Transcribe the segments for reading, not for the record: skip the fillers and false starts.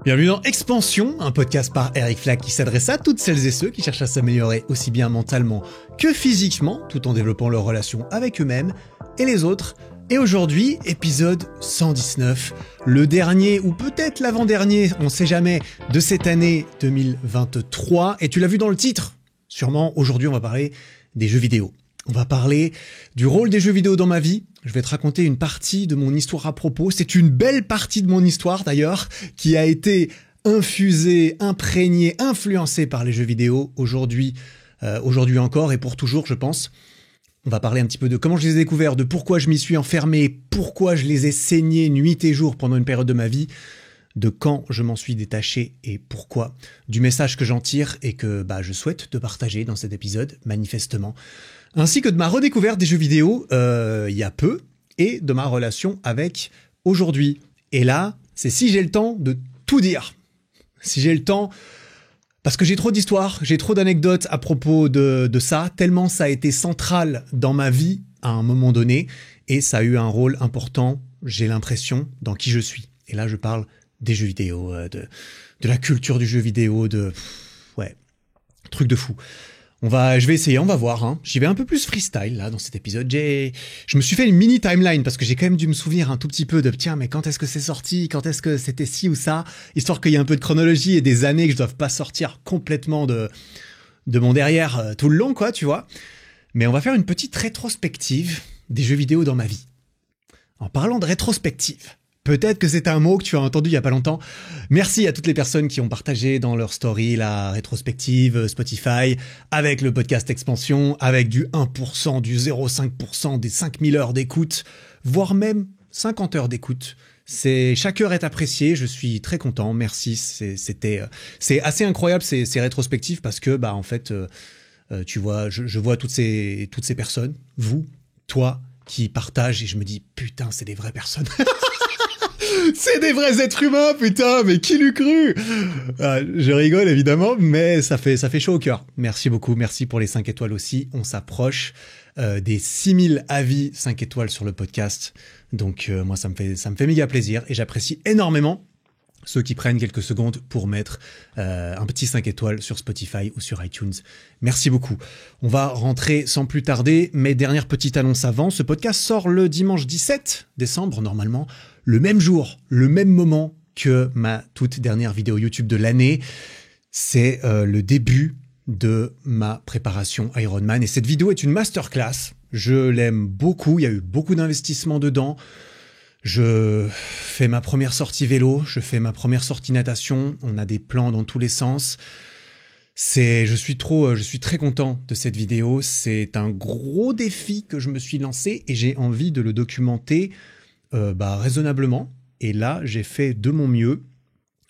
Bienvenue dans Expansion, un podcast par Eric Flack qui s'adresse à toutes celles et ceux qui cherchent à s'améliorer aussi bien mentalement que physiquement, tout en développant leurs relations avec eux-mêmes et les autres. Et aujourd'hui, épisode 119, le dernier ou peut-être l'avant-dernier, on sait jamais, de cette année 2023. Et tu l'as vu dans le titre, sûrement, aujourd'hui on va parler des jeux vidéo. On va parler du rôle des jeux vidéo dans ma vie. Je vais te raconter une partie de mon histoire à propos. C'est une belle partie de mon histoire d'ailleurs, qui a été infusée, imprégnée, influencée par les jeux vidéo aujourd'hui encore et pour toujours, je pense. On va parler un petit peu de comment je les ai découverts, de pourquoi je m'y suis enfermé, pourquoi je les ai saignés nuit et jour pendant une période de ma vie, de quand je m'en suis détaché et pourquoi, du message que j'en tire et que je souhaite te partager dans cet épisode, manifestement, ainsi que de ma redécouverte des jeux vidéo il y a peu et de ma relation avec aujourd'hui. Et là, c'est si j'ai le temps de tout dire. Si j'ai le temps, parce que j'ai trop d'histoires, j'ai trop d'anecdotes à propos de ça, tellement ça a été central dans ma vie à un moment donné et ça a eu un rôle important, j'ai l'impression, dans qui je suis. Et là, je parle des jeux vidéo, de la culture du jeu vidéo, truc de fou. Je vais essayer, on va voir. Hein. J'y vais un peu plus freestyle là dans cet épisode. Je me suis fait une mini timeline parce que j'ai quand même dû me souvenir un tout petit peu de tiens, mais quand est-ce que c'est sorti, quand est-ce que c'était ci ou ça, histoire qu'il y ait un peu de chronologie et des années que je doive pas sortir complètement de mon derrière tout le long, quoi, tu vois. Mais on va faire une petite rétrospective des jeux vidéo dans ma vie. En parlant de rétrospective. Peut-être que c'est un mot que tu as entendu il y a pas longtemps. Merci à toutes les personnes qui ont partagé dans leur story la rétrospective Spotify avec le podcast Expansion, avec du 1%, du 0,5%, des 5000 heures d'écoute, voire même 50 heures d'écoute. Chaque heure est appréciée, je suis très content, merci. C'est assez incroyable ces rétrospectives parce que en fait, tu vois, je vois toutes ces personnes, vous, toi, qui partagent et je me dis putain, c'est des vraies personnes. C'est des vrais êtres humains, putain, mais qui l'eût cru? Je rigole évidemment, mais ça fait chaud au cœur. Merci beaucoup, merci pour les 5 étoiles aussi. On s'approche des 6000 avis 5 étoiles sur le podcast. Donc moi ça me fait méga plaisir et j'apprécie énormément ceux qui prennent quelques secondes pour mettre un petit 5 étoiles sur Spotify ou sur iTunes. Merci beaucoup. On va rentrer sans plus tarder. Mes dernières petites annonces avant. Ce podcast sort le dimanche 17 décembre, normalement, le même jour, le même moment que ma toute dernière vidéo YouTube de l'année. C'est le début de ma préparation Ironman. Et cette vidéo est une masterclass. Je l'aime beaucoup. Il y a eu beaucoup d'investissement dedans. Je fais ma première sortie vélo, je fais ma première sortie natation, on a des plans dans tous les sens. Je suis très content de cette vidéo, c'est un gros défi que je me suis lancé et j'ai envie de le documenter raisonnablement. Et là, j'ai fait de mon mieux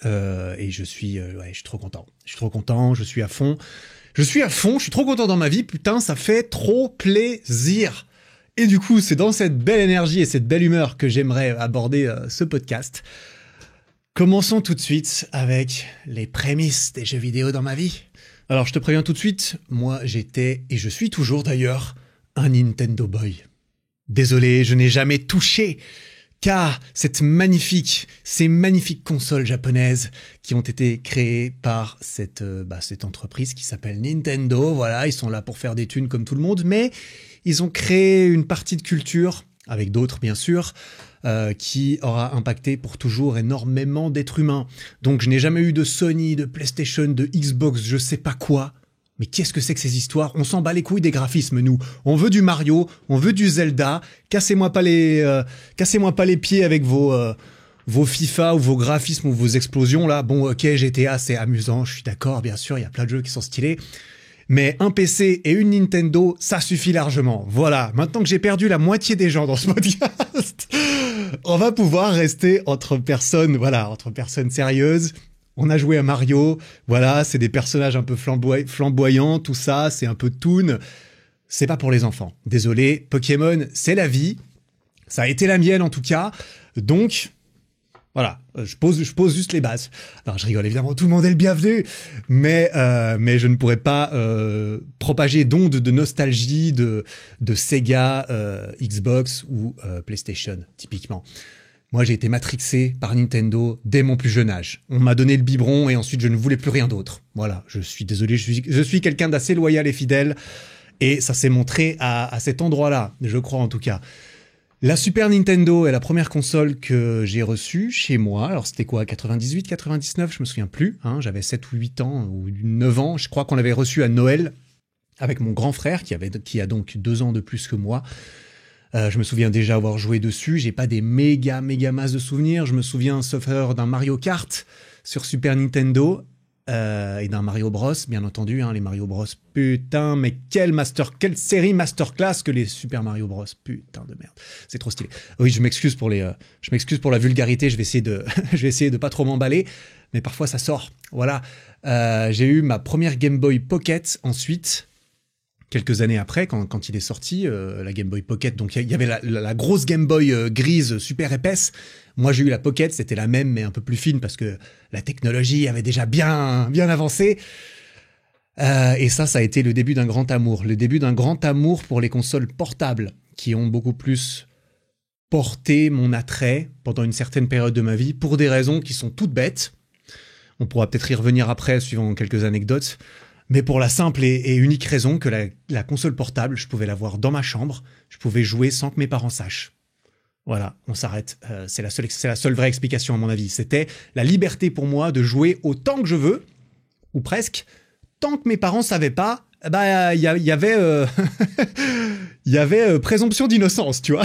et je suis trop content. Je suis trop content, je suis à fond. Je suis trop content dans ma vie, putain, ça fait trop plaisir. Et du coup, c'est dans cette belle énergie et cette belle humeur que j'aimerais aborder ce podcast. Commençons tout de suite avec les prémices des jeux vidéo dans ma vie. Alors, je te préviens tout de suite, moi j'étais, et je suis toujours d'ailleurs, un Nintendo Boy. Désolé, je n'ai jamais touché qu'à ces magnifiques consoles japonaises qui ont été créées par cette entreprise qui s'appelle Nintendo. Voilà, ils sont là pour faire des thunes comme tout le monde, mais ils ont créé une partie de culture, avec d'autres bien sûr, qui aura impacté pour toujours énormément d'êtres humains. Donc je n'ai jamais eu de Sony, de PlayStation, de Xbox, je sais pas quoi. Mais qu'est-ce que c'est que ces histoires? On s'en bat les couilles des graphismes, nous. On veut du Mario, on veut du Zelda. Cassez-moi pas les pieds avec vos FIFA ou vos graphismes ou vos explosions là. Bon, ok, GTA c'est amusant, je suis d'accord, bien sûr, il y a plein de jeux qui sont stylés. Mais un PC et une Nintendo, ça suffit largement. Voilà, maintenant que j'ai perdu la moitié des gens dans ce podcast, on va pouvoir rester entre personnes sérieuses. On a joué à Mario, voilà, c'est des personnages un peu flamboyants, tout ça, c'est un peu toon. C'est pas pour les enfants. Désolé, Pokémon, c'est la vie. Ça a été la mienne en tout cas. Donc, voilà, je pose juste les bases. Alors je rigole, évidemment, tout le monde est le bienvenu, mais je ne pourrais pas propager d'ondes de nostalgie de Sega, Xbox ou PlayStation, typiquement. Moi, j'ai été matrixé par Nintendo dès mon plus jeune âge. On m'a donné le biberon et ensuite je ne voulais plus rien d'autre. Voilà, je suis désolé, je suis quelqu'un d'assez loyal et fidèle et ça s'est montré à cet endroit-là, je crois en tout cas. La Super Nintendo est la première console que j'ai reçue chez moi. Alors c'était quoi, 98, 99, je me souviens plus. Hein, j'avais 7 ou 8 ans ou 9 ans. Je crois qu'on l'avait reçue à Noël avec mon grand frère qui a donc 2 ans de plus que moi. Je me souviens déjà avoir joué dessus. J'ai pas des méga masses de souvenirs. Je me souviens sauf erreur d'un Mario Kart sur Super Nintendo et d'un Mario Bros, bien entendu. Hein, les Mario Bros, putain, mais quelle série masterclass que les Super Mario Bros. Putain de merde, c'est trop stylé. Oui, je m'excuse pour la vulgarité. Je vais essayer de pas trop m'emballer, mais parfois ça sort. Voilà. J'ai eu ma première Game Boy Pocket ensuite. Quelques années après, quand il est sorti, la Game Boy Pocket, donc il y avait la grosse Game Boy grise super épaisse. Moi, j'ai eu la Pocket, c'était la même, mais un peu plus fine, parce que la technologie avait déjà bien avancé. Et ça a été le début d'un grand amour. Le début d'un grand amour pour les consoles portables, qui ont beaucoup plus porté mon attrait pendant une certaine période de ma vie, pour des raisons qui sont toutes bêtes. On pourra peut-être y revenir après, suivant quelques anecdotes. Mais pour la simple et unique raison que la console portable, je pouvais l'avoir dans ma chambre, je pouvais jouer sans que mes parents sachent. Voilà, on s'arrête. C'est la seule vraie explication à mon avis. C'était la liberté pour moi de jouer autant que je veux, ou presque, tant que mes parents savaient pas. Bah, il y avait présomption d'innocence, tu vois.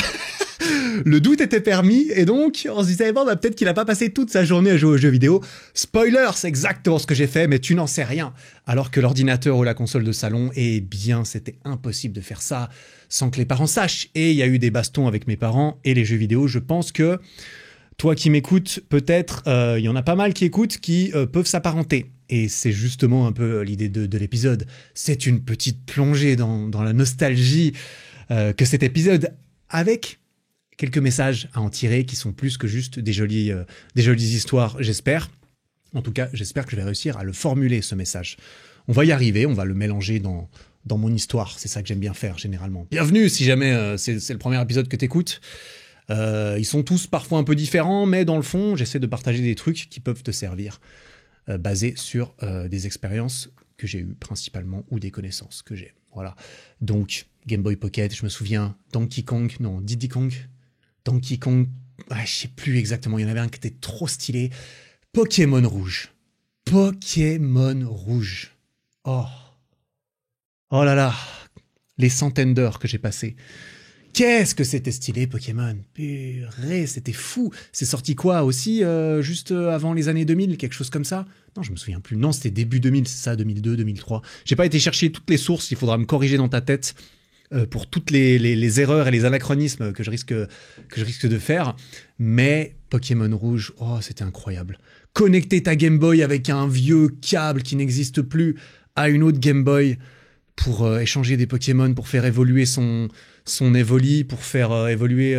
Le doute était permis, et donc on se disait, bon, bah, peut-être qu'il a pas passé toute sa journée à jouer aux jeux vidéo. Spoiler, c'est exactement ce que j'ai fait, mais tu n'en sais rien. Alors que l'ordinateur ou la console de salon, eh bien, c'était impossible de faire ça sans que les parents sachent. Et il y a eu des bastons avec mes parents et les jeux vidéo. Je pense que toi qui m'écoutes, peut-être, il y en a pas mal qui écoutent qui peuvent s'apparenter. Et c'est justement un peu l'idée de l'épisode. C'est une petite plongée dans la nostalgie que cet épisode, avec quelques messages à en tirer qui sont plus que juste des jolies histoires, j'espère. En tout cas, j'espère que je vais réussir à le formuler, ce message. On va y arriver, on va le mélanger dans mon histoire. C'est ça que j'aime bien faire, généralement. Bienvenue, si jamais c'est le premier épisode que t'écoutes. Ils sont tous parfois un peu différents, mais dans le fond, j'essaie de partager des trucs qui peuvent te servir, basés sur des expériences que j'ai eues principalement, ou des connaissances que j'ai. Voilà. Donc, Game Boy Pocket, je me souviens, Diddy Kong, je sais plus exactement, il y en avait un qui était trop stylé. Pokémon Rouge. Oh là là, les centaines d'heures que j'ai passées. Qu'est-ce que c'était stylé, Pokémon. Purée, c'était fou. C'est sorti quoi aussi, juste avant les années 2000, quelque chose comme ça? Non, je me souviens plus. Non, c'était début 2000, c'est ça, 2002, 2003. J'ai pas été chercher toutes les sources, il faudra me corriger dans ta tête pour toutes les erreurs et les anachronismes que je risque de faire. Mais Pokémon Rouge, oh, c'était incroyable. Connecter ta Game Boy avec un vieux câble qui n'existe plus à une autre Game Boy pour échanger des Pokémon, pour faire évoluer son Evoli, pour faire évoluer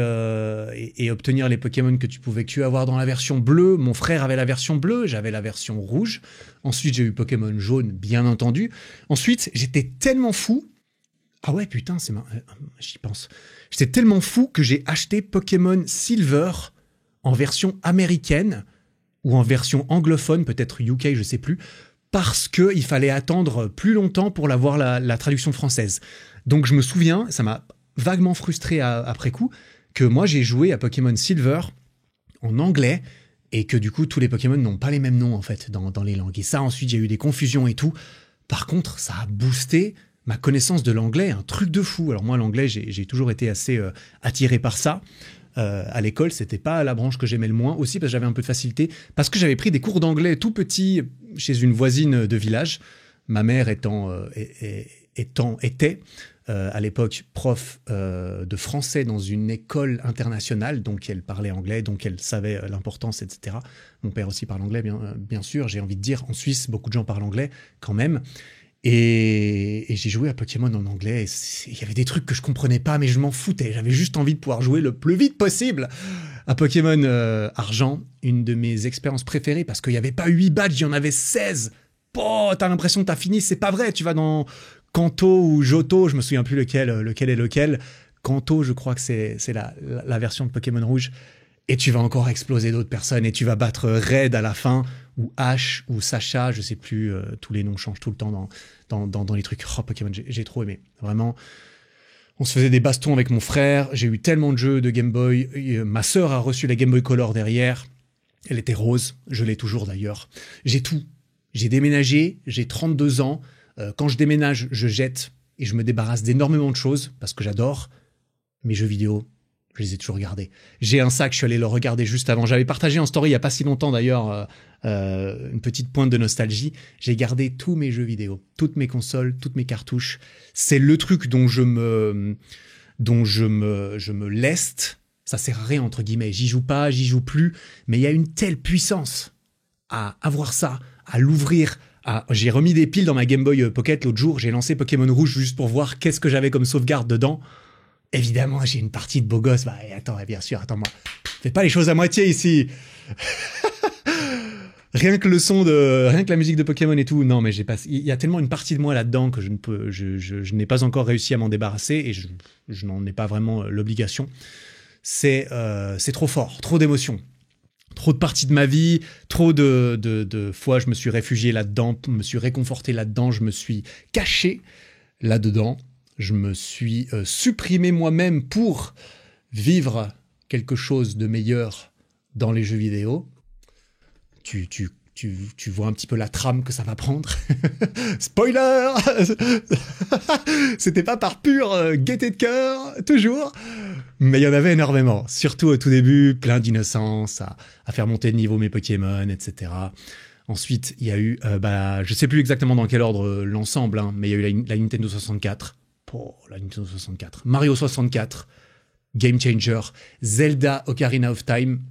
et obtenir les Pokémon que tu pouvais que avoir dans la version bleue. Mon frère avait la version bleue, j'avais la version rouge. Ensuite, j'ai eu Pokémon jaune, bien entendu. Ensuite, j'étais tellement fou. Ah ouais, putain, j'y pense. J'étais tellement fou que j'ai acheté Pokémon Silver en version américaine ou en version anglophone, peut-être UK, je sais plus, parce qu'il fallait attendre plus longtemps pour l'avoir la traduction française. Donc je me souviens, ça m'a vaguement frustré après coup, que moi j'ai joué à Pokémon Silver en anglais et que du coup tous les Pokémon n'ont pas les mêmes noms en fait dans les langues. Et ça, ensuite, j'ai eu des confusions et tout. Par contre, ça a boosté ma connaissance de l'anglais, un truc de fou. Alors moi, l'anglais, j'ai toujours été assez attiré par ça. À l'école, c'était pas la branche que j'aimais le moins, aussi parce que j'avais un peu de facilité, parce que j'avais pris des cours d'anglais tout petit chez une voisine de village, ma mère était à l'époque prof de français dans une école internationale, donc elle parlait anglais, donc elle savait l'importance, etc. Mon père aussi parle anglais, bien sûr, j'ai envie de dire, en Suisse, beaucoup de gens parlent anglais quand même. Et j'ai joué à Pokémon en anglais, il y avait des trucs que je comprenais pas, mais je m'en foutais, j'avais juste envie de pouvoir jouer le plus vite possible à Pokémon Argent, une de mes expériences préférées, parce qu'il n'y avait pas 8 badges, il y en avait 16. Oh, t'as l'impression que t'as fini, c'est pas vrai, tu vas dans Kanto ou Johto, je me souviens plus lequel est lequel. Kanto, je crois que c'est la version de Pokémon Rouge. Et tu vas encore exploser d'autres personnes et tu vas battre Red à la fin, ou Ash, ou Sacha, je sais plus, tous les noms changent tout le temps dans les trucs. Oh, Pokémon, j'ai trop aimé. Vraiment, on se faisait des bastons avec mon frère, j'ai eu tellement de jeux de Game Boy, ma sœur a reçu la Game Boy Color derrière, elle était rose, je l'ai toujours d'ailleurs. J'ai tout. J'ai déménagé, j'ai 32 ans, quand je déménage, je jette et je me débarrasse d'énormément de choses parce que j'adore mes jeux vidéo. Je les ai toujours gardés. J'ai un sac, je suis allé le regarder juste avant. J'avais partagé en story il n'y a pas si longtemps d'ailleurs une petite pointe de nostalgie. J'ai gardé tous mes jeux vidéo, toutes mes consoles, toutes mes cartouches. C'est le truc dont je me leste. Ça sert à rien entre guillemets. J'y joue pas, j'y joue plus. Mais il y a une telle puissance à avoir ça, à l'ouvrir. J'ai remis des piles dans ma Game Boy Pocket l'autre jour. J'ai lancé Pokémon Rouge juste pour voir qu'est-ce que j'avais comme sauvegarde dedans. Évidemment, j'ai une partie de beau gosse. Bah, attends, bien sûr, attends-moi. Fais pas les choses à moitié ici. Rien que la musique de Pokémon et tout. Non, mais il y a tellement une partie de moi là-dedans que je n'ai pas encore réussi à m'en débarrasser et je n'en ai pas vraiment l'obligation. C'est trop fort, trop d'émotions. Trop de parties de ma vie, trop de fois je me suis réfugié là-dedans, me suis réconforté là-dedans, je me suis caché là-dedans. Je me suis supprimé moi-même pour vivre quelque chose de meilleur dans les jeux vidéo. Tu vois un petit peu la trame que ça va prendre. Spoiler. C'était pas par pure gaieté de cœur, toujours. Mais il y en avait énormément. Surtout au tout début, plein d'innocence, à faire monter de niveau mes Pokémon, etc. Ensuite, il y a eu, je sais plus exactement dans quel ordre l'ensemble, hein, mais il y a eu la Nintendo 64. Oh, la Nintendo 64. Mario 64. Game Changer. Zelda Ocarina of Time.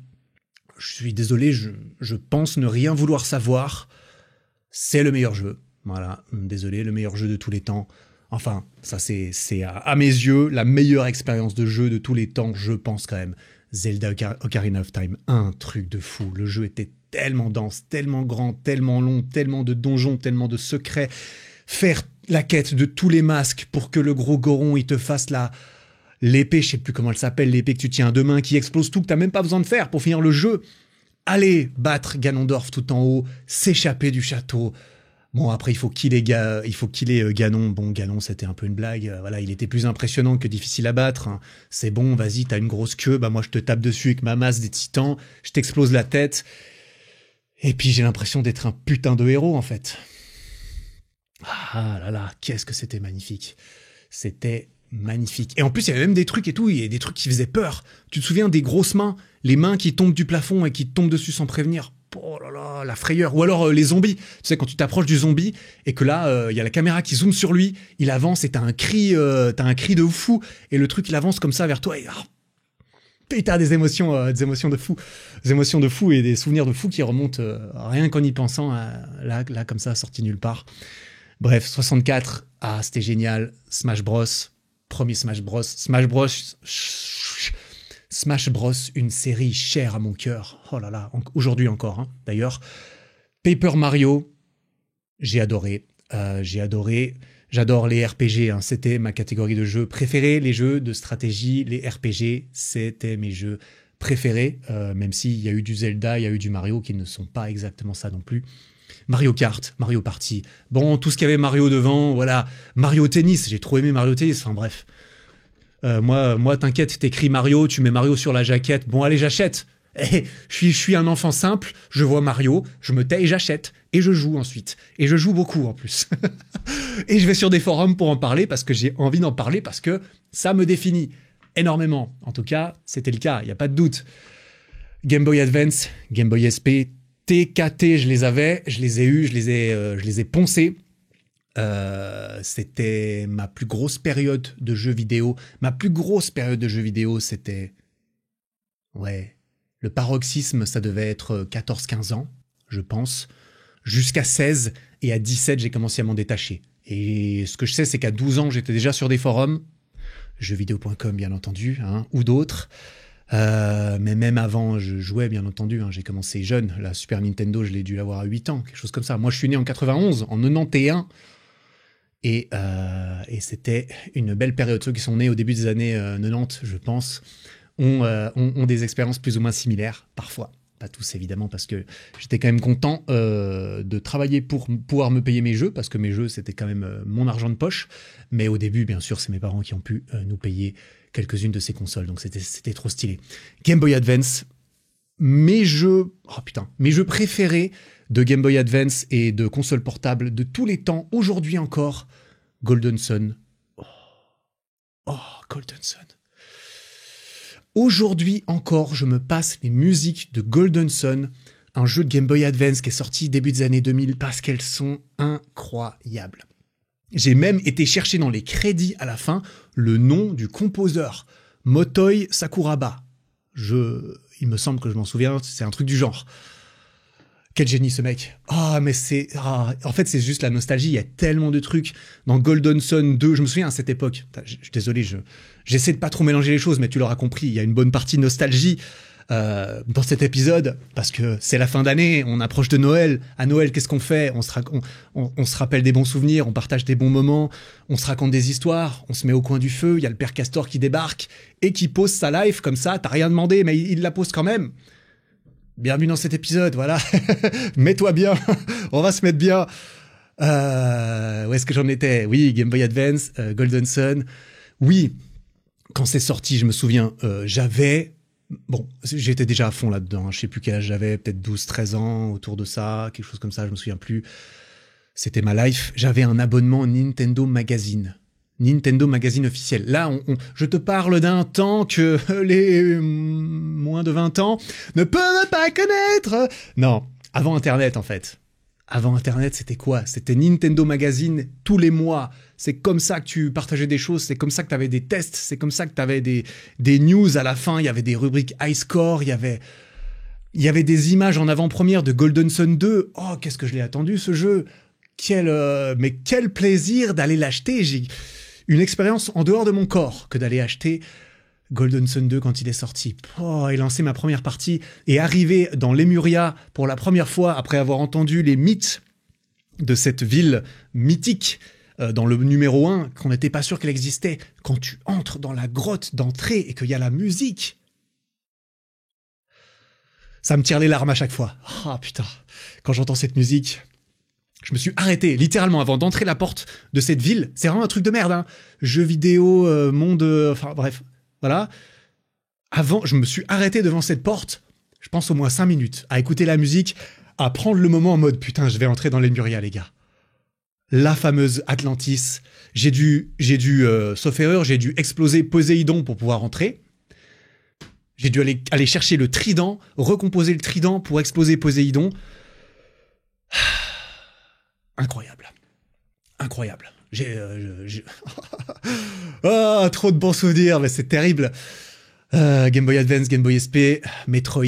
Je suis désolé, je pense ne rien vouloir savoir. C'est le meilleur jeu. Voilà, désolé, le meilleur jeu de tous les temps. Enfin, ça c'est à mes yeux la meilleure expérience de jeu de tous les temps, je pense quand même. Zelda Ocarina of Time, un truc de fou. Le jeu était tellement dense, tellement grand, tellement long, tellement de donjons, tellement de secrets. Faire la quête de tous les masques pour que le gros Goron, il te fasse l'épée, je sais plus comment elle s'appelle, l'épée que tu tiens à deux mains, qui explose tout, que t'as même pas besoin de faire pour finir le jeu. Aller battre Ganondorf tout en haut, s'échapper du château. Bon, après, il faut killer Ganon. Bon, Ganon, c'était un peu une blague. Voilà, il était plus impressionnant que difficile à battre. Hein. C'est bon, vas-y, t'as une grosse queue. Bah, moi, je te tape dessus avec ma masse des titans. Je t'explose la tête. Et puis, j'ai l'impression d'être un putain de héros, en fait. Ah là là, qu'est-ce que c'était magnifique. C'était magnifique. Et en plus, il y avait même des trucs et tout, il y a des trucs qui faisaient peur. Tu te souviens des grosses mains, les mains qui tombent du plafond et qui tombent dessus sans prévenir. Oh là là, la frayeur. Ou alors les zombies. Tu sais, quand tu t'approches du zombie et que là, il y a la caméra qui zoome sur lui, il avance et t'as un cri de fou et le truc, il avance comme ça vers toi et... Putain, des émotions de fou. Des émotions de fou et des souvenirs de fou qui remontent rien qu'en y pensant, là, comme ça, sorti nulle part. Bref, 64, c'était génial. Smash Bros, premier Smash Bros. Smash Bros, une série chère à mon cœur. Oh là là, aujourd'hui encore, hein, d'ailleurs. Paper Mario, j'ai adoré. J'adore les RPG, hein, c'était ma catégorie de jeux préférée. Les jeux de stratégie, les RPG, c'était mes jeux préférés. Même s'il y a eu du Zelda, il y a eu du Mario qui ne sont pas exactement ça non plus. Mario Kart, Mario Party. Bon, tout ce qu'il y avait Mario devant, voilà. Mario Tennis, j'ai trop aimé Mario Tennis, enfin bref. Moi, t'inquiète, t'écris Mario, tu mets Mario sur la jaquette. Bon, allez, j'achète. Je suis un enfant simple, je vois Mario, je me tais et j'achète. Et je joue ensuite. Et je joue beaucoup en plus. Et je vais sur des forums pour en parler parce que j'ai envie d'en parler parce que ça me définit énormément. En tout cas, c'était le cas, il n'y a pas de doute. Game Boy Advance, Game Boy SP, TKT, je les avais, je les ai eus, je les ai poncés. C'était ma plus grosse période de jeux vidéo. Ma plus grosse période de jeux vidéo, c'était... Ouais, le paroxysme, ça devait être 14-15 ans, je pense. Jusqu'à 16, et à 17, j'ai commencé à m'en détacher. Et ce que je sais, c'est qu'à 12 ans, j'étais déjà sur des forums, jeuxvideo.com bien entendu, hein, ou d'autres. Mais même avant, je jouais bien entendu, hein, j'ai commencé jeune. La Super Nintendo, je l'ai dû l'avoir à 8 ans, quelque chose comme ça. Moi, je suis né en 91, en 91. Et c'était une belle période. Ceux qui sont nés au début des années 90, je pense, ont des expériences plus ou moins similaires, parfois. Pas tous, évidemment, parce que j'étais quand même content de travailler pour pouvoir me payer mes jeux, parce que mes jeux, c'était quand même mon argent de poche. Mais au début, bien sûr, c'est mes parents qui ont pu nous payer quelques-unes de ces consoles, donc c'était trop stylé. Game Boy Advance, mes jeux préférés de Game Boy Advance et de consoles portables de tous les temps, aujourd'hui encore, Golden Sun. Oh, Golden Sun. Aujourd'hui encore, je me passe les musiques de Golden Sun, un jeu de Game Boy Advance qui est sorti début des années 2000 parce qu'elles sont incroyables. J'ai même été chercher dans les crédits à la fin le nom du compositeur, Motoi Sakuraba. Il me semble que je m'en souviens, c'est un truc du genre. Quel génie ce mec. En fait, c'est juste la nostalgie, il y a tellement de trucs. Dans Golden Sun 2, je me souviens à cette époque, je suis désolé, j'essaie de pas trop mélanger les choses, mais tu l'auras compris, il y a une bonne partie nostalgie dans cet épisode, parce que c'est la fin d'année, on approche de Noël. À Noël, qu'est-ce qu'on fait ? On se rappelle des bons souvenirs, on partage des bons moments, on se raconte des histoires, on se met au coin du feu, il y a le père Castor qui débarque et qui pose sa life comme ça, t'as rien demandé, mais il la pose quand même. Bienvenue dans cet épisode, voilà. Mets-toi bien, on va se mettre bien. Où est-ce que j'en étais ? Oui, Game Boy Advance, Golden Sun. Oui, quand c'est sorti, je me souviens, j'étais déjà à fond là-dedans. Je sais plus quel âge j'avais, peut-être 12, 13 ans, autour de ça, quelque chose comme ça, je me souviens plus. C'était ma life. J'avais un abonnement Nintendo Magazine. Nintendo Magazine officiel. Là, je te parle d'un temps que les moins de 20 ans ne peuvent pas connaître. Non, avant Internet, en fait. Avant Internet, c'était quoi ? C'était Nintendo Magazine tous les mois. C'est comme ça que tu partageais des choses, c'est comme ça que tu avais des tests, c'est comme ça que tu avais des news à la fin, il y avait des rubriques high score, il y avait des images en avant-première de Golden Sun 2. Oh, qu'est-ce que je l'ai attendu, ce jeu ! Mais quel plaisir d'aller l'acheter. J'ai une expérience en dehors de mon corps que d'aller acheter Golden Sun 2 quand il est sorti. Et lancer ma première partie et arriver dans Lemuria pour la première fois après avoir entendu les mythes de cette ville mythique dans le numéro 1, qu'on n'était pas sûr qu'elle existait. Quand tu entres dans la grotte d'entrée et qu'il y a la musique, ça me tire les larmes à chaque fois. Ah putain, quand j'entends cette musique, je me suis arrêté, littéralement, avant d'entrer la porte de cette ville. C'est vraiment un truc de merde, hein. Jeux vidéo, monde... Enfin, bref, voilà. Avant, je me suis arrêté devant cette porte, je pense au moins 5 minutes, à écouter la musique, à prendre le moment en mode « Putain, je vais entrer dans Lemuria, les gars. » La fameuse Atlantis. J'ai dû, sauf erreur, j'ai dû exploser Poséidon pour pouvoir entrer. J'ai dû aller chercher le trident, recomposer le trident pour exploser Poséidon. Incroyable. Incroyable. Trop de bons souvenirs, mais c'est terrible. Game Boy Advance, Game Boy SP, Metroid,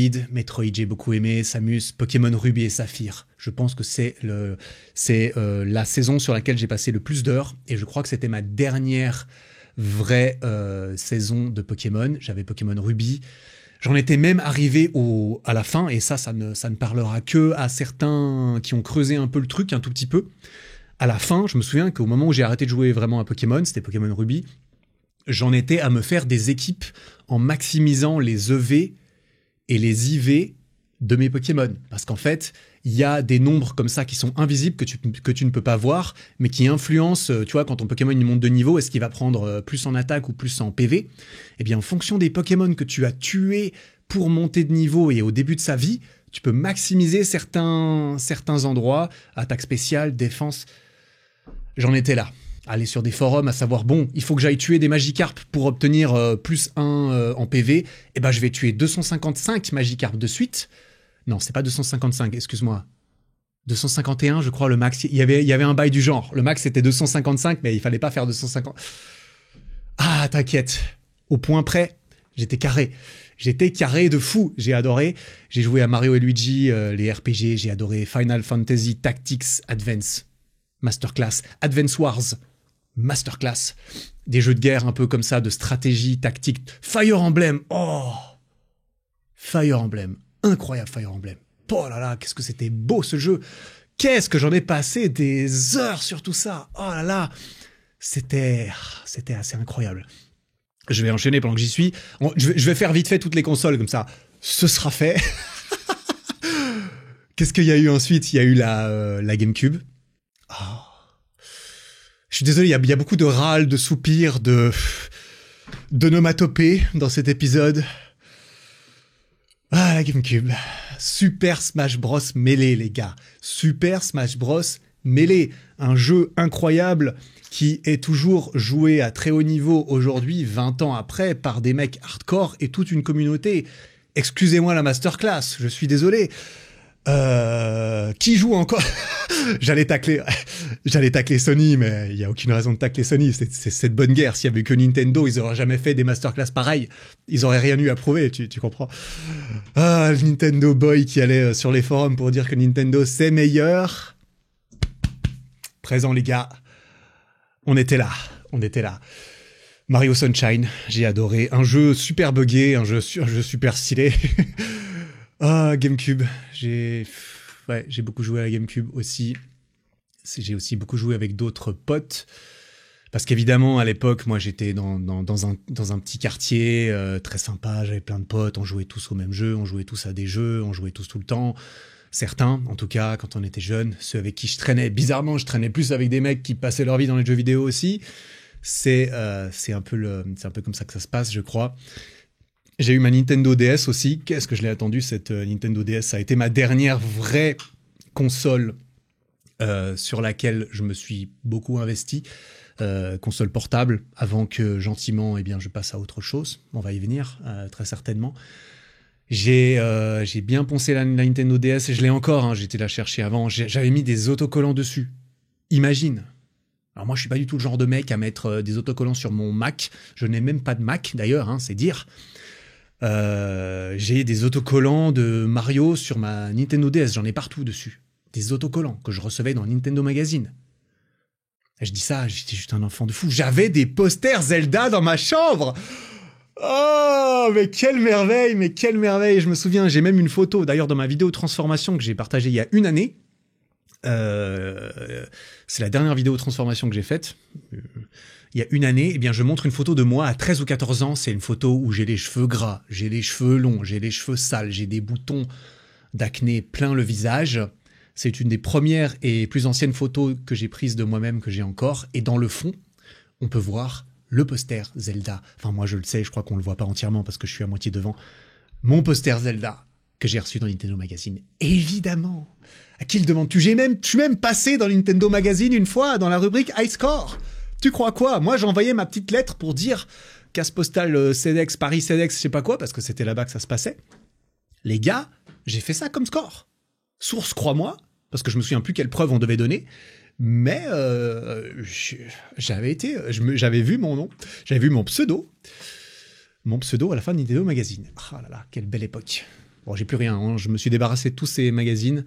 j'ai beaucoup aimé, Samus, Pokémon Ruby et Saphir. Je pense que c'est la saison sur laquelle j'ai passé le plus d'heures, et je crois que c'était ma dernière vraie saison de Pokémon. J'avais Pokémon Ruby. J'en étais même arrivé à la fin, et ça ne parlera que à certains qui ont creusé un peu le truc, un tout petit peu. À la fin, je me souviens qu'au moment où j'ai arrêté de jouer vraiment à Pokémon, c'était Pokémon Ruby, j'en étais à me faire des équipes en maximisant les EV et les IV de mes Pokémon. Parce qu'en fait, il y a des nombres comme ça qui sont invisibles, que tu ne peux pas voir, mais qui influencent, tu vois, quand ton Pokémon il monte de niveau, est-ce qu'il va prendre plus en attaque ou plus en PV ? Eh bien, en fonction des Pokémon que tu as tués pour monter de niveau et au début de sa vie, tu peux maximiser certains endroits, attaque spéciale, défense. J'en étais là. Aller sur des forums à savoir, bon, il faut que j'aille tuer des Magikarp pour obtenir plus 1 en PV. Eh ben, je vais tuer 255 Magikarp de suite. Non, c'est pas 255, excuse-moi. 251, je crois, le max. Il y avait un bail du genre. Le max, c'était 255, mais il fallait pas faire 250. Ah, t'inquiète. Au point près, j'étais carré. J'étais carré de fou. J'ai adoré. J'ai joué à Mario et Luigi, les RPG. J'ai adoré Final Fantasy Tactics Advance. Masterclass. Advance Wars. Masterclass. Des jeux de guerre un peu comme ça, de stratégie, tactique. Fire Emblem. Oh, Fire Emblem. Incroyable Fire Emblem. Oh là là, qu'est-ce que c'était beau ce jeu. Qu'est-ce que j'en ai passé des heures sur tout ça. Oh là là. C'était assez incroyable. Je vais enchaîner pendant que j'y suis. Je vais faire vite fait toutes les consoles, comme ça, ce sera fait. Qu'est-ce qu'il y a eu ensuite? Il y a eu la GameCube. Oh. Je suis désolé, il y a beaucoup de râles, de soupirs, d'onomatopées dans cet épisode. Ah, la GameCube. Super Smash Bros Melee, les gars. Super Smash Bros Melee. Un jeu incroyable qui est toujours joué à très haut niveau aujourd'hui, 20 ans après, par des mecs hardcore et toute une communauté. Excusez-moi la masterclass, je suis désolé. Qui joue encore? J'allais tacler Sony, mais il y a aucune raison de tacler Sony. C'est cette bonne guerre. S'il y avait que Nintendo, ils auraient jamais fait des masterclass pareils. Ils auraient rien eu à prouver, tu comprends? Ah, le Nintendo boy qui allait sur les forums pour dire que Nintendo c'est meilleur. Présent les gars, on était là. Mario Sunshine, j'ai adoré. Un jeu super buggé, un jeu super stylé. Ah, GameCube, j'ai beaucoup joué à la GameCube aussi. J'ai aussi beaucoup joué avec d'autres potes. Parce qu'évidemment, à l'époque, moi, j'étais dans un petit quartier très sympa. J'avais plein de potes. On jouait tous au même jeu. On jouait tous à des jeux. On jouait tous tout le temps. Certains, en tout cas, quand on était jeunes. Ceux avec qui je traînais. Bizarrement, je traînais plus avec des mecs qui passaient leur vie dans les jeux vidéo aussi. C'est un peu comme ça que ça se passe, je crois. J'ai eu ma Nintendo DS aussi. Qu'est-ce que je l'ai attendu, cette Nintendo DS? Ça a été ma dernière vraie console sur laquelle je me suis beaucoup investi. Console portable, avant que gentiment, eh bien, je passe à autre chose. On va y venir, très certainement. J'ai bien poncé la Nintendo DS et je l'ai encore. Hein, j'étais la chercher avant. J'avais mis des autocollants dessus. Imagine. Alors moi, je suis pas du tout le genre de mec à mettre des autocollants sur mon Mac. Je n'ai même pas de Mac, d'ailleurs, hein, c'est dire. J'ai des autocollants de Mario sur ma Nintendo DS, j'en ai partout dessus. Des autocollants que je recevais dans Nintendo Magazine. Et je dis ça, j'étais juste un enfant de fou. J'avais des posters Zelda dans ma chambre. Oh, mais quelle merveille, mais quelle merveille. Je me souviens, j'ai même une photo, d'ailleurs dans ma vidéo transformation que j'ai partagée il y a une année. C'est la dernière vidéo transformation que j'ai faite. Il y a une année, eh bien, je montre une photo de moi à 13 ou 14 ans. C'est une photo où j'ai les cheveux gras, j'ai les cheveux longs, j'ai les cheveux sales, j'ai des boutons d'acné plein le visage. C'est une des premières et plus anciennes photos que j'ai prises de moi-même, que j'ai encore. Et dans le fond, on peut voir le poster Zelda. Enfin, moi, je le sais, je crois qu'on le voit pas entièrement parce que je suis à moitié devant. Mon poster Zelda que j'ai reçu dans Nintendo Magazine. Évidemment. À qui le demandes-tu? Je suis même passé dans Nintendo Magazine une fois dans la rubrique High Score. Tu crois quoi? Moi, j'envoyais ma petite lettre pour dire casse postale CEDEX, Paris CEDEX, je sais pas quoi, parce que c'était là-bas que ça se passait. Les gars, j'ai fait ça comme score. Source, crois-moi, parce que je me souviens plus quelle preuve on devait donner, mais j'avais vu mon nom, j'avais vu mon pseudo à la fin de Nintendo Magazine. Ah là là, quelle belle époque. Bon, j'ai plus rien, hein. Je me suis débarrassé de tous ces magazines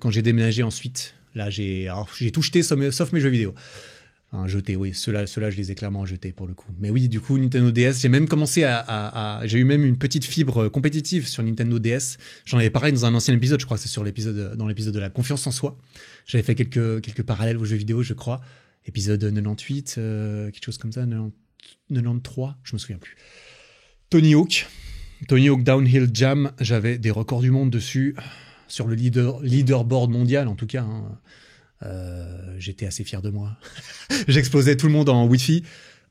quand j'ai déménagé ensuite. Là, j'ai tout jeté sauf mes jeux vidéo. Enfin, jeté, oui, ceux-là, je les ai clairement jetés pour le coup. Mais oui, du coup, Nintendo DS, j'ai même commencé j'ai eu même une petite fibre compétitive sur Nintendo DS. J'en avais parlé dans un ancien épisode, je crois que c'est dans l'épisode de la confiance en soi. J'avais fait quelques parallèles aux jeux vidéo, je crois. Épisode 98, quelque chose comme ça, 93, je me souviens plus. Tony Hawk Downhill Jam, j'avais des records du monde dessus, sur le leaderboard mondial en tout cas, hein. J'étais assez fier de moi. J'explosais tout le monde en Wi-Fi.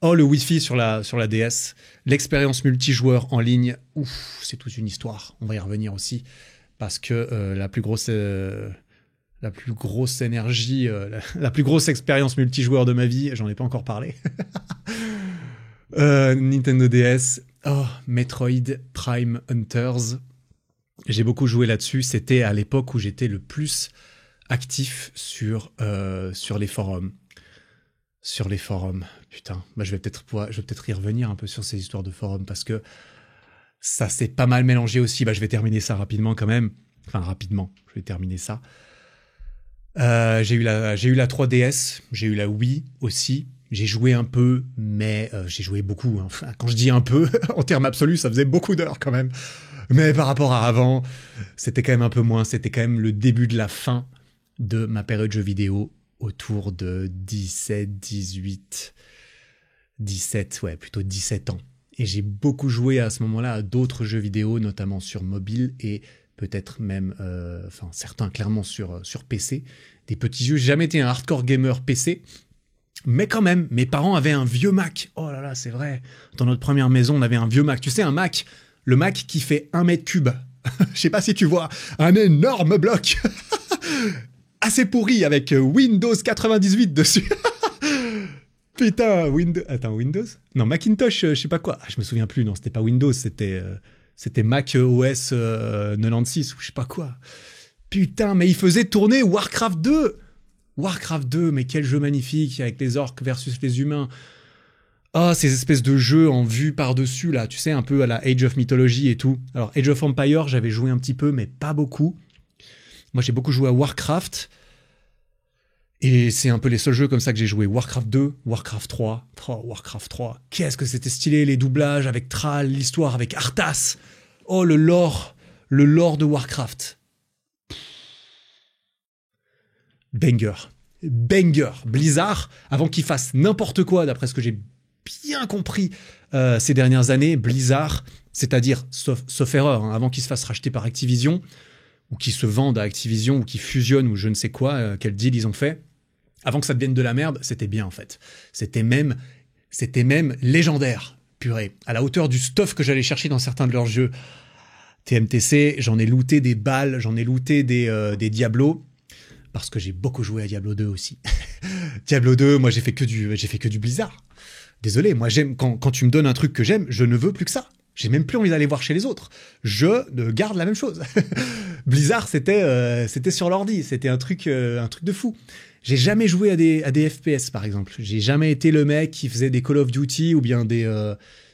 Oh, le Wi-Fi sur la DS. L'expérience multijoueur en ligne, ouf, c'est toute une histoire. On va y revenir aussi. Parce que la plus grosse énergie, la plus grosse expérience multijoueur de ma vie, j'en ai pas encore parlé. Nintendo DS. Oh, Metroid Prime Hunters. J'ai beaucoup joué là-dessus. C'était à l'époque où j'étais le plus actif sur les forums. Sur les forums. Putain, bah je vais peut-être y revenir un peu sur ces histoires de forums parce que ça s'est pas mal mélangé aussi. Bah je vais terminer ça rapidement quand même. Enfin rapidement, je vais terminer ça. J'ai eu la 3DS, j'ai eu la Wii aussi. J'ai joué un peu, mais j'ai joué beaucoup. Hein. Enfin, quand je dis un peu, en termes absolus, ça faisait beaucoup d'heures quand même. Mais par rapport à avant, c'était quand même un peu moins. C'était quand même le début de la fin de ma période jeux vidéo autour de 17, 18, 17, ouais, plutôt 17 ans. Et j'ai beaucoup joué à ce moment-là à d'autres jeux vidéo, notamment sur mobile et peut-être même, certains clairement sur PC. Des petits jeux, j'ai jamais été un hardcore gamer PC, mais quand même, mes parents avaient un vieux Mac. Oh là là, c'est vrai. Dans notre première maison, on avait un vieux Mac. Tu sais, un Mac, le Mac qui fait 1 mètre cube. Je sais pas si tu vois, un énorme bloc. Assez pourri avec Windows 98 dessus. Putain, Windows? Non, Macintosh, je sais pas quoi. Ah, je me souviens plus, non, c'était pas Windows, c'était Mac OS 96 ou je sais pas quoi. Putain, mais il faisait tourner Warcraft 2. Warcraft 2, mais quel jeu magnifique, avec les orques versus les humains. Oh, ces espèces de jeux en vue par-dessus, là, tu sais, un peu à la Age of Mythology et tout. Alors, Age of Empire, j'avais joué un petit peu, mais pas beaucoup. Moi, j'ai beaucoup joué à Warcraft. Et c'est un peu les seuls jeux comme ça que j'ai joué. Warcraft 2, Warcraft 3. Oh, Warcraft 3. Qu'est-ce que c'était stylé, les doublages avec Thrall, l'histoire avec Arthas. Oh, le lore de Warcraft. Banger. Blizzard, avant qu'ils fassent n'importe quoi, d'après ce que j'ai bien compris ces dernières années, Blizzard, c'est-à-dire, sauf erreur, hein, avant qu'ils se fassent racheter par Activision, ou qu'ils se vendent à Activision, ou qu'ils fusionnent, ou je ne sais quoi, quel deal ils ont fait, avant que ça devienne de la merde, c'était bien en fait. C'était même légendaire, purée, à la hauteur du stuff que j'allais chercher dans certains de leurs jeux. TMTC, j'en ai looté des balles, j'en ai looté des Diablo, parce que j'ai beaucoup joué à Diablo 2 aussi. Diablo 2, moi j'ai fait que du Blizzard. Désolé, moi j'aime quand tu me donnes un truc que j'aime, je ne veux plus que ça. J'ai même plus envie d'aller voir chez les autres. Je garde la même chose. Blizzard, c'était sur l'ordi, c'était un truc de fou. J'ai jamais joué à des FPS par exemple. J'ai jamais été le mec qui faisait des Call of Duty ou bien des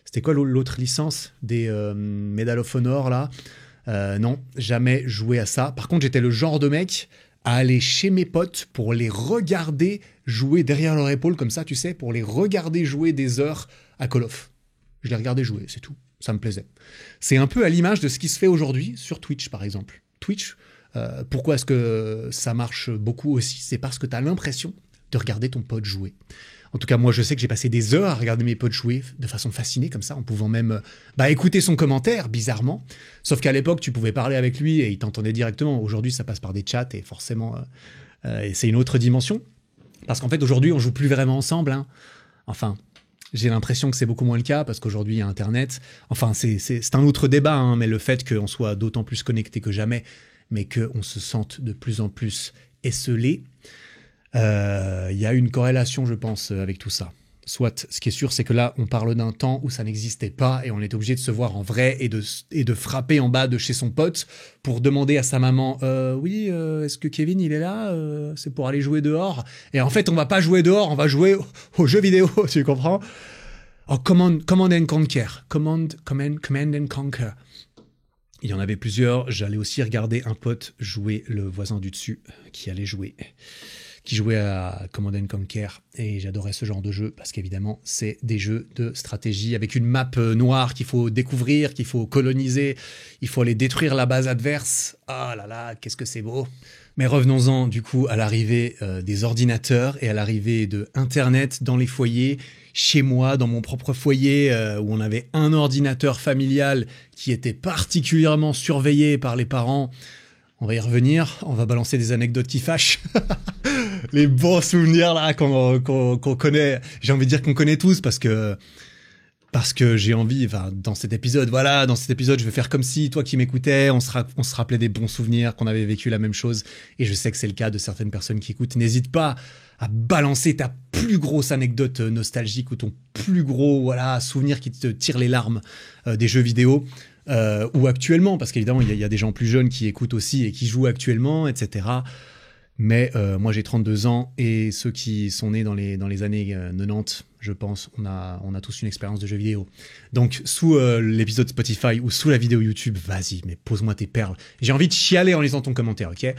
c'était quoi l'autre licence, des Medal of Honor là. Non, jamais joué à ça. Par contre, j'étais le genre de mec à aller chez mes potes pour les regarder jouer derrière leur épaule comme ça, tu sais, pour les regarder jouer des heures à Call of. Je les regardais jouer, c'est tout. Ça me plaisait. C'est un peu à l'image de ce qui se fait aujourd'hui sur Twitch, par exemple. Twitch, pourquoi est-ce que ça marche beaucoup aussi? C'est parce que tu as l'impression de regarder ton pote jouer. En tout cas, moi, je sais que j'ai passé des heures à regarder mes potes jouer de façon fascinée, comme ça, en pouvant même écouter son commentaire, bizarrement. Sauf qu'à l'époque, tu pouvais parler avec lui et il t'entendait directement. Aujourd'hui, ça passe par des chats et forcément, c'est une autre dimension. Parce qu'en fait, aujourd'hui, on joue plus vraiment ensemble. Hein. Enfin, j'ai l'impression que c'est beaucoup moins le cas parce qu'aujourd'hui, il y a Internet. Enfin, c'est un autre débat, hein, mais le fait qu'on soit d'autant plus connecté que jamais, mais qu'on se sente de plus en plus esselé, il y a une corrélation, je pense, avec tout ça. Soit, ce qui est sûr, c'est que là, on parle d'un temps où ça n'existait pas et on était obligé de se voir en vrai et de frapper en bas de chez son pote pour demander à sa maman oui, est-ce que Kevin, il est là c'est pour aller jouer dehors. Et en fait, on va pas jouer dehors, on va jouer aux jeux vidéo, tu comprends? Oh, Command and Conquer. Command and Conquer. Il y en avait plusieurs. J'allais aussi regarder un pote jouer, le voisin du dessus, qui jouait à Command and Conquer, et j'adorais ce genre de jeu parce qu'évidemment c'est des jeux de stratégie avec une map noire qu'il faut découvrir, qu'il faut coloniser, il faut aller détruire la base adverse. Ah là là, qu'est-ce que c'est beau. Mais revenons-en du coup à l'arrivée des ordinateurs et à l'arrivée de Internet dans les foyers. Chez moi, dans mon propre foyer, où on avait un ordinateur familial qui était particulièrement surveillé par les parents. On va y revenir, on va balancer des anecdotes qui fâchent. Les bons souvenirs là qu'on connaît, j'ai envie de dire qu'on connaît tous parce que j'ai envie, enfin dans cet épisode, je vais faire comme si toi qui m'écoutais, on se rappelait des bons souvenirs, qu'on avait vécu la même chose, et je sais que c'est le cas de certaines personnes qui écoutent. N'hésite pas à balancer ta plus grosse anecdote nostalgique ou ton plus gros souvenir qui te tire les larmes des jeux vidéo. Ou actuellement, parce qu'évidemment il y a des gens plus jeunes qui écoutent aussi et qui jouent actuellement, etc. Mais moi j'ai 32 ans et ceux qui sont nés dans les années 90, je pense, on a tous une expérience de jeux vidéo. Donc sous l'épisode Spotify ou sous la vidéo YouTube, vas-y, mais pose-moi tes perles. J'ai envie de chialer en lisant ton commentaire, ok ?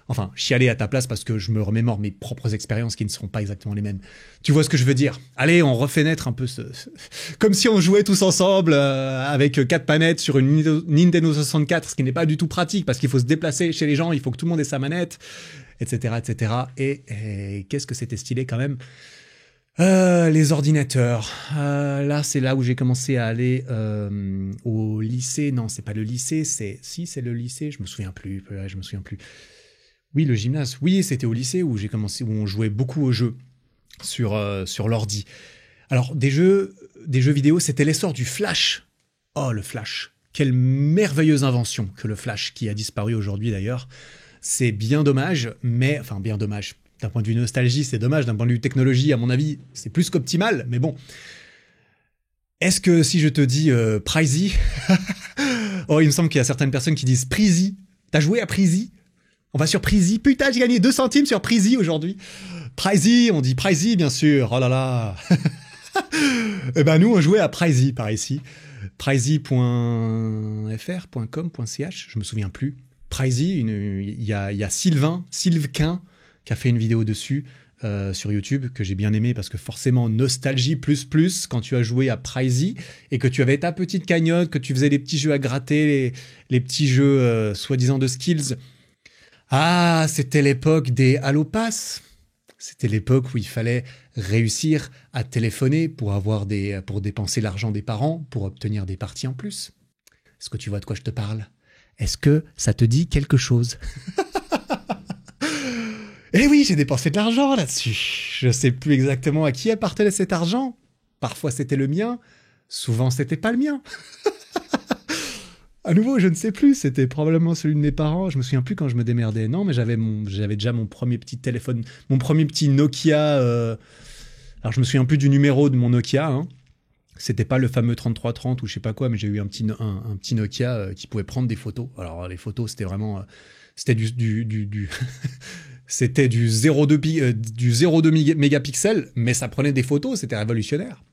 Enfin, chialer à ta place parce que je me remémore mes propres expériences qui ne seront pas exactement les mêmes. Tu vois ce que je veux dire? Allez, on refait naître un peu comme si on jouait tous ensemble avec 4 manettes sur une Nintendo 64, ce qui n'est pas du tout pratique parce qu'il faut se déplacer chez les gens, il faut que tout le monde ait sa manette, etc., etc. Et qu'est-ce que c'était stylé quand même. Les ordinateurs. Là, c'est là où j'ai commencé à aller au lycée. Non, c'est pas le lycée, c'est le lycée. Je me souviens plus. Ouais, je me souviens plus. Oui, le gymnase. Oui, c'était au lycée où j'ai commencé, où on jouait beaucoup aux jeux sur l'ordi. Alors, des jeux vidéo, c'était l'essor du Flash. Oh, le Flash. Quelle merveilleuse invention que le Flash, qui a disparu aujourd'hui d'ailleurs. C'est bien dommage, mais... Enfin, bien dommage. D'un point de vue nostalgie, c'est dommage. D'un point de vue technologie, à mon avis, c'est plus qu'optimal, mais bon. Est-ce que si je te dis Pricey... Oh, il me semble qu'il y a certaines personnes qui disent Pricey. T'as joué à Pricey? On va sur Pricey. Putain, j'ai gagné 2 centimes sur Pricey aujourd'hui. Pricey, on dit Pricey, bien sûr. Oh là là. Eh ben, nous, on jouait à Pricey par ici. Pricey.fr, .com, .ch, je me souviens plus. Pricey, il y a Sylvain, qui a fait une vidéo dessus sur YouTube, que j'ai bien aimé parce que forcément, nostalgie plus quand tu as joué à Pricey et que tu avais ta petite cagnotte, que tu faisais des petits jeux à gratter, les petits jeux soi-disant de skills. Ah, c'était l'époque des Halo Pass. C'était l'époque où il fallait réussir à téléphoner pour dépenser l'argent des parents, pour obtenir des parties en plus. Est-ce que tu vois de quoi je te parle? Est-ce que ça te dit quelque chose? Eh oui, j'ai dépensé de l'argent là-dessus. Je sais plus exactement à qui appartenait cet argent. Parfois c'était le mien, souvent c'était pas le mien. À nouveau, je ne sais plus, c'était probablement celui de mes parents, je me souviens plus quand je me démerdais. Non, mais j'avais déjà mon premier petit téléphone, mon premier petit Nokia. Alors je me souviens plus du numéro de mon Nokia, hein. C'était pas le fameux 3330 ou je sais pas quoi, mais j'ai eu un petit Nokia qui pouvait prendre des photos. Alors les photos, c'était vraiment... c'était c'était du 0,2 mégapixels, mais ça prenait des photos, c'était révolutionnaire.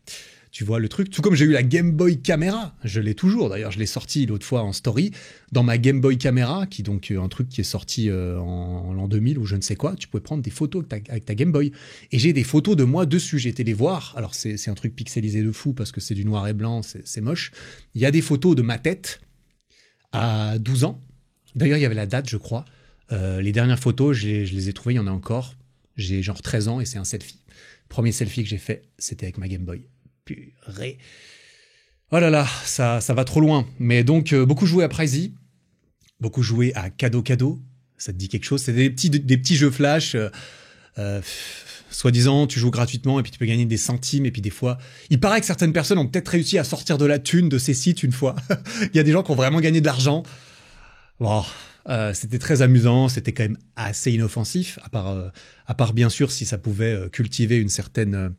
Tu vois le truc, tout comme j'ai eu la Game Boy Camera, je l'ai toujours, d'ailleurs je l'ai sorti l'autre fois en story, dans ma Game Boy Camera, qui donc un truc qui est sorti en l'an 2000 ou je ne sais quoi, tu pouvais prendre des photos avec ta Game Boy. Et j'ai des photos de moi dessus, j'ai été les voir, alors c'est un truc pixelisé de fou parce que c'est du noir et blanc, c'est moche. Il y a des photos de ma tête à 12 ans, d'ailleurs il y avait la date je crois, les dernières photos je les ai trouvées, il y en a encore, j'ai genre 13 ans et c'est un selfie. Premier selfie que j'ai fait, c'était avec ma Game Boy. Purée. Oh là là, ça va trop loin. Mais donc, beaucoup joué à Pricey, beaucoup joué à Cadeau. Ça te dit quelque chose? C'est des petits jeux flash. Soi-disant, tu joues gratuitement et puis tu peux gagner des centimes. Et puis des fois, il paraît que certaines personnes ont peut-être réussi à sortir de la thune de ces sites une fois. Il y a des gens qui ont vraiment gagné de l'argent. Bon, c'était très amusant. C'était quand même assez inoffensif. À part bien sûr si ça pouvait cultiver une certaine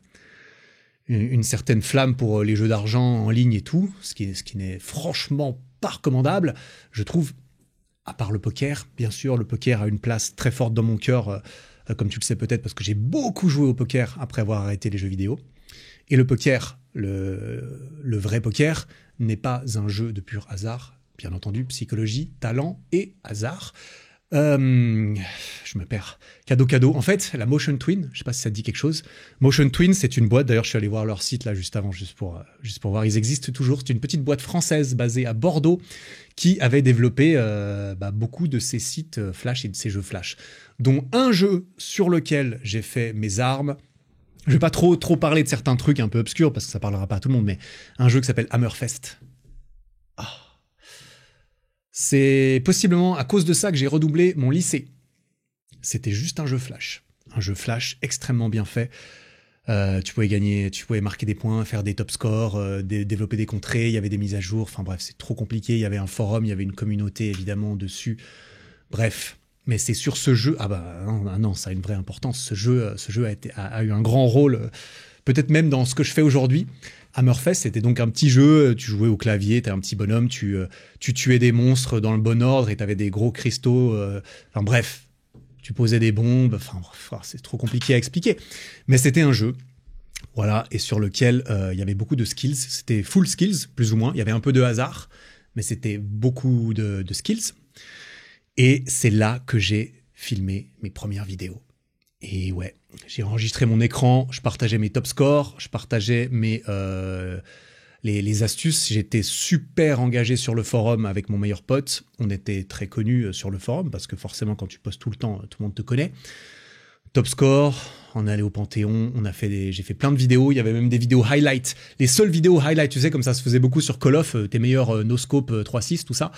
flamme pour les jeux d'argent en ligne et tout, ce qui n'est franchement pas recommandable, je trouve, à part le poker. Bien sûr, le poker a une place très forte dans mon cœur, comme tu le sais peut-être, parce que j'ai beaucoup joué au poker après avoir arrêté les jeux vidéo. Et le poker, le vrai poker, n'est pas un jeu de pur hasard, bien entendu, psychologie, talent et hasard. Je me perds. Cadeau. En fait, la Motion Twin, je sais pas si ça te dit quelque chose. Motion Twin, c'est une boîte. D'ailleurs, je suis allé voir leur site là juste avant, juste pour voir. Ils existent toujours. C'est une petite boîte française basée à Bordeaux qui avait développé beaucoup de ces sites Flash et de ces jeux Flash, dont un jeu sur lequel j'ai fait mes armes. Je vais pas trop parler de certains trucs un peu obscurs parce que ça parlera pas à tout le monde, mais un jeu qui s'appelle Hammerfest. C'est possiblement à cause de ça que j'ai redoublé mon lycée. C'était juste un jeu flash extrêmement bien fait. Tu pouvais marquer des points, faire des top scores, développer des contrées, il y avait des mises à jour, enfin bref, c'est trop compliqué, il y avait un forum, il y avait une communauté évidemment dessus. Bref, mais c'est sur ce jeu, non, ça a une vraie importance, ce jeu a eu un grand rôle, peut-être même dans ce que je fais aujourd'hui. Hammerfest, c'était donc un petit jeu, tu jouais au clavier, t'es un petit bonhomme, tu tuais des monstres dans le bon ordre et t'avais des gros cristaux, enfin bref, tu posais des bombes, enfin bref, c'est trop compliqué à expliquer. Mais c'était un jeu, voilà, et sur lequel il y avait beaucoup de skills, c'était full skills, plus ou moins, il y avait un peu de hasard, mais c'était beaucoup de skills. Et c'est là que j'ai filmé mes premières vidéos. Et ouais, j'ai enregistré mon écran, je partageais mes top scores, je partageais les astuces. J'étais super engagé sur le forum avec mon meilleur pote. On était très connus sur le forum parce que forcément, quand tu postes tout le temps, tout le monde te connaît. Top Score, on est allé au Panthéon, j'ai fait plein de vidéos, il y avait même des vidéos highlights, les seules vidéos highlights, tu sais, comme ça se faisait beaucoup sur Call of, tes meilleurs no-scope 3.6, tout ça.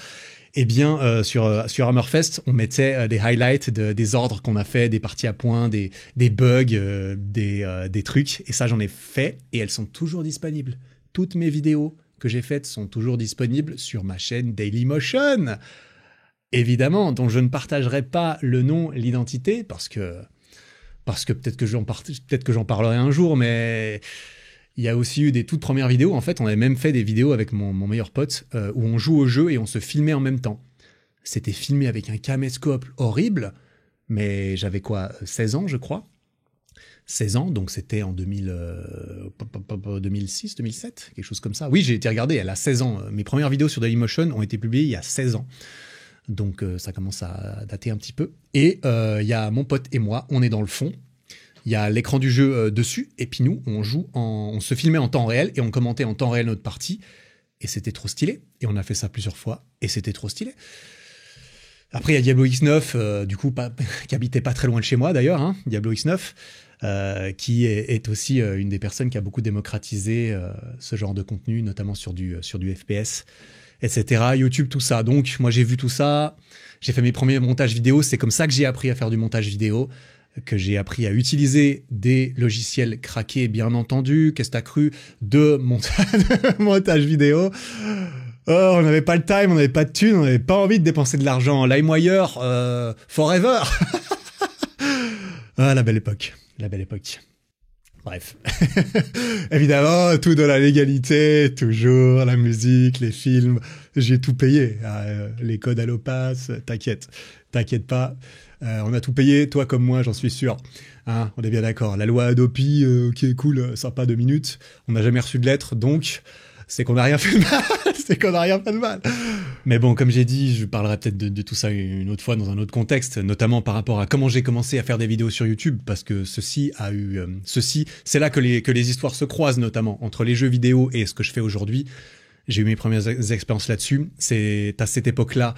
Eh bien, sur Hammerfest, on mettait des highlights des ordres qu'on a fait, des parties à points, des bugs, des trucs. Et ça, j'en ai fait et elles sont toujours disponibles. Toutes mes vidéos que j'ai faites sont toujours disponibles sur ma chaîne Dailymotion. Évidemment, dont je ne partagerai pas le nom, l'identité, parce que peut-être que j'en parlerai un jour, mais il y a aussi eu des toutes premières vidéos. En fait, on avait même fait des vidéos avec mon meilleur pote où on joue au jeu et on se filmait en même temps. C'était filmé avec un caméscope horrible, mais j'avais 16 ans, je crois. 16 ans, donc c'était en 2006, 2007, quelque chose comme ça. Oui, j'ai été regardé, elle a 16 ans. Mes premières vidéos sur Dailymotion ont été publiées il y a 16 ans. Donc ça commence à dater un petit peu. Et il y a mon pote et moi, on est dans le fond. Il y a l'écran du jeu dessus, et puis nous, on se filmait en temps réel, et on commentait en temps réel notre partie, et c'était trop stylé. Et on a fait ça plusieurs fois, et c'était trop stylé. Après, il y a Diablo X9, du coup, qui habitait pas très loin de chez moi d'ailleurs, hein, Diablo X9, qui est aussi une des personnes qui a beaucoup démocratisé ce genre de contenu, notamment sur du FPS, etc. YouTube, tout ça. Donc, moi, j'ai vu tout ça, j'ai fait mes premiers montages vidéo, c'est comme ça que j'ai appris à faire du montage vidéo, que j'ai appris à utiliser des logiciels craqués, bien entendu. Qu'est-ce que t'as cru de montage vidéo? Oh, on n'avait pas le time, on n'avait pas de thunes, on n'avait pas envie de dépenser de l'argent. LimeWire, forever. Ah, la belle époque. La belle époque. Bref. Évidemment, tout dans la légalité, toujours, la musique, les films. J'ai tout payé. Les codes Allopass, t'inquiète pas. On a tout payé, toi comme moi, j'en suis sûr. Hein, on est bien d'accord. La loi Adopi, ok, cool, sympa 2 minutes. On n'a jamais reçu de lettre, donc c'est qu'on n'a rien fait de mal. Mais bon, comme j'ai dit, je parlerai peut-être de tout ça une autre fois dans un autre contexte, notamment par rapport à comment j'ai commencé à faire des vidéos sur YouTube, parce que c'est là que les histoires se croisent, notamment entre les jeux vidéo et ce que je fais aujourd'hui. J'ai eu mes premières expériences là-dessus. C'est à cette époque-là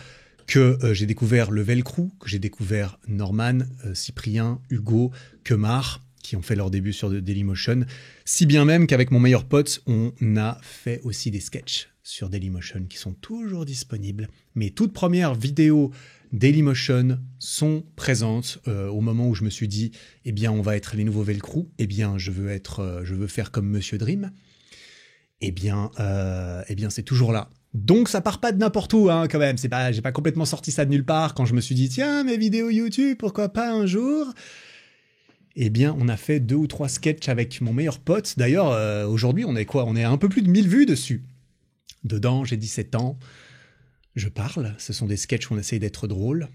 que j'ai découvert le Velcro, que j'ai découvert Norman, Cyprien, Hugo, Kemar, qui ont fait leur début sur Dailymotion, si bien même qu'avec mon meilleur pote, on a fait aussi des sketchs sur Dailymotion qui sont toujours disponibles. Mes toutes premières vidéos Dailymotion sont présentes au moment où je me suis dit, eh bien, on va être les nouveaux Velcro, eh bien, je veux faire comme Monsieur Dream. Eh bien, c'est toujours là. Donc ça part pas de n'importe où, hein, quand même. J'ai pas complètement sorti ça de nulle part quand je me suis dit, tiens, mes vidéos YouTube, pourquoi pas un jour? Eh bien, on a fait 2 ou 3 sketchs avec mon meilleur pote. D'ailleurs, aujourd'hui, on est un peu plus de 1000 vues dessus. Dedans, j'ai 17 ans. Je parle. Ce sont des sketchs où on essaye d'être drôle.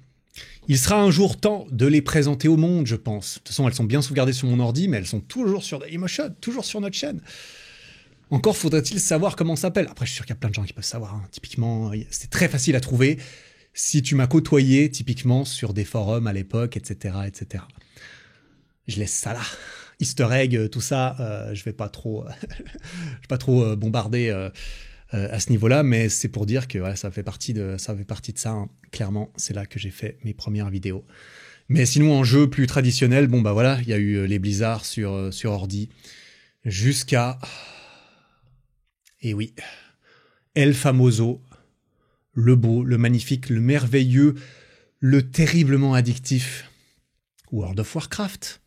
Il sera un jour temps de les présenter au monde, je pense. De toute façon, elles sont bien sauvegardées sur mon ordi, mais elles sont toujours sur Dailymotion, toujours sur notre chaîne. Encore faudrait-il savoir comment ça s'appelle. Après, je suis sûr qu'il y a plein de gens qui peuvent savoir. Hein. Typiquement, c'est très facile à trouver si tu m'as côtoyé, typiquement, sur des forums à l'époque, etc., etc. Je laisse ça là. Easter egg, tout ça, je vais pas trop bombarder à ce niveau-là, mais c'est pour dire que ouais, ça fait partie de ça. Hein. Clairement, c'est là que j'ai fait mes premières vidéos. Mais sinon, en jeu plus traditionnel, bon bah voilà, il y a eu les Blizzard sur ordi, jusqu'à... Et oui, El Famoso, le beau, le magnifique, le merveilleux, le terriblement addictif World of Warcraft.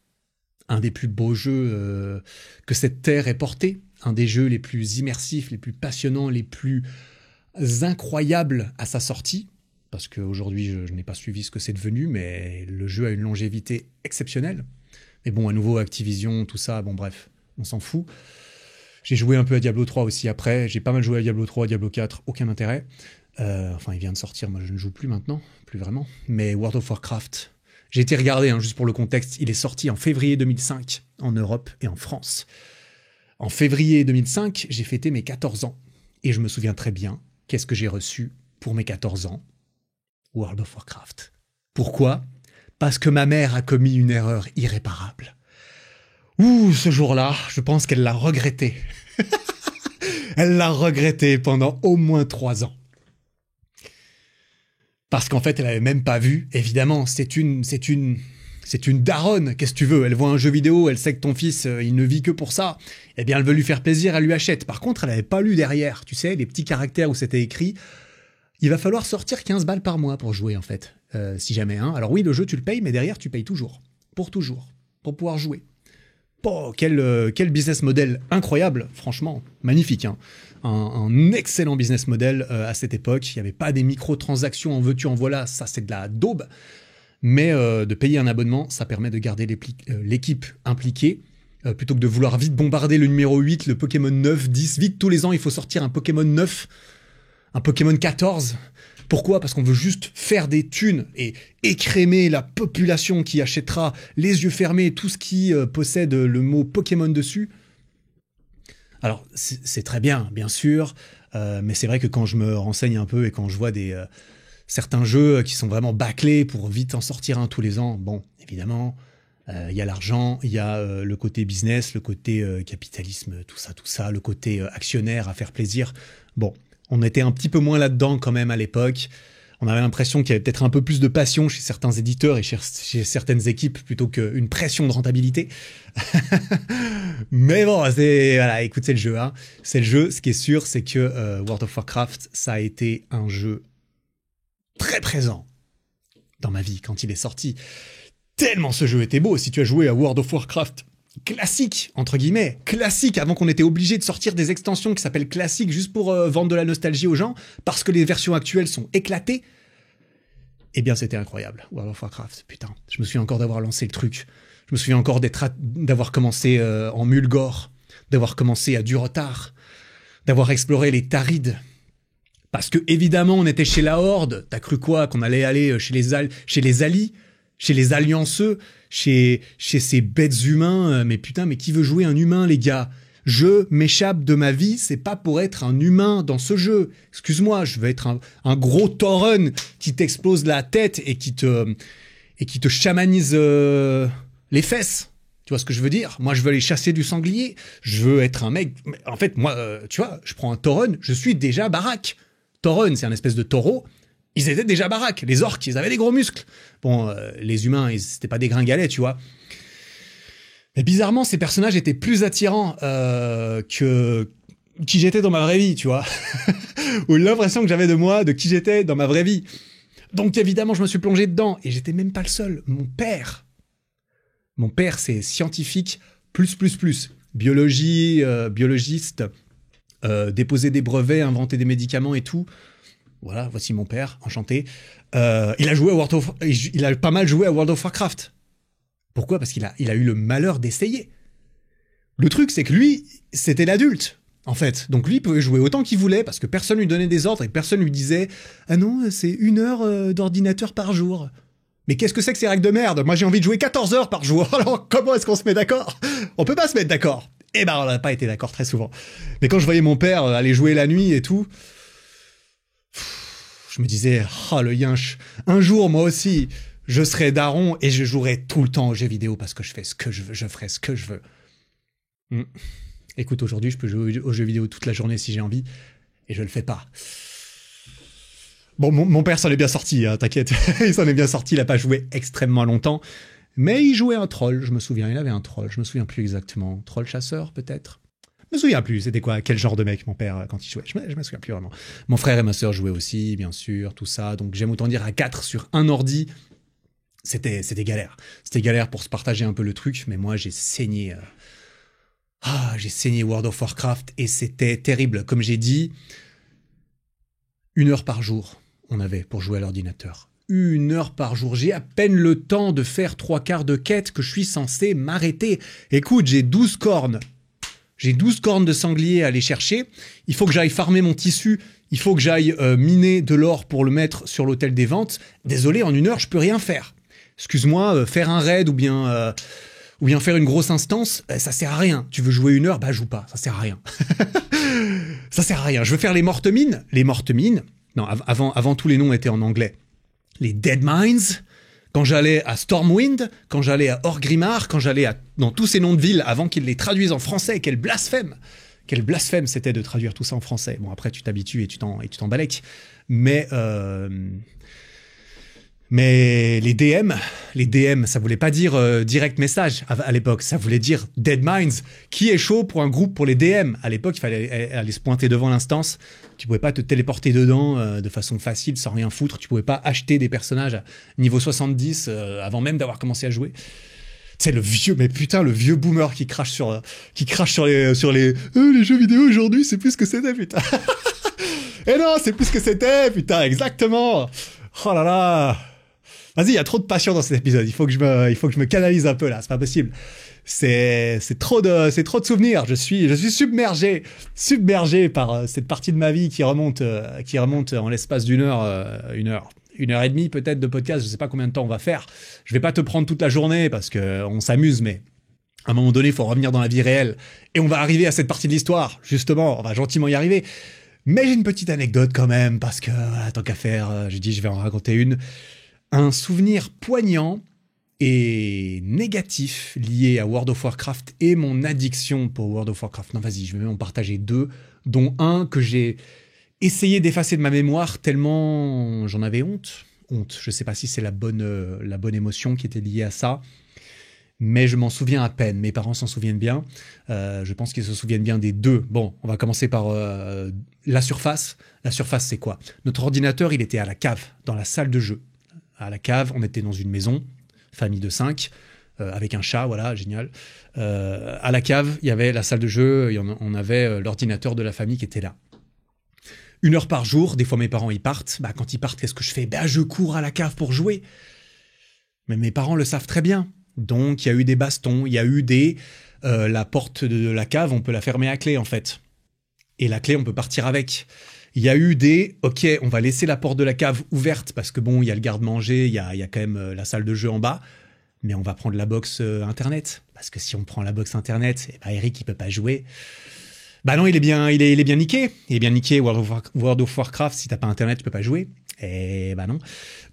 Un des plus beaux jeux que cette terre ait porté. Un des jeux les plus immersifs, les plus passionnants, les plus incroyables à sa sortie. Parce qu'aujourd'hui, je n'ai pas suivi ce que c'est devenu, mais le jeu a une longévité exceptionnelle. Mais bon, à nouveau, Activision, tout ça, bon bref, on s'en fout. J'ai joué un peu à Diablo 3 aussi après. J'ai pas mal joué à Diablo 3, Diablo 4, aucun intérêt. Enfin, il vient de sortir, moi je ne joue plus maintenant, plus vraiment. Mais World of Warcraft, j'ai été regarder, hein, juste pour le contexte, il est sorti en février 2005 en Europe et en France. En février 2005, j'ai fêté mes 14 ans. Et je me souviens très bien, qu'est-ce que j'ai reçu pour mes 14 ans? World of Warcraft. Pourquoi? Parce que ma mère a commis une erreur irréparable. Ouh, ce jour-là, je pense qu'elle l'a regretté. Elle l'a regretté pendant au moins 3 ans. Parce qu'en fait, elle avait même pas vu. Évidemment, c'est une C'est une daronne, qu'est-ce que tu veux? Elle voit un jeu vidéo, elle sait que ton fils, il ne vit que pour ça. Eh bien, elle veut lui faire plaisir, elle lui achète. Par contre, elle n'avait pas lu derrière, tu sais, les petits caractères où c'était écrit. Il va falloir sortir 15 balles par mois pour jouer, en fait, si jamais. Hein. Alors oui, le jeu, tu le payes, mais derrière, tu payes toujours, pour pouvoir jouer. Oh, quel business model incroyable, franchement, magnifique. Hein. Un excellent business model à cette époque. Il n'y avait pas des microtransactions en veux-tu, en voilà, ça c'est de la daube. Mais de payer un abonnement, ça permet de garder l'équipe impliquée. Plutôt que de vouloir vite bombarder le numéro 8, le Pokémon 9, 10, vite tous les ans il faut sortir un Pokémon 9, un Pokémon 14. Pourquoi? Parce qu'on veut juste faire des thunes et écrémer la population qui achètera les yeux fermés tout ce qui possède le mot Pokémon dessus. Alors, c'est très bien, bien sûr, mais c'est vrai que quand je me renseigne un peu et quand je vois certains jeux qui sont vraiment bâclés pour vite en sortir un tous les ans, bon, évidemment, il y a l'argent, il y a le côté business, le côté capitalisme, tout ça, le côté actionnaire à faire plaisir. Bon, on était un petit peu moins là-dedans quand même à l'époque. On avait l'impression qu'il y avait peut-être un peu plus de passion chez certains éditeurs et chez certaines équipes plutôt qu'une pression de rentabilité. Mais bon, voilà, écoute, c'est le jeu. Hein. C'est le jeu. Ce qui est sûr, c'est que World of Warcraft, ça a été un jeu très présent dans ma vie quand il est sorti. Tellement ce jeu était beau. Si tu as joué à World of Warcraft classique, entre guillemets, classique, avant qu'on était obligé de sortir des extensions qui s'appellent classiques juste pour vendre de la nostalgie aux gens, parce que les versions actuelles sont éclatées, eh bien c'était incroyable, World of Warcraft, putain. Je me souviens encore d'avoir lancé le truc, je me souviens encore d'avoir commencé en Mulgore, d'avoir commencé à Durotar, d'avoir exploré les Tarides, parce que évidemment on était chez la Horde, t'as cru quoi, qu'on allait aller chez les alliés, chez les allianceux, chez ces bêtes humains, mais putain, mais qui veut jouer un humain, les gars? Je m'échappe de ma vie, c'est pas pour être un humain dans ce jeu. Excuse-moi, je veux être un gros tauren qui t'explose la tête et qui te chamanise les fesses. Tu vois ce que je veux dire? Moi, je veux aller chasser du sanglier. Je veux être un mec... En fait, moi, tu vois, je prends un tauren, je suis déjà baraque. Tauren, c'est un espèce de taureau. Ils étaient déjà baraques. Les orques, ils avaient des gros muscles. Bon, les humains, c'était pas des gringalets, tu vois. Mais bizarrement, ces personnages étaient plus attirants que qui j'étais dans ma vraie vie, tu vois. Ou l'impression que j'avais de moi, de qui j'étais dans ma vraie vie. Donc évidemment, je me suis plongé dedans. Et j'étais même pas le seul. Mon père, c'est scientifique plus. Biologie, biologiste, déposer des brevets, inventer des médicaments et tout. Voilà, voici mon père, enchanté. Il a pas mal joué à World of Warcraft. Pourquoi? Parce qu'il a eu le malheur d'essayer. Le truc, c'est que lui, c'était l'adulte, en fait. Donc lui, il pouvait jouer autant qu'il voulait, parce que personne lui donnait des ordres et personne lui disait « Ah non, c'est 1 heure d'ordinateur par jour. » Mais qu'est-ce que c'est que ces règles de merde? Moi, j'ai envie de jouer 14 heures par jour. Alors, comment est-ce qu'on se met d'accord? On peut pas se mettre d'accord. Eh ben, on n'a pas été d'accord très souvent. Mais quand je voyais mon père aller jouer la nuit et tout... Je me disais, le yinche, un jour, moi aussi, je serai daron et je jouerai tout le temps aux jeux vidéo parce que je fais ce que je veux, je ferai ce que je veux. Écoute, aujourd'hui, je peux jouer aux jeux vidéo toute la journée si j'ai envie et je le fais pas. Bon, mon père s'en est bien sorti, hein, t'inquiète. Il s'en est bien sorti, il a pas joué extrêmement longtemps. Mais il jouait un troll, je me souviens, il avait un troll, je me souviens plus exactement. Troll chasseur, peut-être? Je me souviens plus, c'était quoi, quel genre de mec mon père quand il jouait, je me souviens plus vraiment. Mon frère et ma sœur jouaient aussi, bien sûr, tout ça, donc j'aime autant dire à 4 sur un ordi, c'était galère. C'était galère pour se partager un peu le truc, mais moi j'ai saigné World of Warcraft et c'était terrible. Comme j'ai dit, 1 heure par jour on avait pour jouer à l'ordinateur. 1 heure par jour, j'ai à peine le temps de faire 3/4 de quête que je suis censé m'arrêter. Écoute, j'ai 12 cornes. J'ai 12 cornes de sanglier à aller chercher. Il faut que j'aille farmer mon tissu. Il faut que j'aille miner de l'or pour le mettre sur l'hôtel des ventes. Désolé, en 1 heure, je peux rien faire. Excuse-moi, faire un raid ou bien faire une grosse instance, ça sert à rien. Tu veux jouer 1 heure, bah joue pas, ça sert à rien. Ça sert à rien. Je veux faire les mortes mines. Les mortes mines, non, avant tous les noms étaient en anglais. Les Dead Mines. Quand j'allais à Stormwind, quand j'allais à Orgrimmar, quand j'allais dans tous ces noms de villes avant qu'ils les traduisent en français, quel blasphème! Quel blasphème c'était de traduire tout ça en français. Bon, après, tu t'habitues et tu t'en balèques. Mais Mais les DM, ça voulait pas dire direct message à l'époque, ça voulait dire Dead Minds. Qui est chaud pour un groupe pour les DM? À l'époque, il fallait aller se pointer devant l'instance. Tu pouvais pas te téléporter dedans de façon facile, sans rien foutre. Tu pouvais pas acheter des personnages à niveau 70 avant même d'avoir commencé à jouer. C'est le vieux, mais putain, le vieux boomer qui crache sur les jeux vidéo aujourd'hui, c'est plus ce que c'était, putain. Et non, c'est plus ce que c'était, putain, exactement. Oh là là. Vas-y, il y a trop de passion dans cet épisode. Il faut que je me canalise un peu là. C'est pas possible. C'est trop de souvenirs. Je suis submergé par cette partie de ma vie qui remonte en l'espace d'une heure, une heure et demie peut-être de podcast. Je sais pas combien de temps on va faire. Je vais pas te prendre toute la journée parce que on s'amuse, mais à un moment donné, il faut revenir dans la vie réelle et on va arriver à cette partie de l'histoire. Justement, on va gentiment y arriver. Mais j'ai une petite anecdote quand même parce que voilà, tant qu'à faire, j'ai dit je vais en raconter une. Un souvenir poignant et négatif lié à World of Warcraft et mon addiction pour World of Warcraft. Non, vas-y, je vais même en partager deux, dont un que j'ai essayé d'effacer de ma mémoire tellement j'en avais honte. Je sais pas si c'est la bonne émotion qui était liée à ça, mais je m'en souviens à peine. Mes parents s'en souviennent bien. Je pense qu'ils se souviennent bien des deux. Bon, on va commencer par la surface. La surface, c'est quoi? Notre ordinateur, il était à la cave, dans la salle de jeu. À la cave, on était dans une maison, famille de 5, avec un chat, voilà, génial. À la cave, il y avait la salle de jeu, on avait l'ordinateur de la famille qui était là. 1 heure par jour, des fois mes parents ils partent. Bah, quand ils partent, qu'est-ce que je fais? Je cours à la cave pour jouer. Mais mes parents le savent très bien. Donc, il y a eu des bastons, il y a eu la porte de la cave, on peut la fermer à clé en fait. Et la clé, on peut partir avec. Il y a eu ok, on va laisser la porte de la cave ouverte parce que bon, il y a le garde-manger, il y a quand même la salle de jeu en bas, mais on va prendre la box internet. Parce que si on prend la box internet, Eric, il peut pas jouer. Bah non, il est bien niqué. Il est bien niqué, World of Warcraft, si t'as pas internet, tu peux pas jouer. Et bah non.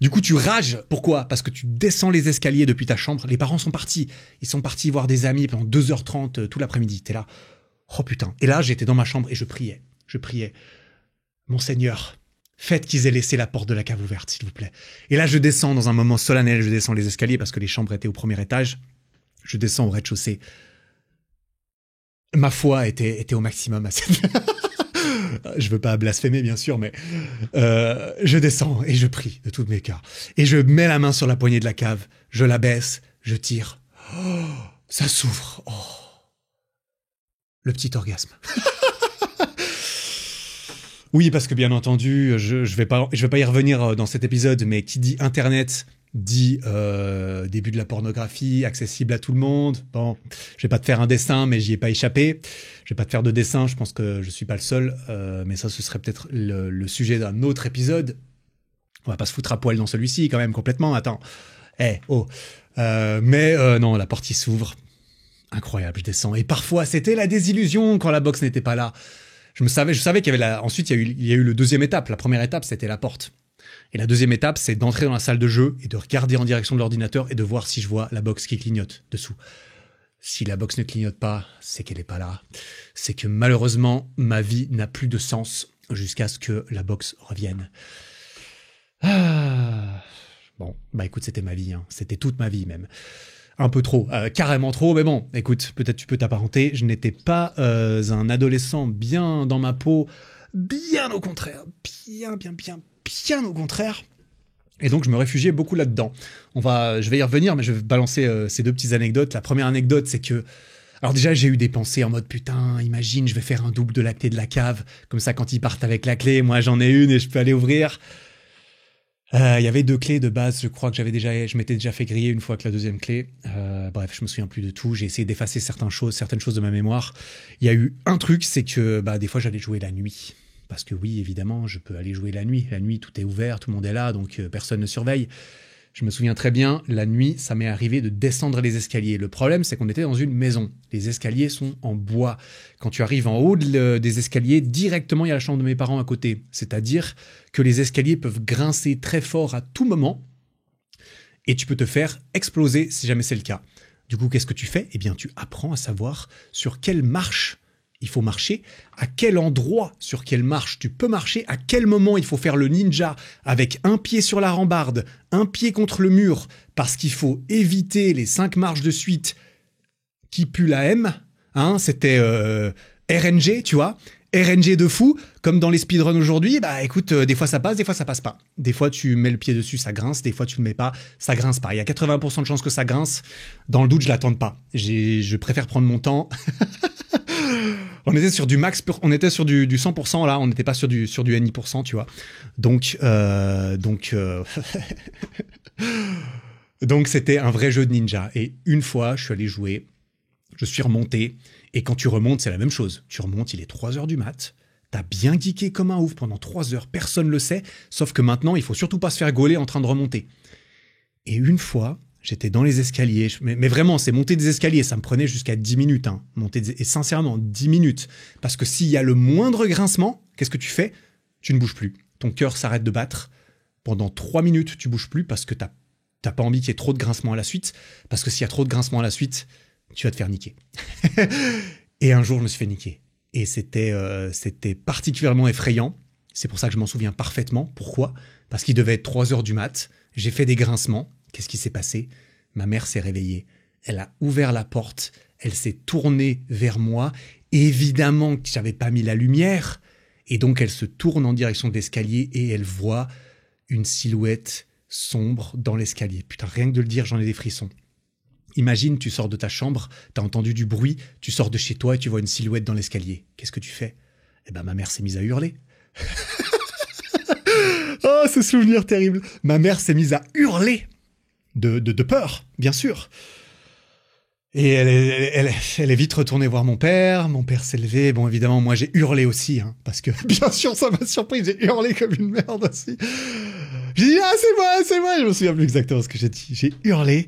Du coup, tu rages. Pourquoi? Parce que tu descends les escaliers depuis ta chambre. Les parents sont partis. Ils sont partis voir des amis pendant 2h30 tout l'après-midi. T'es là. Oh putain. Et là, j'étais dans ma chambre et je priais. Mon Seigneur, faites qu'ils aient laissé la porte de la cave ouverte, s'il vous plaît. Et là, je descends dans un moment solennel, je descends les escaliers parce que les chambres étaient au premier étage. Je descends au rez-de-chaussée. Ma foi était au maximum à cette... Je veux pas blasphémer, bien sûr, mais je descends et je prie de tout mes cœurs. Et je mets la main sur la poignée de la cave, je la baisse, je tire. Oh, ça s'ouvre. Oh. Le petit orgasme. Oui, parce que bien entendu, je vais pas y revenir dans cet épisode, mais qui dit Internet dit début de la pornographie, accessible à tout le monde. Bon, je vais pas te faire un dessin, mais j'y ai pas échappé. Je vais pas te faire de dessin, je pense que je suis pas le seul, mais ça, ce serait peut-être le sujet d'un autre épisode. On va pas se foutre à poil dans celui-ci, quand même, complètement. Attends. Non, la porte, s'ouvre. Incroyable, je descends. Et parfois, c'était la désillusion quand la box n'était pas là. Je savais qu'il y avait ensuite, il y a eu le deuxième étape. La première étape, c'était la porte. Et la deuxième étape, c'est d'entrer dans la salle de jeu et de regarder en direction de l'ordinateur et de voir si je vois la box qui clignote dessous. Si la box ne clignote pas, c'est qu'elle n'est pas là. C'est que malheureusement, ma vie n'a plus de sens jusqu'à ce que la box revienne. Bon, bah écoute, c'était ma vie. Hein. C'était toute ma vie même. Un peu trop, carrément trop, mais bon, écoute, peut-être tu peux t'apparenter. Je n'étais pas un adolescent bien dans ma peau, bien au contraire, bien au contraire. Et donc, je me réfugiais beaucoup là-dedans. Je vais y revenir, mais je vais balancer ces deux petites anecdotes. La première anecdote, c'est que... Alors déjà, j'ai eu des pensées en mode, putain, imagine, je vais faire un double de la clé de la cave. Comme ça, quand ils partent avec la clé, moi, j'en ai une et je peux aller ouvrir. Il y avait 2 clés de base, je crois que je m'étais déjà fait griller une fois avec la deuxième clé. Bref, je me souviens plus de tout. J'ai essayé d'effacer certaines choses de ma mémoire. Il y a eu un truc, c'est que des fois j'allais jouer la nuit. Parce que oui, évidemment, je peux aller jouer la nuit. La nuit, tout est ouvert, tout le monde est là, donc personne ne surveille. Je me souviens très bien, la nuit, ça m'est arrivé de descendre les escaliers. Le problème, c'est qu'on était dans une maison. Les escaliers sont en bois. Quand tu arrives en haut des escaliers, directement, il y a la chambre de mes parents à côté. C'est-à-dire que les escaliers peuvent grincer très fort à tout moment et tu peux te faire exploser si jamais c'est le cas. Du coup, qu'est-ce que tu fais? Eh bien, tu apprends à savoir sur quelle marche il faut marcher, à quel endroit sur quelle marche tu peux marcher, à quel moment il faut faire le ninja avec un pied sur la rambarde, un pied contre le mur, parce qu'il faut éviter les 5 marches de suite qui puent la M. Hein, c'était RNG, tu vois. RNG de fou, comme dans les speedruns aujourd'hui, bah écoute, des fois ça passe, des fois ça passe pas. Des fois tu mets le pied dessus, ça grince, des fois tu le mets pas, ça grince pas. Il y a 80% de chances que ça grince. Dans le doute, je l'attende pas. Je préfère prendre mon temps. On était sur du max, on était sur du 100% là, on n'était pas sur du NI%, tu vois. Donc c'était un vrai jeu de ninja. Et une fois, je suis allé jouer, je suis remonté. Et quand tu remontes, c'est la même chose. Tu remontes, il est 3h du mat. T'as bien geeké comme un ouf pendant 3 heures. Personne le sait. Sauf que maintenant, il faut surtout pas se faire gauler en train de remonter. Et une fois, j'étais dans les escaliers. Mais vraiment, c'est monter des escaliers. Ça me prenait jusqu'à 10 minutes. Hein. Et sincèrement, 10 minutes. Parce que s'il y a le moindre grincement, qu'est-ce que tu fais? Tu ne bouges plus. Ton cœur s'arrête de battre. Pendant 3 minutes, tu bouges plus parce que t'as pas envie qu'il y ait trop de grincements à la suite. Parce que s'il y a trop de grincements à la suite, tu vas te faire niquer. Et un jour, je me suis fait niquer. Et c'était particulièrement effrayant. C'est pour ça que je m'en souviens parfaitement. Pourquoi? Parce qu'il devait être 3 heures du mat. J'ai fait des grincements. Qu'est-ce qui s'est passé? Ma mère s'est réveillée. Elle a ouvert la porte. Elle s'est tournée vers moi. Évidemment que j'avais pas mis la lumière. Et donc, elle se tourne en direction de l'escalier et elle voit une silhouette sombre dans l'escalier. Putain, rien que de le dire, j'en ai des frissons. Imagine, tu sors de ta chambre, t'as entendu du bruit, tu sors de chez toi et tu vois une silhouette dans l'escalier. Qu'est-ce que tu fais? Eh ben, ma mère s'est mise à hurler. Oh, ce souvenir terrible. Ma mère s'est mise à hurler. De peur, bien sûr. Et elle est vite retournée voir mon père. Mon père s'est levé. Bon, évidemment, moi, j'ai hurlé aussi, hein, parce que, bien sûr, ça m'a surpris. J'ai hurlé comme une merde aussi. J'ai dit, ah, c'est moi. Je me souviens plus exactement ce que j'ai dit. J'ai hurlé.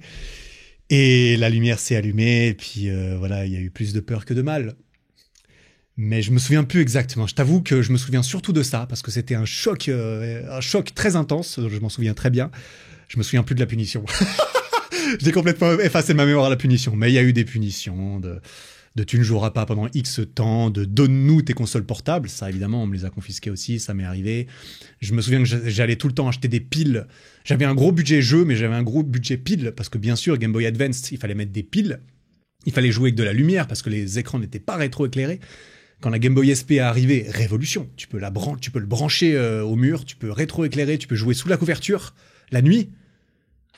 Et la lumière s'est allumée, et puis voilà, il y a eu plus de peur que de mal. Mais je me souviens plus exactement. Je t'avoue que je me souviens surtout de ça, parce que c'était un choc très intense, je m'en souviens très bien. Je me souviens plus de la punition. J'ai complètement effacé ma mémoire à la punition. Mais il y a eu des punitions, de tu ne joueras pas pendant X temps, de donne-nous tes consoles portables. Ça, évidemment, on me les a confisquées aussi, ça m'est arrivé. Je me souviens que j'allais tout le temps acheter des piles. J'avais un gros budget jeu, mais j'avais un gros budget piles, parce que bien sûr, Game Boy Advance, il fallait mettre des piles. Il fallait jouer avec de la lumière, parce que les écrans n'étaient pas rétro-éclairés. Quand la Game Boy SP est arrivée, révolution. Tu peux le brancher au mur, tu peux rétro-éclairer, tu peux jouer sous la couverture, la nuit.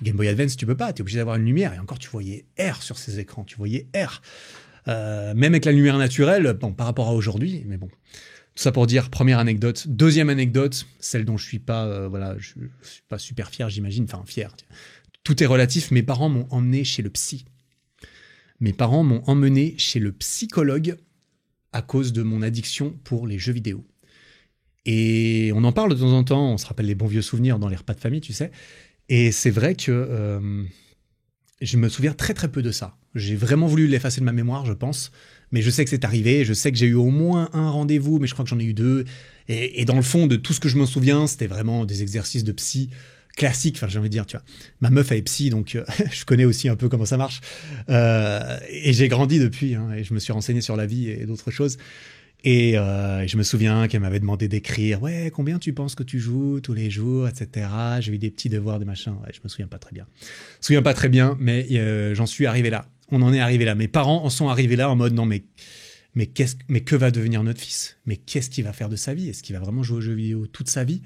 Game Boy Advance, tu peux pas, t'es obligé d'avoir une lumière. Et encore, tu voyais R sur ces écrans, tu voyais R. Même avec la lumière naturelle, bon, par rapport à aujourd'hui, mais bon. Tout ça pour dire, première anecdote. Deuxième anecdote, celle dont je suis pas super fier, j'imagine. Enfin, fier. Tout est relatif. Mes parents m'ont emmené chez le psy. Mes parents m'ont emmené chez le psychologue à cause de mon addiction pour les jeux vidéo. Et on en parle de temps en temps, on se rappelle les bons vieux souvenirs dans les repas de famille, tu sais. Et c'est vrai que je me souviens très très peu de ça. J'ai vraiment voulu l'effacer de ma mémoire, je pense. Mais je sais que c'est arrivé, je sais que j'ai eu au moins un rendez-vous, mais je crois que j'en ai eu 2. Et dans le fond, de tout ce que je me souviens, c'était vraiment des exercices de psy classiques. Enfin, j'ai envie de dire, tu vois. Ma meuf, elle est psy, donc je connais aussi un peu comment ça marche. Et j'ai grandi depuis, hein, et je me suis renseigné sur la vie et d'autres choses. Et je me souviens qu'elle m'avait demandé d'écrire « Ouais, combien tu penses que tu joues tous les jours, etc. » J'ai eu des petits devoirs, des machins. Ouais, je me souviens pas très bien. Je me souviens pas très bien, mais j'en suis arrivé là. On en est arrivé là. Mes parents en sont arrivés là en mode « Non, mais que va devenir notre fils? Mais qu'est-ce qu'il va faire de sa vie? Est-ce qu'il va vraiment jouer aux jeux vidéo toute sa vie ?»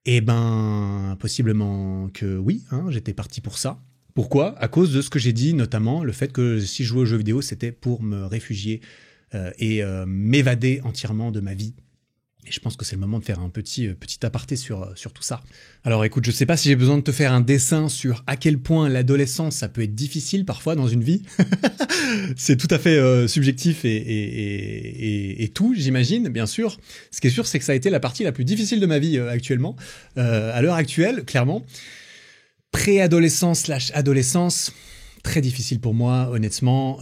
Eh ben, possiblement que oui, hein, j'étais parti pour ça. Pourquoi? À cause de ce que j'ai dit, notamment le fait que si je jouais aux jeux vidéo, c'était pour me réfugier et m'évader entièrement de ma vie. Et je pense que c'est le moment de faire un petit aparté sur tout ça. Alors écoute, je sais pas si j'ai besoin de te faire un dessin sur à quel point l'adolescence, ça peut être difficile parfois dans une vie. C'est tout à fait subjectif et tout, j'imagine, bien sûr. Ce qui est sûr, c'est que ça a été la partie la plus difficile de ma vie actuellement. À l'heure actuelle, clairement. Préadolescence / adolescence, très difficile pour moi, honnêtement.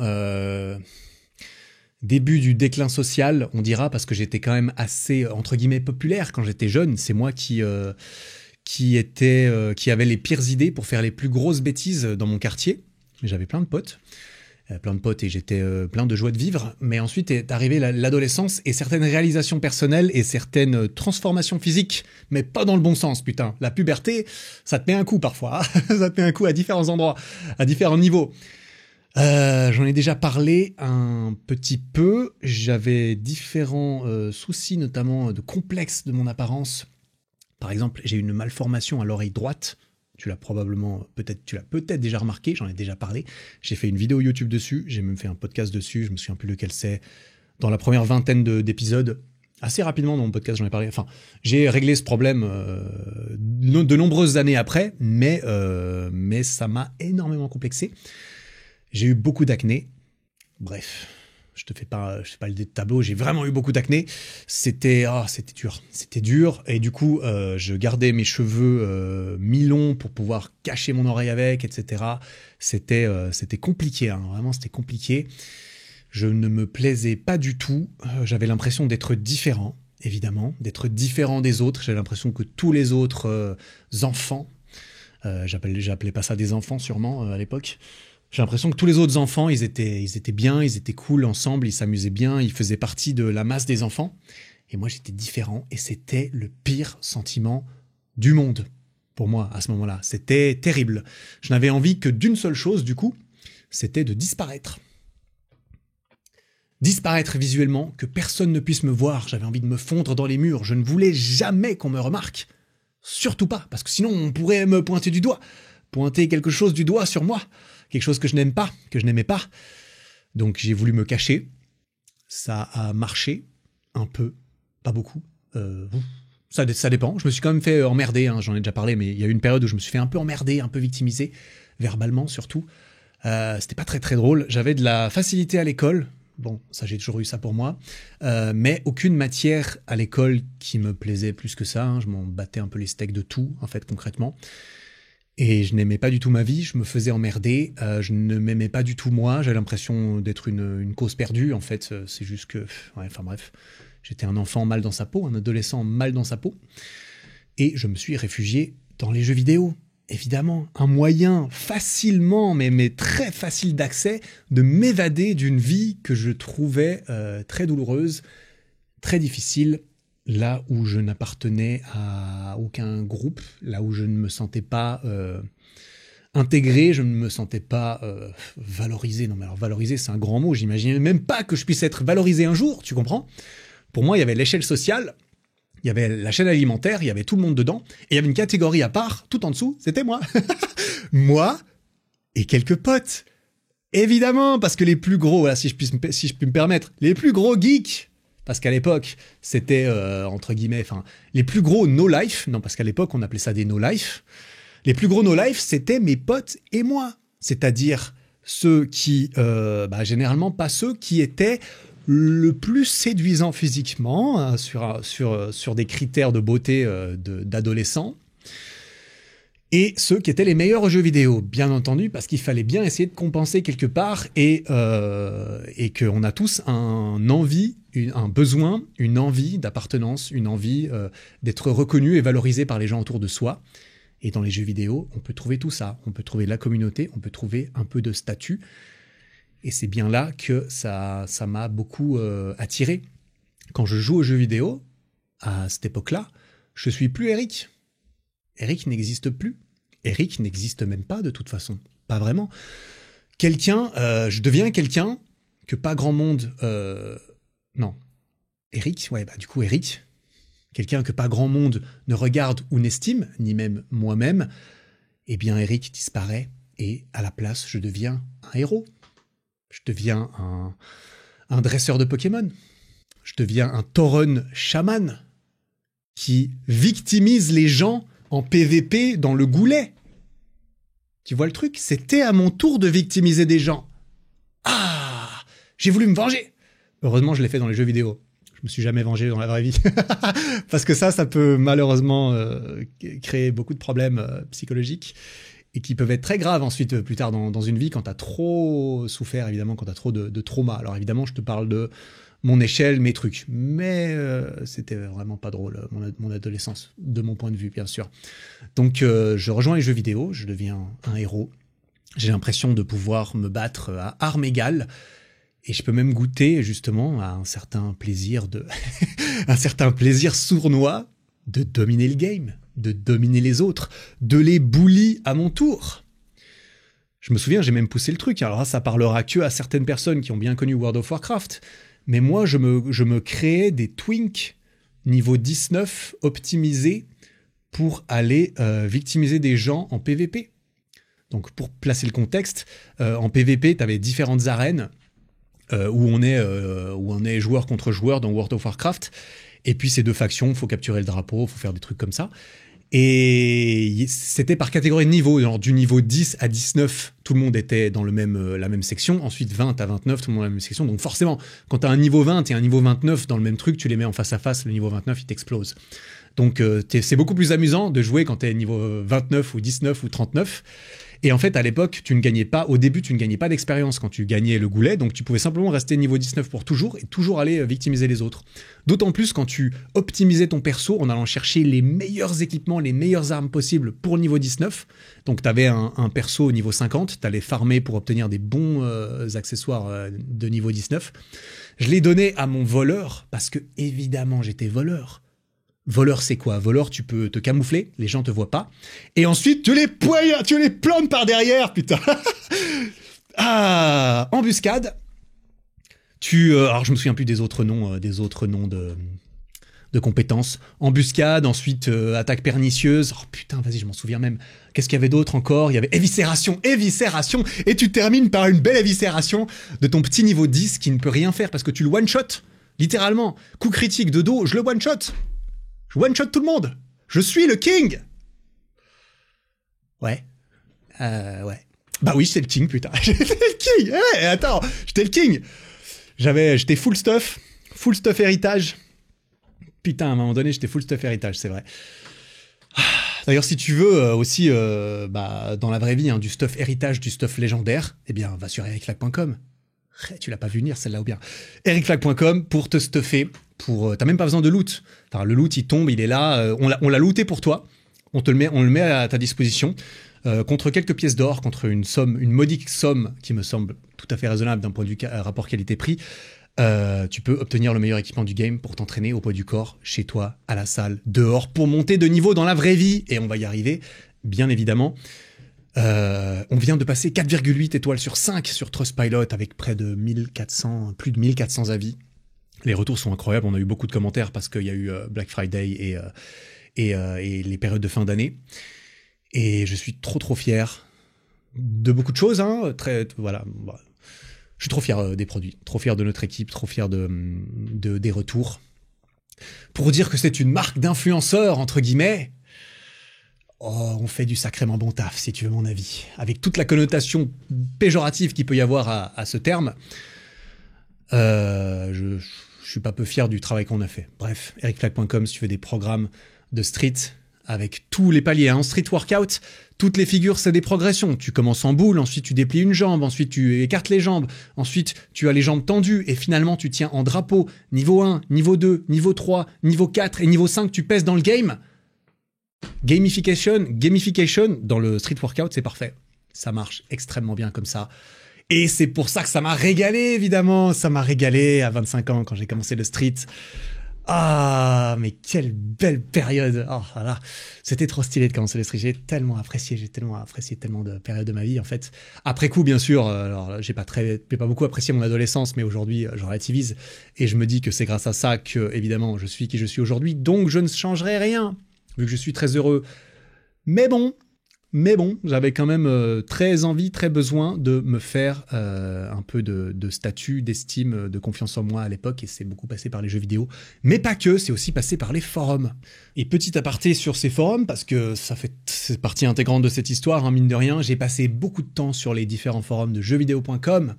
Début du déclin social, on dira, parce que j'étais quand même assez, entre guillemets, populaire quand j'étais jeune. C'est moi qui avait les pires idées pour faire les plus grosses bêtises dans mon quartier. J'avais plein de potes. plein de potes et j'étais plein de joie de vivre. Mais ensuite est arrivée l'adolescence et certaines réalisations personnelles et certaines transformations physiques, mais pas dans le bon sens, putain. La puberté, ça te met un coup parfois, hein. Ça te met un coup à différents endroits, à différents niveaux. J'en ai déjà parlé un petit peu. J'avais différents soucis, notamment de complexes de mon apparence. Par exemple, j'ai une malformation à l'oreille droite. Tu l'as peut-être déjà remarqué, j'en ai déjà parlé. J'ai fait une vidéo YouTube dessus, j'ai même fait un podcast dessus, je me souviens plus lequel c'est. Dans la première vingtaine d'épisodes, assez rapidement dans mon podcast, j'en ai parlé. Enfin, j'ai réglé ce problème de nombreuses années après, mais ça m'a énormément complexé. J'ai eu beaucoup d'acné. Bref, je fais pas le tableau, j'ai vraiment eu beaucoup d'acné. C'était dur. Et du coup, je gardais mes cheveux mi-longs pour pouvoir cacher mon oreille avec, etc. C'était compliqué, hein. Vraiment, c'était compliqué. Je ne me plaisais pas du tout. J'avais l'impression d'être différent, évidemment, d'être différent des autres. J'avais l'impression que tous les autres enfants, j'appelais pas ça des enfants sûrement à l'époque. J'ai l'impression que tous les autres enfants, ils étaient bien, ils étaient cool ensemble, ils s'amusaient bien, ils faisaient partie de la masse des enfants. Et moi, j'étais différent et c'était le pire sentiment du monde pour moi à ce moment-là. C'était terrible. Je n'avais envie que d'une seule chose, du coup, c'était de disparaître. Disparaître visuellement, que personne ne puisse me voir. J'avais envie de me fondre dans les murs. Je ne voulais jamais qu'on me remarque. Surtout pas, parce que sinon on pourrait me pointer du doigt. Pointer quelque chose du doigt sur moi. Quelque chose que je n'aime pas, que je n'aimais pas. Donc j'ai voulu me cacher. Ça a marché un peu, pas beaucoup. Ça dépend. Je me suis quand même fait emmerder, hein, j'en ai déjà parlé, mais il y a eu une période où je me suis fait un peu emmerder, un peu victimisé, verbalement surtout. C'était pas très très drôle. J'avais de la facilité à l'école. Bon, ça j'ai toujours eu ça pour moi. Mais aucune matière à l'école qui me plaisait plus que ça. Hein. Je m'en battais un peu les steaks de tout, en fait, concrètement. Et je n'aimais pas du tout ma vie, je me faisais emmerder, je ne m'aimais pas du tout moi, j'avais l'impression d'être une cause perdue, en fait, c'est juste que... Ouais, enfin bref, j'étais un enfant mal dans sa peau, un adolescent mal dans sa peau, et je me suis réfugié dans les jeux vidéo. Évidemment, un moyen facilement, mais très facile d'accès, de m'évader d'une vie que je trouvais très douloureuse, très difficile, là où je n'appartenais à aucun groupe, là où je ne me sentais pas intégré, je ne me sentais pas valorisé. Non mais alors valorisé, c'est un grand mot, j'imaginais même pas que je puisse être valorisé un jour, tu comprends? Pour moi, il y avait l'échelle sociale, il y avait la chaîne alimentaire, il y avait tout le monde dedans, et il y avait une catégorie à part, tout en dessous, c'était moi. Moi et quelques potes. Évidemment, parce que les plus gros, voilà, si je puis me permettre, les plus gros geeks, parce qu'à l'époque, c'était, entre guillemets, enfin, les plus gros no-life, non, parce qu'à l'époque, on appelait ça des no-life. Les plus gros no-life, c'était mes potes et moi. C'est-à-dire ceux qui, généralement pas ceux qui étaient le plus séduisants physiquement, hein, sur des critères de beauté d'adolescents, et ceux qui étaient les meilleurs aux jeux vidéo, bien entendu, parce qu'il fallait bien essayer de compenser quelque part, et qu'on a tous un besoin, une envie d'appartenance, une envie d'être reconnu et valorisé par les gens autour de soi. Et dans les jeux vidéo, on peut trouver tout ça. On peut trouver la communauté, on peut trouver un peu de statut. Et c'est bien là que ça m'a beaucoup attiré. Quand je joue aux jeux vidéo, à cette époque-là, je suis plus Eric. Eric n'existe plus. Eric n'existe même pas de toute façon. Pas vraiment. Je deviens quelqu'un que pas grand monde... non. Eric, ouais, du coup Eric, quelqu'un que pas grand monde ne regarde ou n'estime, ni même moi-même, eh bien Eric disparaît et à la place, je deviens un héros. Je deviens un dresseur de Pokémon. Je deviens un Tauren chaman qui victimise les gens en PVP dans le goulet. Tu vois le truc? C'était à mon tour de victimiser des gens. Ah! J'ai voulu me venger. Heureusement, je l'ai fait dans les jeux vidéo. Je me suis jamais vengé dans la vraie vie. Parce que ça peut malheureusement créer beaucoup de problèmes psychologiques et qui peuvent être très graves ensuite, plus tard dans une vie, quand t'as trop souffert, évidemment, quand t'as trop de trauma. Alors évidemment, je te parle de mon échelle, mes trucs. Mais c'était vraiment pas drôle, mon adolescence, de mon point de vue, bien sûr. Donc je rejoins les jeux vidéo, je deviens un héros. J'ai l'impression de pouvoir me battre à armes égales. Et je peux même goûter justement à un certain plaisir un certain plaisir sournois de dominer le game, de dominer les autres, de les bully à mon tour. Je me souviens, j'ai même poussé le truc. Alors là, ça parlera que à certaines personnes qui ont bien connu World of Warcraft. Mais moi, je me créais des twinks niveau 19 optimisés pour aller victimiser des gens en PVP. Donc pour placer le contexte, en PVP, tu avais différentes arènes où on est joueur contre joueur dans World of Warcraft. Et puis ces deux factions, il faut capturer le drapeau, il faut faire des trucs comme ça. Et c'était par catégorie de niveau, genre du niveau 10 à 19, tout le monde était dans la même section, ensuite 20 à 29, tout le monde dans la même section, donc forcément, quand tu as un niveau 20 et un niveau 29 dans le même truc, tu les mets en face à face, le niveau 29, il t'explose. Donc c'est beaucoup plus amusant de jouer quand tu es niveau 29 ou 19 ou 39. Et en fait, à l'époque, au début, tu ne gagnais pas d'expérience quand tu gagnais le goulet, donc tu pouvais simplement rester niveau 19 pour toujours et toujours aller victimiser les autres. D'autant plus quand tu optimisais ton perso en allant chercher les meilleurs équipements, les meilleures armes possibles pour le niveau 19. Donc tu avais un perso au niveau 50, tu allais farmer pour obtenir des bons accessoires de niveau 19. Je l'ai donné à mon voleur, parce que évidemment j'étais voleur. Voleur, c'est quoi? Voleur, tu peux te camoufler, les gens te voient pas. Et ensuite, tu les plantes par derrière, putain. Ah, embuscade. Alors, je me souviens plus des autres noms de compétences. Embuscade, ensuite attaque pernicieuse. Oh putain, vas-y, je m'en souviens même. Qu'est-ce qu'il y avait d'autre encore? Il y avait éviscération. Et tu termines par une belle éviscération de ton petit niveau 10 qui ne peut rien faire parce que tu le one-shot. Littéralement. Coup critique de dos, je le one-shot. Je one-shot tout le monde. Je suis le king. Ouais. Ouais. Bah oui, j'étais le king, putain. J'étais le king. Ouais, attends, j'étais le king. J'étais full stuff héritage. Putain, à un moment donné, j'étais full stuff héritage, c'est vrai. D'ailleurs, si tu veux aussi, dans la vraie vie, du stuff héritage, du stuff légendaire, eh bien, va sur ericflag.com. Tu l'as pas vu venir, celle-là ou bien. ericflag.com pour te stuffer. T'as même pas besoin de loot. Enfin, le loot, il tombe, il est là. On l'a looté pour toi. On le met à ta disposition. Contre quelques pièces d'or, contre une modique somme qui me semble tout à fait raisonnable d'un point de vue rapport qualité-prix. Tu peux obtenir le meilleur équipement du game pour t'entraîner au poids du corps, chez toi, à la salle, dehors, pour monter de niveau dans la vraie vie. Et on va y arriver, bien évidemment. On vient de passer 4,8 étoiles sur 5 sur Trustpilot avec plus de 1400 avis. Les retours sont incroyables, on a eu beaucoup de commentaires parce qu'il y a eu Black Friday et les périodes de fin d'année. Et je suis trop fier de beaucoup de choses. Voilà. Je suis trop fier des produits, trop fier de notre équipe, trop fier des retours. Pour dire que c'est une marque d'influenceurs, entre guillemets, on fait du sacrément bon taf, si tu veux mon avis. Avec toute la connotation péjorative qu'il peut y avoir à ce terme, je suis pas peu fier du travail qu'on a fait. Bref, ericflag.com si tu veux des programmes de street avec tous les paliers. En street workout, toutes les figures, c'est des progressions. Tu commences en boule, ensuite tu déplies une jambe, ensuite tu écartes les jambes, ensuite tu as les jambes tendues et finalement tu tiens en drapeau. Niveau 1, niveau 2, niveau 3, niveau 4 et niveau 5, tu pèses dans le game. Gamification dans le street workout, c'est parfait. Ça marche extrêmement bien comme ça. Et c'est pour ça que ça m'a régalé, évidemment. Ça m'a régalé à 25 ans quand j'ai commencé le street. Ah, mais quelle belle période. Oh là là, c'était trop stylé de commencer le street. J'ai tellement apprécié tellement de périodes de ma vie, en fait. Après coup, bien sûr, alors j'ai pas beaucoup apprécié mon adolescence, mais aujourd'hui, je relativise. Et je me dis que c'est grâce à ça que, évidemment, je suis qui je suis aujourd'hui. Donc, je ne changerai rien, vu que je suis très heureux. Mais bon, j'avais quand même très envie, très besoin de me faire un peu de statut, d'estime, de confiance en moi à l'époque, et c'est beaucoup passé par les jeux vidéo. Mais pas que, c'est aussi passé par les forums. Et petit aparté sur ces forums, parce que c'est partie intégrante de cette histoire, mine de rien, j'ai passé beaucoup de temps sur les différents forums de jeuxvideo.com,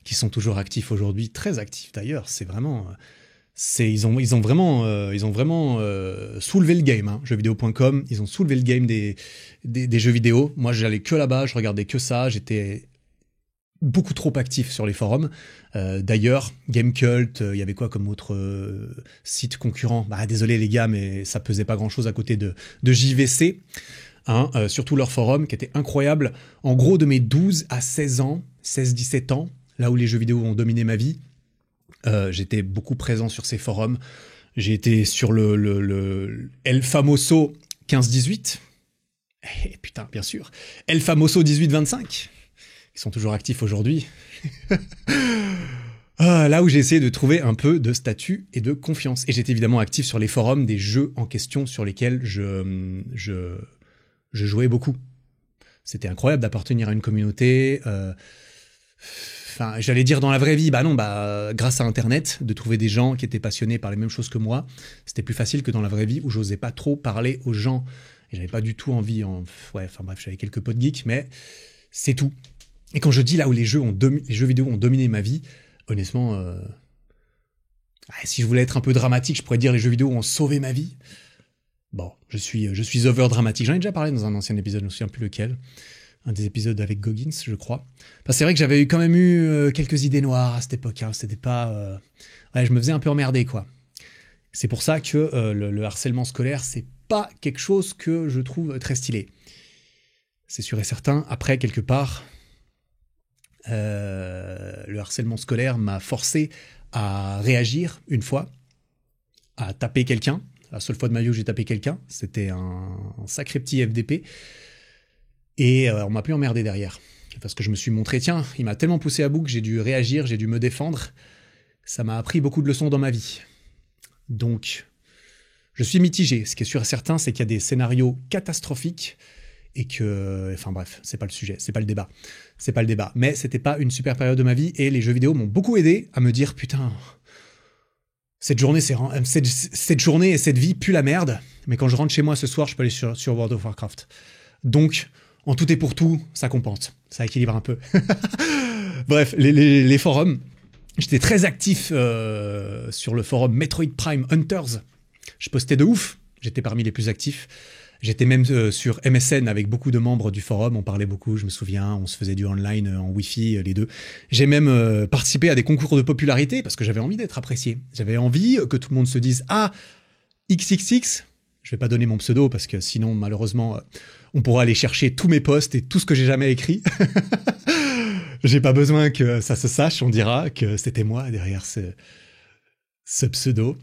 qui sont toujours actifs aujourd'hui, très actifs d'ailleurs, c'est vraiment... Ils ont vraiment soulevé le game, jeuxvideo.com, ils ont soulevé le game des jeux vidéo. Moi, j'allais que là-bas, je regardais que ça, j'étais beaucoup trop actif sur les forums. D'ailleurs, Gamecult, il y avait quoi comme autre site concurrent? Désolé les gars, mais ça pesait pas grand-chose à côté de JVC. surtout leur forum qui était incroyable. En gros, de mes 12 à 16 ans, 16-17 ans, là où les jeux vidéo ont dominé ma vie, j'étais beaucoup présent sur ces forums. J'ai été sur le El Famoso 15-18. Et putain, bien sûr. El Famoso 18-25. Qui sont toujours actifs aujourd'hui. Là où j'ai essayé de trouver un peu de statut et de confiance. Et j'étais évidemment actif sur les forums des jeux en question sur lesquels je jouais beaucoup. C'était incroyable d'appartenir à une communauté. Enfin, j'allais dire dans la vraie vie, bah non, grâce à Internet, de trouver des gens qui étaient passionnés par les mêmes choses que moi, c'était plus facile que dans la vraie vie où j'osais pas trop parler aux gens. Et j'avais pas du tout envie, j'avais quelques potes geeks, mais c'est tout. Et quand je dis là où les jeux vidéo ont dominé ma vie, honnêtement, si je voulais être un peu dramatique, je pourrais dire les jeux vidéo ont sauvé ma vie. Bon, je suis over dramatique. J'en ai déjà parlé dans un ancien épisode, je ne me souviens plus lequel. Un des épisodes avec Goggins, je crois. Enfin, c'est vrai que j'avais quand même eu quelques idées noires à cette époque. Hein. C'était pas... je me faisais un peu emmerder, quoi. C'est pour ça que le harcèlement scolaire, c'est pas quelque chose que je trouve très stylé. C'est sûr et certain. Après, quelque part, le harcèlement scolaire m'a forcé à réagir une fois, à taper quelqu'un. La seule fois de ma vie où j'ai tapé quelqu'un, c'était un sacré petit FDP. Et on m'a plus emmerdé derrière. Parce que je me suis montré, tiens, il m'a tellement poussé à bout que j'ai dû réagir, j'ai dû me défendre. Ça m'a appris beaucoup de leçons dans ma vie. Donc, je suis mitigé. Ce qui est sûr et certain, c'est qu'il y a des scénarios catastrophiques et que... Enfin bref, c'est pas le sujet, c'est pas le débat. C'est pas le débat. Mais c'était pas une super période de ma vie et les jeux vidéo m'ont beaucoup aidé à me dire, putain, cette journée et cette vie pue la merde. Mais quand je rentre chez moi ce soir, je peux aller sur World of Warcraft. Donc... En tout et pour tout, ça compense. Ça équilibre un peu. Bref, les forums. J'étais très actif sur le forum Metroid Prime Hunters. Je postais de ouf. J'étais parmi les plus actifs. J'étais même sur MSN avec beaucoup de membres du forum. On parlait beaucoup, je me souviens. On se faisait du online en Wi-Fi, les deux. J'ai même participé à des concours de popularité parce que j'avais envie d'être apprécié. J'avais envie que tout le monde se dise « Ah, XXX !» Je vais pas donner mon pseudo parce que sinon, malheureusement, on pourra aller chercher tous mes posts et tout ce que j'ai jamais écrit. J'ai pas besoin que ça se sache. On dira que c'était moi derrière ce pseudo.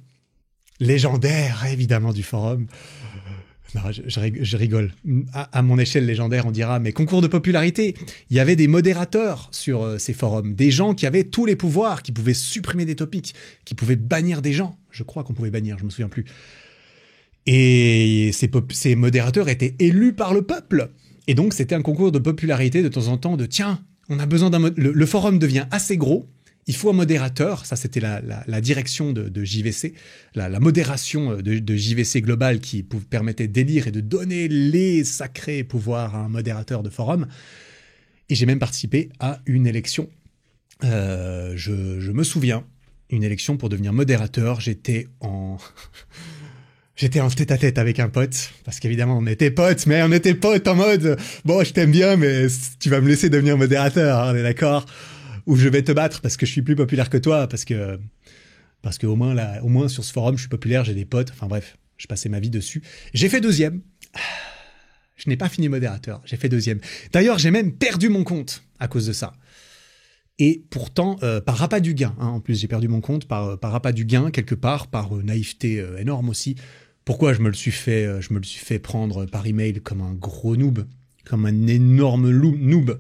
Légendaire, évidemment, du forum. Non, je rigole. À mon échelle légendaire, on dira, mais concours de popularité. Il y avait des modérateurs sur ces forums. Des gens qui avaient tous les pouvoirs, qui pouvaient supprimer des topics, qui pouvaient bannir des gens. Je crois qu'on pouvait bannir, je me souviens plus. Et ces modérateurs étaient élus par le peuple. Et donc, c'était un concours de popularité de temps en temps de « Tiens, on a besoin d'un... Le forum devient assez gros, il faut un modérateur. » Ça, c'était la direction de JVC, la modération de JVC Global qui permettait d'élire et de donner les sacrés pouvoirs à un modérateur de forum. Et j'ai même participé à une élection. Je me souviens, une élection pour devenir modérateur. J'étais en tête-à-tête avec un pote, parce qu'évidemment, on était potes en mode « Bon, je t'aime bien, mais tu vas me laisser devenir modérateur, hein, on est d'accord ? Ou je vais te battre parce que je suis plus populaire que toi, parce que au moins sur ce forum, je suis populaire, j'ai des potes. » Enfin bref, je passais ma vie dessus. J'ai fait 2e. Je n'ai pas fini modérateur, j'ai fait 2e. D'ailleurs, j'ai même perdu mon compte à cause de ça. Et pourtant, par appât du gain, hein, en plus j'ai perdu mon compte, par appât du gain, quelque part, par naïveté énorme aussi. Pourquoi je me le suis fait prendre par email comme un gros noob, comme un énorme noob.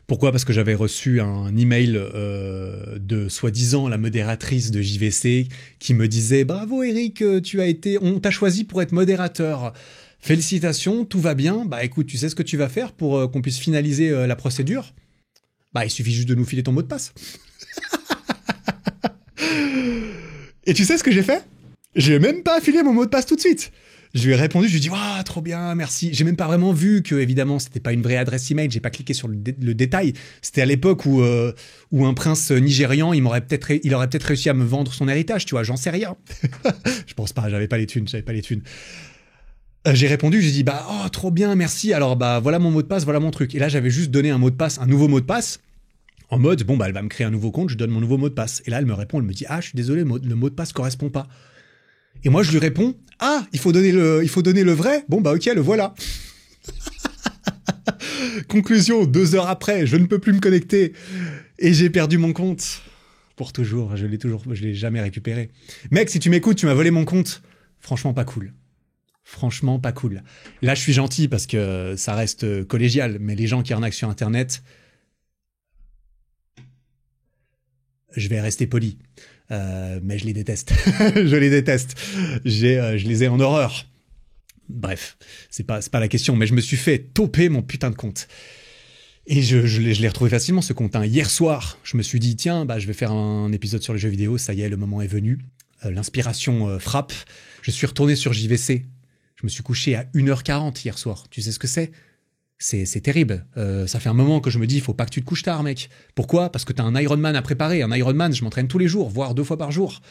Pourquoi ? Parce que j'avais reçu un email de soi-disant la modératrice de JVC qui me disait « Bravo Eric, on t'a choisi pour être modérateur. Félicitations, tout va bien. Bah écoute, tu sais ce que tu vas faire pour qu'on puisse finaliser la procédure ? Bah il suffit juste de nous filer ton mot de passe. » Et tu sais ce que j'ai fait ? J'ai même pas filé mon mot de passe tout de suite. Je lui ai répondu, je lui ai dit « Waouh, trop bien, merci. » J'ai même pas vraiment vu que, évidemment, c'était pas une vraie adresse email. J'ai pas cliqué sur le détail. C'était à l'époque où un prince nigérian, il aurait peut-être réussi à me vendre son héritage, tu vois, j'en sais rien. Je pense pas, j'avais pas les thunes. J'ai répondu, j'ai dit « Bah, oh, trop bien, merci. Alors, bah, voilà mon mot de passe, voilà mon truc. » Et là, j'avais juste donné un nouveau mot de passe. En mode, bon, bah, elle va me créer un nouveau compte, je donne mon nouveau mot de passe. Et là, elle me répond, elle me dit « Ah, je suis désolé, le mot de passe correspond pas. » Et moi, je lui réponds, ah, il faut donner le vrai. Bon, bah ok, le voilà. Conclusion, 2 heures après, je ne peux plus me connecter et j'ai perdu mon compte. Pour toujours, je l'ai jamais récupéré. Mec, si tu m'écoutes, tu m'as volé mon compte. Franchement, pas cool. Franchement, pas cool. Là, je suis gentil parce que ça reste collégial, mais les gens qui arnaquent sur Internet, je vais rester poli. Mais je les déteste. Je les déteste. Je les ai en horreur. Bref, c'est pas la question, mais je me suis fait toper mon putain de compte. Et je l'ai retrouvé facilement, ce compte. Hier soir, je me suis dit, tiens, je vais faire un épisode sur les jeux vidéo, ça y est, le moment est venu. L'inspiration frappe. Je suis retourné sur JVC. Je me suis couché à 1h40 hier soir. Tu sais ce que c'est ? C'est terrible. Ça fait un moment que je me dis, il faut pas que tu te couches tard, mec. Pourquoi ? Parce que t'as un Ironman à préparer. Un Ironman, je m'entraîne tous les jours, voire 2 fois par jour.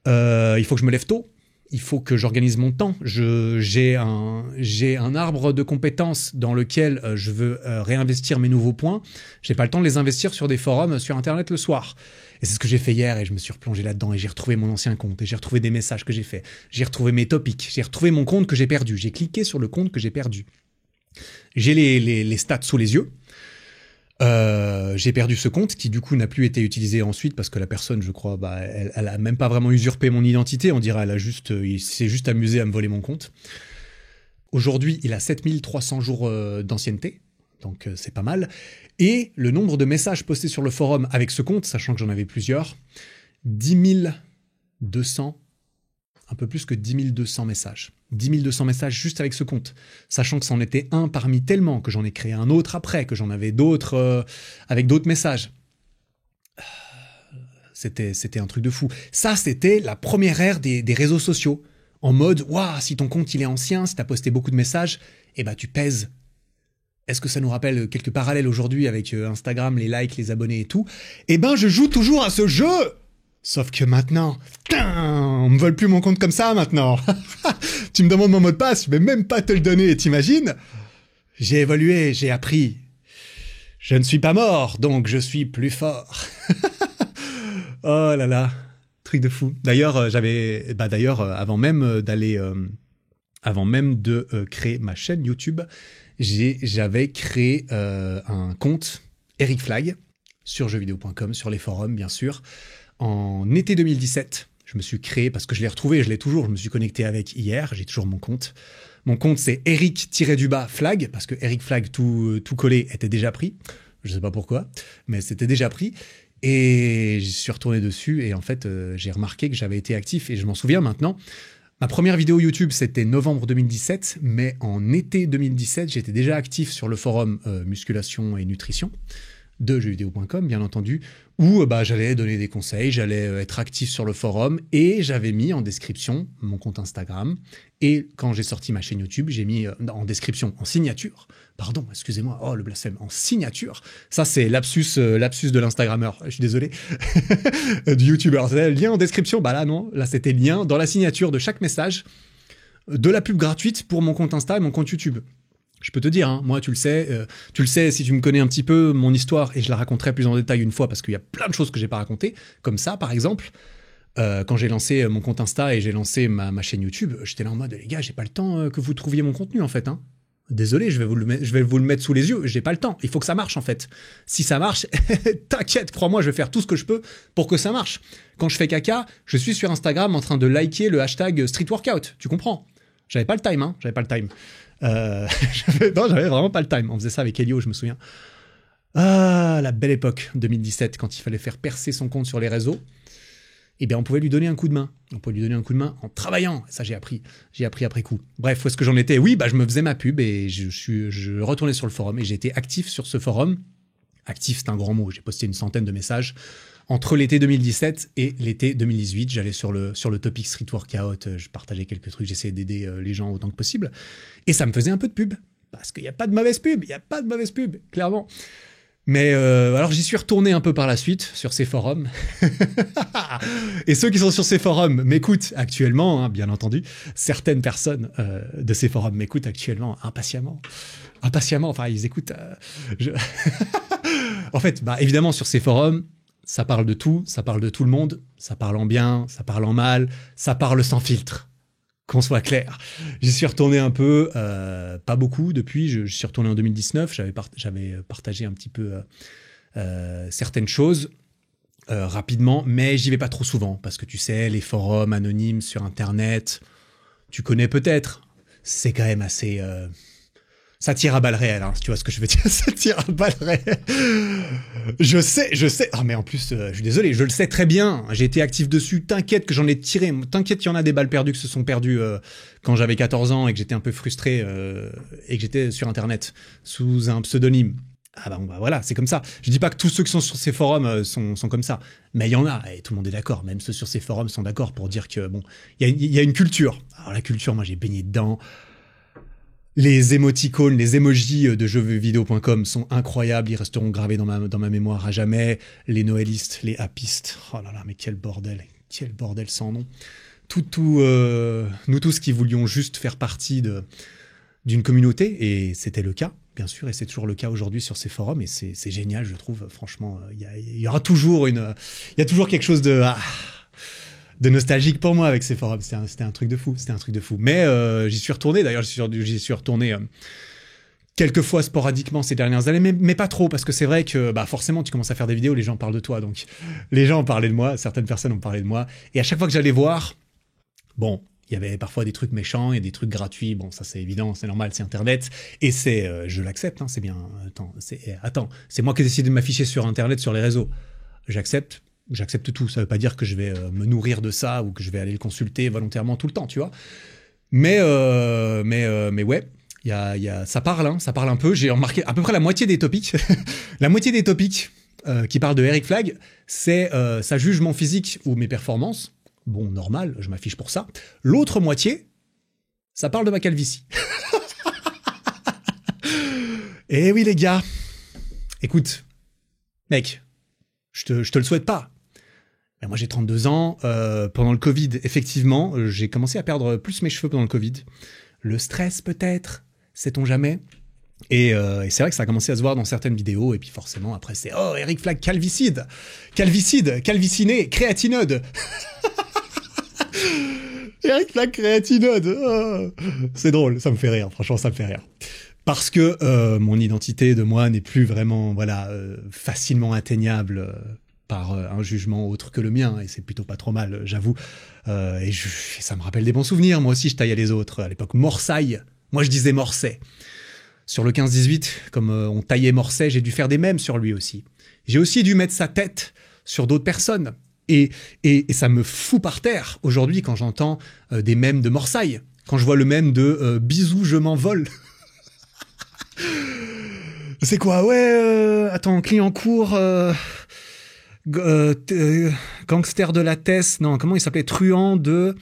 Il faut que je me lève tôt. Il faut que j'organise mon temps. J'ai un arbre de compétences dans lequel je veux réinvestir mes nouveaux points. J'ai pas le temps de les investir sur des forums sur Internet le soir. Et c'est ce que j'ai fait hier et je me suis replongé là-dedans et j'ai retrouvé mon ancien compte et j'ai retrouvé des messages que j'ai faits. J'ai retrouvé mes topics. J'ai retrouvé mon compte que j'ai perdu. J'ai cliqué sur le compte que j'ai perdu. J'ai les stats sous les yeux. J'ai perdu ce compte qui du coup n'a plus été utilisé ensuite parce que la personne, je crois, elle a même pas vraiment usurpé mon identité. On dirait il s'est juste amusé à me voler mon compte. Aujourd'hui, il a 7300 jours d'ancienneté. Donc c'est pas mal. Et le nombre de messages postés sur le forum avec ce compte, sachant que j'en avais plusieurs, 10 200, un peu plus que 10 200 messages. 10 200 messages juste avec ce compte. Sachant que c'en était un parmi tellement que j'en ai créé un autre après, que j'en avais d'autres avec d'autres messages. C'était un truc de fou. Ça, c'était la première ère des réseaux sociaux. En mode, waouh, si ton compte il est ancien, si t'as posté beaucoup de messages, tu pèses. Est-ce que ça nous rappelle quelques parallèles aujourd'hui avec Instagram, les likes, les abonnés et tout ? Je joue toujours à ce jeu ! Sauf que maintenant, on me vole plus mon compte comme ça maintenant. Tu me demandes mon mot de passe, je vais même pas te le donner, t'imagines ? J'ai évolué, j'ai appris. Je ne suis pas mort, donc je suis plus fort. Oh là là, truc de fou. D'ailleurs, avant même de créer ma chaîne YouTube, j'avais créé un compte Eric Flag sur jeuxvideo.com, sur les forums bien sûr, en été 2017. Je me suis créé, parce que je l'ai retrouvé, je l'ai toujours, je me suis connecté avec hier, j'ai toujours mon compte. Mon compte c'est Eric-Flag, parce que Eric Flag tout collé était déjà pris. Je sais pas pourquoi, mais c'était déjà pris. Et je suis retourné dessus et en fait, j'ai remarqué que j'avais été actif et je m'en souviens maintenant. Ma première vidéo YouTube, c'était novembre 2017, mais en été 2017, j'étais déjà actif sur le forum musculation et nutrition de jeuxvideo.com, bien entendu, où j'allais donner des conseils, j'allais être actif sur le forum et j'avais mis en description mon compte Instagram. Et quand j'ai sorti ma chaîne YouTube, j'ai mis en description, en signature, pardon, excusez-moi, oh le blasphème, en signature. Ça, c'est lapsus de l'Instagrammeur, je suis désolé, du YouTubeur. C'est lien en description, là non, là c'était lien dans la signature de chaque message de la pub gratuite pour mon compte Insta et mon compte YouTube. Je peux te dire, hein, moi tu le sais si tu me connais un petit peu, mon histoire, et je la raconterai plus en détail une fois parce qu'il y a plein de choses que j'ai pas racontées, comme ça par exemple, quand j'ai lancé mon compte Insta et j'ai lancé ma chaîne YouTube, j'étais là en mode, les gars, j'ai pas le temps que vous trouviez mon contenu en fait, hein. Désolé, je vais vous le mettre sous les yeux, j'ai pas le temps, il faut que ça marche en fait. Si ça marche, t'inquiète, crois-moi, je vais faire tout ce que je peux pour que ça marche. Quand je fais caca, je suis sur Instagram en train de liker le hashtag street workout, tu comprends ? J'avais pas le time, hein, j'avais pas le time. Non, j'avais vraiment pas le time. On faisait ça avec Elio, je me souviens. Ah, la belle époque, 2017, quand il fallait faire percer son compte sur les réseaux. On pouvait lui donner un coup de main. On pouvait lui donner un coup de main en travaillant. Ça, j'ai appris après coup. Bref, où est-ce que j'en étais ? Oui, je me faisais ma pub et je retournais sur le forum et j'ai été actif sur ce forum. Actif, c'est un grand mot. J'ai posté une centaine de messages. Entre l'été 2017 et l'été 2018, j'allais sur le topic street workout, je partageais quelques trucs, j'essayais d'aider les gens autant que possible. Et ça me faisait un peu de pub. Parce qu'il n'y a pas de mauvaise pub, clairement. Mais alors j'y suis retourné un peu par la suite sur ces forums. Et ceux qui sont sur ces forums m'écoutent actuellement, hein, bien entendu. Certaines personnes de ces forums m'écoutent actuellement impatiemment. Enfin, ils écoutent... En fait, évidemment, sur ces forums, ça parle de tout, ça parle de tout le monde, ça parle en bien, ça parle en mal, ça parle sans filtre. Qu'on soit clair. J'y suis retourné un peu, pas beaucoup depuis, je suis retourné en 2019, j'avais partagé un petit peu certaines choses rapidement, mais j'y vais pas trop souvent, parce que tu sais, les forums anonymes sur Internet, tu connais peut-être, c'est quand même assez... ça tire à balles réelles, hein, si tu vois ce que je veux dire, ça tire à balles réelles. Je sais. Ah mais en plus, je suis désolé, je le sais très bien. J'ai été actif dessus. T'inquiète que j'en ai tiré. T'inquiète qu'il y en a des balles perdues qui se sont perdues quand j'avais 14 ans et que j'étais un peu frustré et que j'étais sur Internet sous un pseudonyme. Ah bah, voilà, c'est comme ça. Je dis pas que tous ceux qui sont sur ces forums sont comme ça, mais il y en a et tout le monde est d'accord. Même ceux sur ces forums sont d'accord pour dire que bon, il y a une culture. Alors la culture, moi j'ai baigné dedans. Les émoticônes, les emojis de jeuxvideo.com sont incroyables, ils resteront gravés dans ma mémoire à jamais. Les noëlistes, les happistes, oh là là, mais quel bordel sans nom. Nous tous qui voulions juste faire partie d'une communauté, et c'était le cas, bien sûr, et c'est toujours le cas aujourd'hui sur ces forums, et c'est génial, je trouve, franchement, il y aura toujours il y a toujours quelque chose de nostalgique pour moi avec ces forums. C'était un truc de fou. Mais j'y suis retourné. D'ailleurs, j'y suis retourné quelques fois sporadiquement ces dernières années, mais pas trop, parce que c'est vrai que forcément, tu commences à faire des vidéos, les gens parlent de toi. Donc, les gens ont parlé de moi, certaines personnes ont parlé de moi. Et à chaque fois que j'allais voir, bon, il y avait parfois des trucs méchants et des trucs gratuits. Bon, ça c'est évident, c'est normal, c'est Internet. Et je l'accepte, hein, c'est bien. Attends, c'est moi qui ai décidé de m'afficher sur Internet, sur les réseaux. J'accepte tout, ça veut pas dire que je vais me nourrir de ça ou que je vais aller le consulter volontairement tout le temps, tu vois. Mais ouais, ça parle un peu. J'ai remarqué à peu près la moitié des topics, qui parlent de Eric Flag, c'est ça juge mon physique ou mes performances. Bon, normal, je m'affiche pour ça. L'autre moitié, ça parle de ma calvitie. Eh oui les gars, écoute, mec, je te le souhaite pas. Ben moi j'ai 32 ans, pendant le Covid, effectivement, j'ai commencé à perdre plus mes cheveux pendant le Covid. Le stress peut-être, sait-on jamais. Et c'est vrai que ça a commencé à se voir dans certaines vidéos, et puis forcément après c'est « Oh, Eric Flag, calviciné, créatinode !» Eric Flag, créatinode, oh. C'est drôle, ça me fait rire, franchement ça me fait rire. Parce que mon identité de moi n'est plus vraiment facilement atteignable par un jugement autre que le mien, et c'est plutôt pas trop mal, j'avoue. Et ça me rappelle des bons souvenirs, moi aussi je taillais les autres. À l'époque, Morsaille, moi je disais Morset. Sur le 15-18, comme on taillait Morset, j'ai dû faire des mèmes sur lui aussi. J'ai aussi dû mettre sa tête sur d'autres personnes. Et ça me fout par terre aujourd'hui quand j'entends des mèmes de Morsaille. Quand je vois le mème de bisous, je m'envole. C'est quoi? Ouais, attends, Clignancourt, gangster de la Tesse, non, comment il s'appelait? Truand de...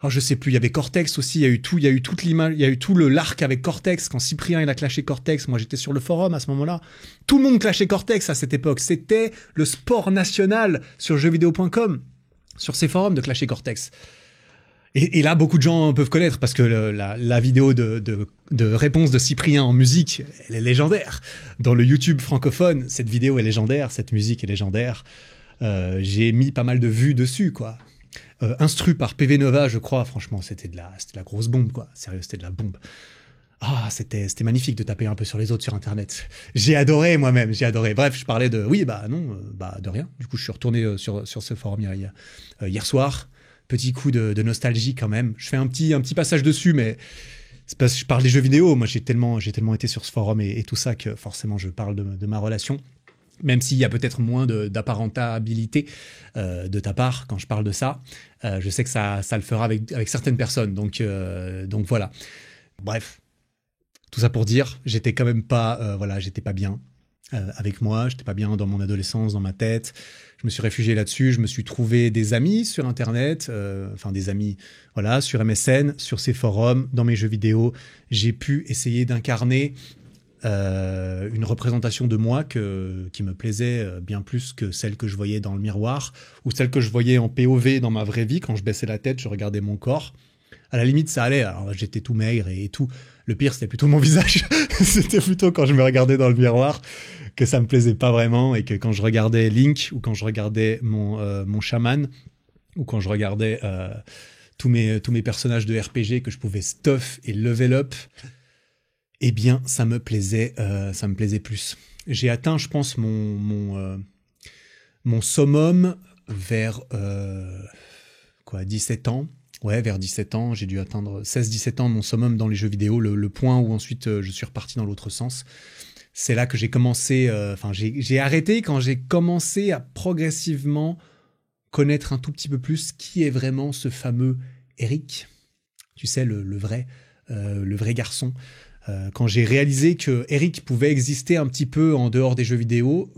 Oh, je sais plus, il y avait Cortex aussi, il y a eu toute l'image, il y a eu tout l'arc avec Cortex, quand Cyprien il a clashé Cortex, moi j'étais sur le forum à ce moment-là. Tout le monde clashait Cortex à cette époque, c'était le sport national sur jeuxvideo.com, sur ces forums de clasher Cortex. Et là, beaucoup de gens peuvent connaître, parce que la vidéo de réponse de Cyprien en musique, elle est légendaire. Dans le YouTube francophone, cette vidéo est légendaire, cette musique est légendaire. J'ai mis pas mal de vues dessus, quoi. Instru par PV Nova, je crois, franchement, c'était de la grosse bombe, quoi. Sérieux, c'était de la bombe. Ah, c'était magnifique de taper un peu sur les autres sur Internet. J'ai adoré moi-même, j'ai adoré. Bref, je parlais de... Oui, de rien. Du coup, je suis retourné sur ce forum hier soir. Petit coup de nostalgie quand même. Je fais un petit passage dessus, mais c'est parce que je parle des jeux vidéo. Moi, j'ai tellement été sur ce forum et tout ça que forcément, je parle de ma relation. Même s'il y a peut-être moins d'apparentabilité de ta part quand je parle de ça. Je sais que ça le fera avec certaines personnes. Donc voilà. Bref. Tout ça pour dire, j'étais quand même pas... j'étais pas bien avec moi. J'étais pas bien dans mon adolescence, dans ma tête. Je me suis réfugié là-dessus. Je me suis trouvé des amis sur Internet. Des amis, voilà, sur MSN, sur ces forums, dans mes jeux vidéo. J'ai pu essayer d'incarner... une représentation de moi qui me plaisait bien plus que celle que je voyais dans le miroir ou celle que je voyais en POV dans ma vraie vie. Quand je baissais la tête, je regardais mon corps. À la limite, ça allait. Alors, j'étais tout maigre et tout. Le pire, c'était plutôt mon visage. C'était plutôt quand je me regardais dans le miroir que ça me plaisait pas vraiment et que quand je regardais Link ou quand je regardais mon chaman ou quand je regardais tous mes personnages de RPG que je pouvais stuff et level up, eh bien, ça me plaisait plus. J'ai atteint, je pense, mon summum vers 17 ans. Ouais, vers 17 ans, j'ai dû atteindre 16-17 ans mon summum dans les jeux vidéo, le point où ensuite je suis reparti dans l'autre sens. C'est là que j'ai commencé, j'ai arrêté quand j'ai commencé à progressivement connaître un tout petit peu plus qui est vraiment ce fameux Eric. Tu sais, le vrai garçon. Quand j'ai réalisé que Eric pouvait exister un petit peu en dehors des jeux vidéo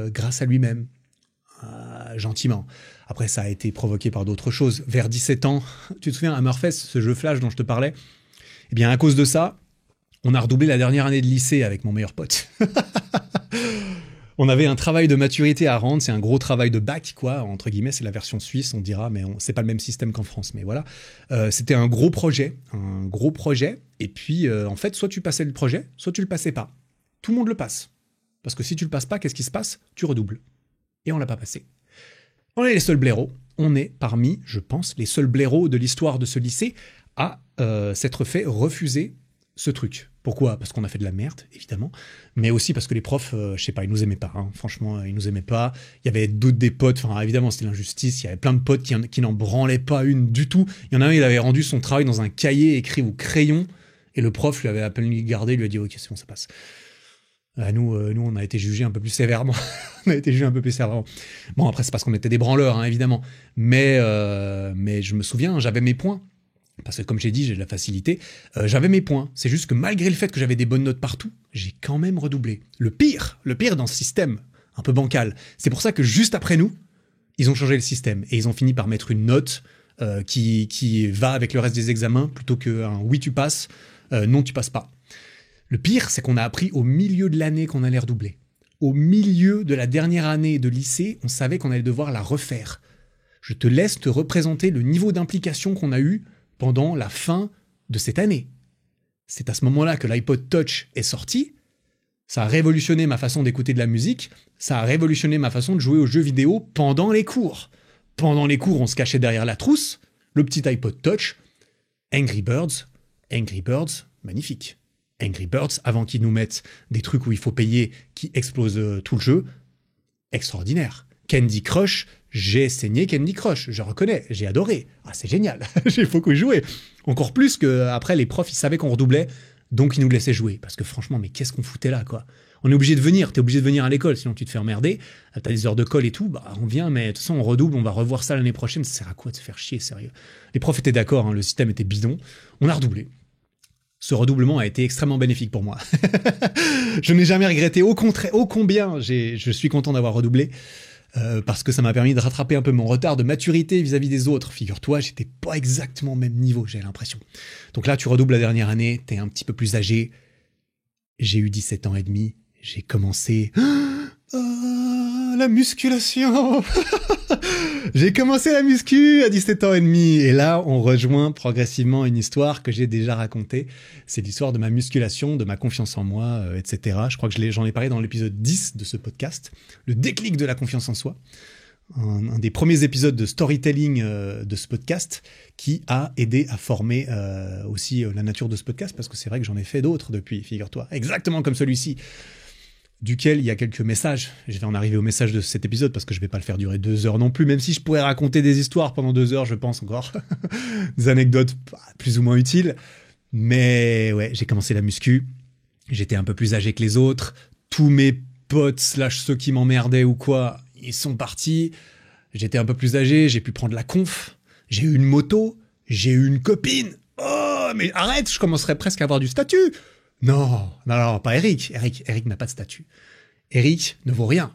grâce à lui-même, gentiment. Après, ça a été provoqué par d'autres choses. Vers 17 ans, tu te souviens, Hammerfest, ce jeu Flash dont je te parlais, eh bien, à cause de ça, on a redoublé la dernière année de lycée avec mon meilleur pote. On avait un travail de maturité à rendre, c'est un gros travail de bac, quoi, entre guillemets, c'est la version suisse, on dira, mais c'est pas le même système qu'en France, mais voilà. C'était un gros projet, et puis, en fait, soit tu passais le projet, soit tu le passais pas. Tout le monde le passe. Parce que si tu le passes pas, qu'est-ce qui se passe? Tu redoubles. Et on l'a pas passé. On est les seuls blaireaux, on est parmi, je pense, les seuls blaireaux de l'histoire de ce lycée à s'être fait refuser ce truc. Pourquoi? Parce qu'on a fait de la merde, évidemment, mais aussi parce que les profs, je sais pas, ils nous aimaient pas, hein. Franchement, ils nous aimaient pas. Il y avait d'autres des potes, enfin évidemment c'était l'injustice, il y avait plein de potes qui n'en branlaient pas une du tout. Il y en a un, il avait rendu son travail dans un cahier écrit au crayon, et le prof lui avait à peine regardé, lui a dit ok c'est bon ça passe. Nous, on a été jugés un peu plus sévèrement. Bon, après, c'est parce qu'on était des branleurs, hein, évidemment. Mais je me souviens, j'avais mes points. Parce que, comme j'ai dit, j'ai de la facilité. J'avais mes points. C'est juste que malgré le fait que j'avais des bonnes notes partout, j'ai quand même redoublé. Le pire dans ce système, un peu bancal, c'est pour ça que juste après nous, ils ont changé le système. Et ils ont fini par mettre une note qui va avec le reste des examens, plutôt qu'un oui, tu passes, non, tu passes pas. Le pire, c'est qu'on a appris au milieu de l'année qu'on allait redoubler. Au milieu de la dernière année de lycée, on savait qu'on allait devoir la refaire. Je te laisse te représenter le niveau d'implication qu'on a eu pendant la fin de cette année. C'est à ce moment-là que l'iPod Touch est sorti. Ça a révolutionné ma façon d'écouter de la musique. Ça a révolutionné ma façon de jouer aux jeux vidéo pendant les cours. Pendant les cours, on se cachait derrière la trousse. Le petit iPod Touch. Angry Birds, magnifique. Angry Birds, avant qu'ils nous mettent des trucs où il faut payer qui explosent tout le jeu, extraordinaire. Candy Crush, j'ai saigné Candy Crush, je reconnais, j'ai adoré. Ah, c'est génial, j'ai beaucoup joué. Encore plus que après les profs, ils savaient qu'on redoublait, donc ils nous laissaient jouer. Parce que franchement, mais qu'est-ce qu'on foutait là, quoi? On est obligé de venir, t'es obligé de venir à l'école, sinon tu te fais emmerder. T'as des heures de colle et tout, bah on vient, mais de toute façon on redouble, on va revoir ça l'année prochaine, ça sert à quoi de se faire chier, sérieux? Les profs étaient d'accord, hein, le système était bidon, on a redoublé. Ce redoublement a été extrêmement bénéfique pour moi. Je n'ai jamais regretté, au contraire, ô combien je suis content d'avoir redoublé, parce que ça m'a permis de rattraper un peu mon retard de maturité vis-à-vis des autres. Figure-toi, j'étais pas exactement au même niveau, j'ai l'impression. Donc là, tu redoubles la dernière année, t'es un petit peu plus âgé. J'ai eu 17 ans et demi, j'ai commencé... la musculation. J'ai commencé la muscu à 17 ans et demi. Et là, on rejoint progressivement une histoire que j'ai déjà racontée. C'est l'histoire de ma musculation, de ma confiance en moi, etc. Je crois que j'en ai parlé dans l'épisode 10 de ce podcast. Le déclic de la confiance en soi. Un des premiers épisodes de storytelling de ce podcast qui a aidé à former aussi la nature de ce podcast, parce que c'est vrai que j'en ai fait d'autres depuis, figure-toi. Exactement comme celui-ci. Duquel il y a quelques messages. Je vais en arriver au message de cet épisode parce que je vais pas le faire durer 2 heures non plus, même si je pourrais raconter des histoires pendant 2 heures, je pense encore. Des anecdotes plus ou moins utiles. Mais ouais, j'ai commencé la muscu. J'étais un peu plus âgé que les autres. Tous mes potes / ceux qui m'emmerdaient ou quoi, ils sont partis. J'étais un peu plus âgé, j'ai pu prendre la conf. J'ai eu une moto. J'ai eu une copine. Oh, mais arrête, je commencerais presque à avoir du statut. Non, pas Eric. Eric n'a pas de statut. Eric ne vaut rien.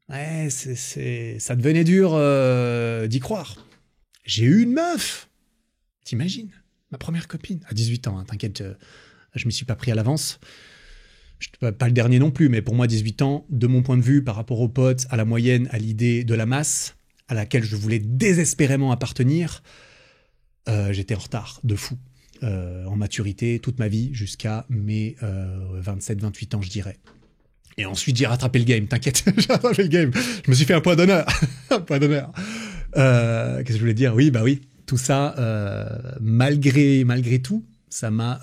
Ouais, ça devenait dur d'y croire. J'ai eu une meuf. T'imagines? Ma première copine. À 18 ans, hein, t'inquiète, je m'y suis pas pris à l'avance. Pas le dernier non plus, mais pour moi, 18 ans, de mon point de vue, par rapport aux potes, à la moyenne, à l'idée de la masse, à laquelle je voulais désespérément appartenir, j'étais en retard, de fou. en maturité toute ma vie jusqu'à mes 27-28 ans, je dirais. Et ensuite, j'ai rattrapé le game, t'inquiète, j'ai rattrapé le game. Je me suis fait un point d'honneur. Un point d'honneur. Qu'est-ce que je voulais dire? Oui, bah oui, tout ça, malgré tout, ça m'a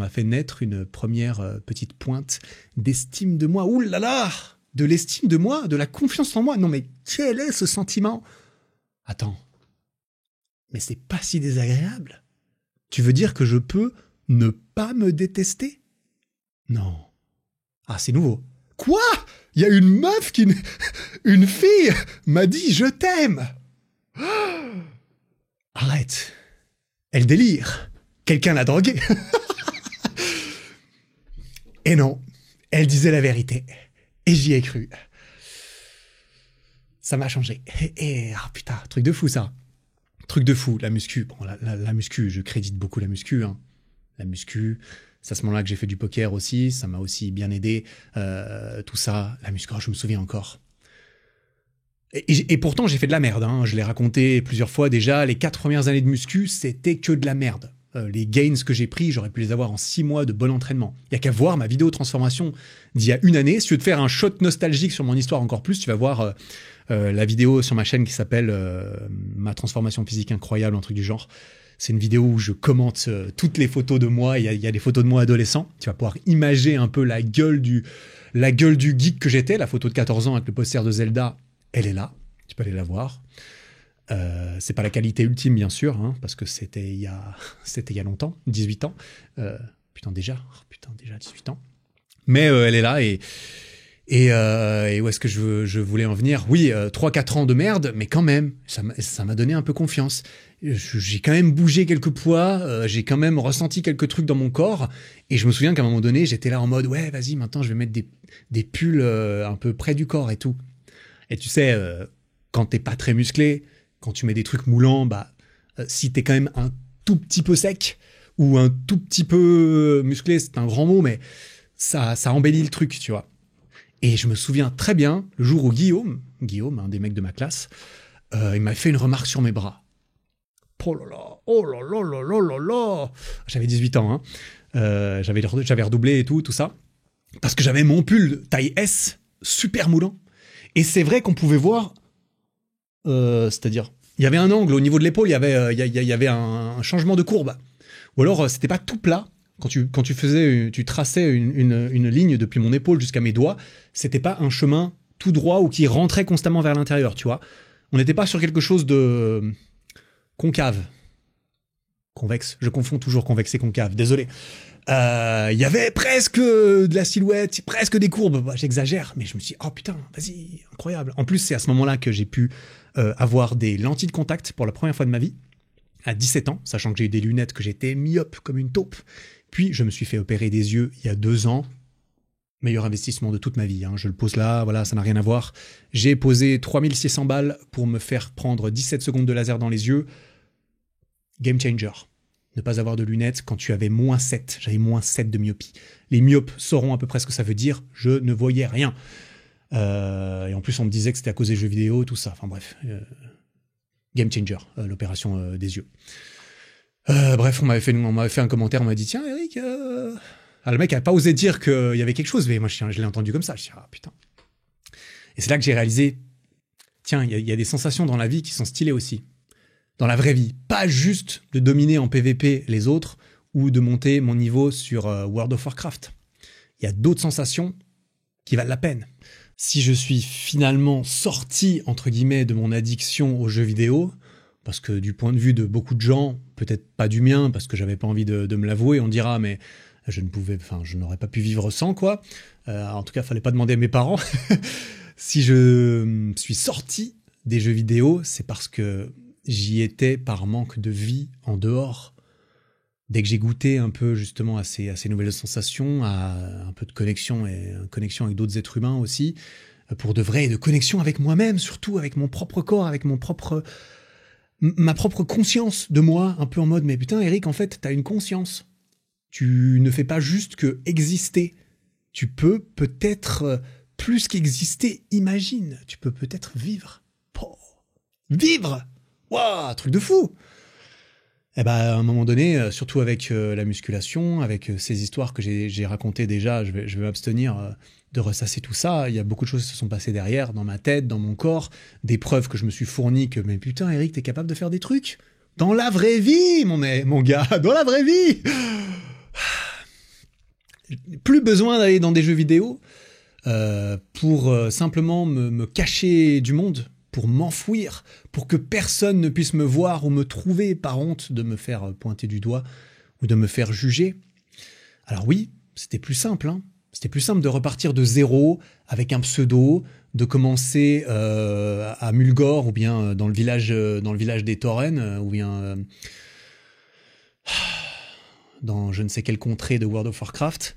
fait naître une première petite pointe d'estime de moi. Ouh là là! De l'estime de moi, de la confiance en moi. Non mais quel est ce sentiment? Attends, mais c'est pas si désagréable. Tu veux dire que je peux ne pas me détester? Non. Ah, c'est nouveau. Quoi? Il y a une meuf une fille m'a dit je t'aime. Arrête. Elle délire. Quelqu'un l'a droguée. Et non, elle disait la vérité. Et j'y ai cru. Ça m'a changé. Et ah putain, truc de fou ça. Truc de fou, la muscu. Bon, la muscu, je crédite beaucoup la muscu. Hein. La muscu, c'est à ce moment-là que j'ai fait du poker aussi. Ça m'a aussi bien aidé. Tout ça, la muscu, oh, je me souviens encore. Et pourtant, j'ai fait de la merde. Hein. Je l'ai raconté plusieurs fois déjà. Les 4 premières années de muscu, c'était que de la merde. Les gains que j'ai pris, j'aurais pu les avoir en 6 mois de bon entraînement. Il n'y a qu'à voir ma vidéo transformation d'il y a 1 année. Si tu veux te faire un shot nostalgique sur mon histoire encore plus, tu vas voir la vidéo sur ma chaîne qui s'appelle Ma transformation physique incroyable, un truc du genre. C'est une vidéo où je commente toutes les photos de moi. Il y a des photos de moi adolescent. Tu vas pouvoir imager un peu la gueule du geek que j'étais. La photo de 14 ans avec le poster de Zelda, elle est là. Tu peux aller la voir. C'est pas la qualité ultime bien sûr, hein, parce que c'était il y a longtemps, 18 ans. Putain déjà 18 ans. Mais elle est là et où est-ce que je voulais en venir? Oui, 3-4 ans de merde, mais quand même, ça m'a donné un peu confiance. J'ai quand même bougé quelques poids, j'ai quand même ressenti quelques trucs dans mon corps, et je me souviens qu'à un moment donné, j'étais là en mode ouais, vas-y, maintenant je vais mettre des pulls un peu près du corps et tout. Et tu sais, quand t'es pas très musclé, quand tu mets des trucs moulants, bah, si t'es quand même un tout petit peu sec ou un tout petit peu musclé, c'est un grand mot, mais ça embellit le truc, tu vois. Et je me souviens très bien, le jour où Guillaume, un des mecs de ma classe, il m'a fait une remarque sur mes bras. Oh là là. J'avais 18 ans, hein. J'avais redoublé et tout ça. Parce que j'avais mon pull taille S, super moulant. Et c'est vrai qu'on pouvait voir... c'est-à-dire, il y avait un angle au niveau de l'épaule, il y avait un changement de courbe. Ou alors, c'était pas tout plat. Quand tu traçais une ligne depuis mon épaule jusqu'à mes doigts, c'était pas un chemin tout droit ou qui rentrait constamment vers l'intérieur, tu vois. On n'était pas sur quelque chose de concave. Convexe. Je confonds toujours convexe et concave. Désolé. Il y avait presque de la silhouette, presque des courbes. Bah, j'exagère, mais je me suis dit, oh putain, vas-y, incroyable. En plus, c'est à ce moment-là que j'ai pu avoir des lentilles de contact pour la première fois de ma vie, à 17 ans, sachant que j'ai eu des lunettes, que j'étais myope comme une taupe. Puis, je me suis fait opérer des yeux il y a 2 ans. Meilleur investissement de toute ma vie. Hein. Je le pose là, voilà, ça n'a rien à voir. J'ai posé 3600 balles pour me faire prendre 17 secondes de laser dans les yeux. Game changer. Ne pas avoir de lunettes quand tu avais -7. J'avais -7 de myopie. Les myopes sauront à peu près ce que ça veut dire. Je ne voyais rien. Et en plus, on me disait que c'était à cause des jeux vidéo, tout ça. Enfin bref. Game changer, l'opération des yeux. Bref, on m'avait fait un commentaire, on m'a dit, tiens Eric, ah, le mec n'a pas osé dire qu'il y avait quelque chose, mais moi je l'ai entendu comme ça. Je dis, ah putain. Et c'est là que j'ai réalisé, tiens, il y a des sensations dans la vie qui sont stylées aussi. Dans la vraie vie. Pas juste de dominer en PVP les autres ou de monter mon niveau sur World of Warcraft. Il y a d'autres sensations qui valent la peine. Si je suis finalement sorti, entre guillemets, de mon addiction aux jeux vidéo, parce que du point de vue de beaucoup de gens, peut-être pas du mien, parce que j'avais pas envie de me l'avouer, on dira, mais je n'aurais pas pu vivre sans, quoi. En tout cas, fallait pas demander à mes parents. Si je suis sorti des jeux vidéo, c'est parce que j'y étais par manque de vie en dehors. Dès que j'ai goûté un peu justement à ces nouvelles sensations, à un peu de connexion avec d'autres êtres humains aussi, pour de vrai, et de connexion avec moi-même, surtout avec mon propre corps, avec ma propre conscience de moi, un peu en mode, mais putain Eric, en fait, t'as une conscience. Tu ne fais pas juste que exister. Tu peux peut-être plus qu'exister, imagine. Tu peux peut-être vivre. Oh, vivre! Waouh, truc de fou! Eh ben, à un moment donné, surtout avec la musculation, avec ces histoires que j'ai racontées déjà, je vais m'abstenir de ressasser tout ça. Il y a beaucoup de choses qui se sont passées derrière, dans ma tête, dans mon corps, des preuves que je me suis fourni que, mais putain, Eric, t'es capable de faire des trucs dans la vraie vie, mon gars, dans la vraie vie. Plus besoin d'aller dans des jeux vidéo pour simplement me cacher du monde, pour m'enfouir, pour que personne ne puisse me voir ou me trouver par honte de me faire pointer du doigt ou de me faire juger. Alors oui, c'était plus simple, hein. C'était plus simple de repartir de zéro avec un pseudo, de commencer à Mulgore ou bien dans le village des Tauren ou bien dans je ne sais quelle contrée de World of Warcraft.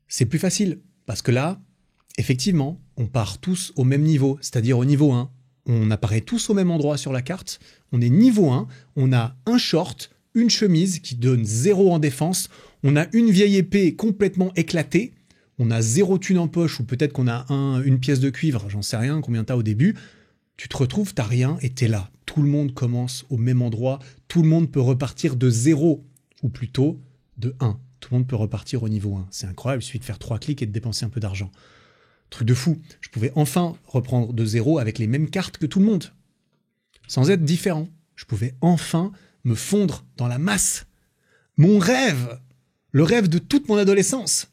C'est plus facile parce que là, effectivement, on part tous au même niveau, c'est-à-dire au niveau 1. On apparaît tous au même endroit sur la carte. On est niveau 1, on a un short, une chemise qui donne 0 en défense, on a une vieille épée complètement éclatée, on a 0 thune en poche ou peut-être qu'on a une pièce de cuivre, j'en sais rien, combien t'as au début. Tu te retrouves, t'as rien et t'es là. Tout le monde commence au même endroit, tout le monde peut repartir de 0 ou plutôt de 1. Tout le monde peut repartir au niveau 1. C'est incroyable, il suffit de faire 3 clics et de dépenser un peu d'argent. Truc de fou. Je pouvais enfin reprendre de 0 avec les mêmes cartes que tout le monde. Sans être différent. Je pouvais enfin me fondre dans la masse. Mon rêve, le rêve de toute mon adolescence,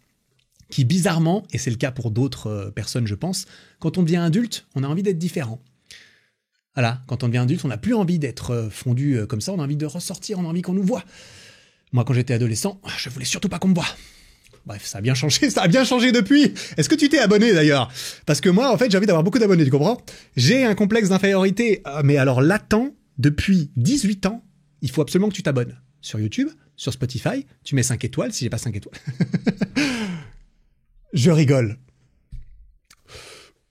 qui bizarrement, et c'est le cas pour d'autres personnes je pense, quand on devient adulte, on a envie d'être différent. Voilà, quand on devient adulte, on n'a plus envie d'être fondu comme ça, on a envie de ressortir, on a envie qu'on nous voit. Moi quand j'étais adolescent, je voulais surtout pas qu'on me voie. Bref, ça a bien changé depuis. Est-ce que tu t'es abonné d'ailleurs? Parce que moi, en fait, j'ai envie d'avoir beaucoup d'abonnés, tu comprends? J'ai un complexe d'infériorité, mais alors latent, depuis 18 ans, il faut absolument que tu t'abonnes. Sur YouTube, sur Spotify, tu mets 5 étoiles si j'ai pas 5 étoiles. Je rigole.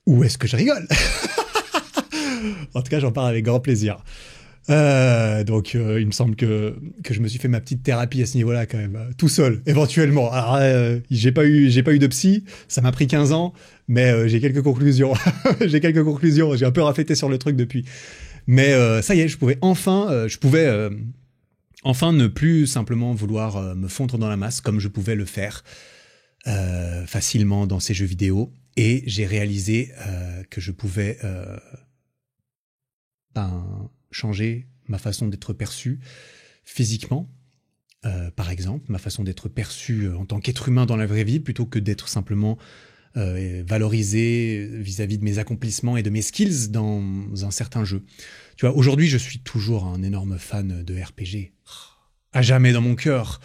Où est-ce que je rigole? En tout cas, j'en parle avec grand plaisir. Donc, il me semble que je me suis fait ma petite thérapie à ce niveau-là quand même, tout seul, éventuellement. Alors, j'ai pas eu de psy, ça m'a pris 15 ans, mais j'ai quelques conclusions. J'ai un peu raflété sur le truc depuis. Mais ça y est, je pouvais enfin ne plus simplement vouloir me fondre dans la masse comme je pouvais le faire facilement dans ces jeux vidéo. Et j'ai réalisé que je pouvais changer ma façon d'être perçu physiquement, par exemple, ma façon d'être perçu en tant qu'être humain dans la vraie vie, plutôt que d'être simplement valorisé vis-à-vis de mes accomplissements et de mes skills dans un certain jeu. Tu vois, aujourd'hui, je suis toujours un énorme fan de RPG. À jamais dans mon cœur.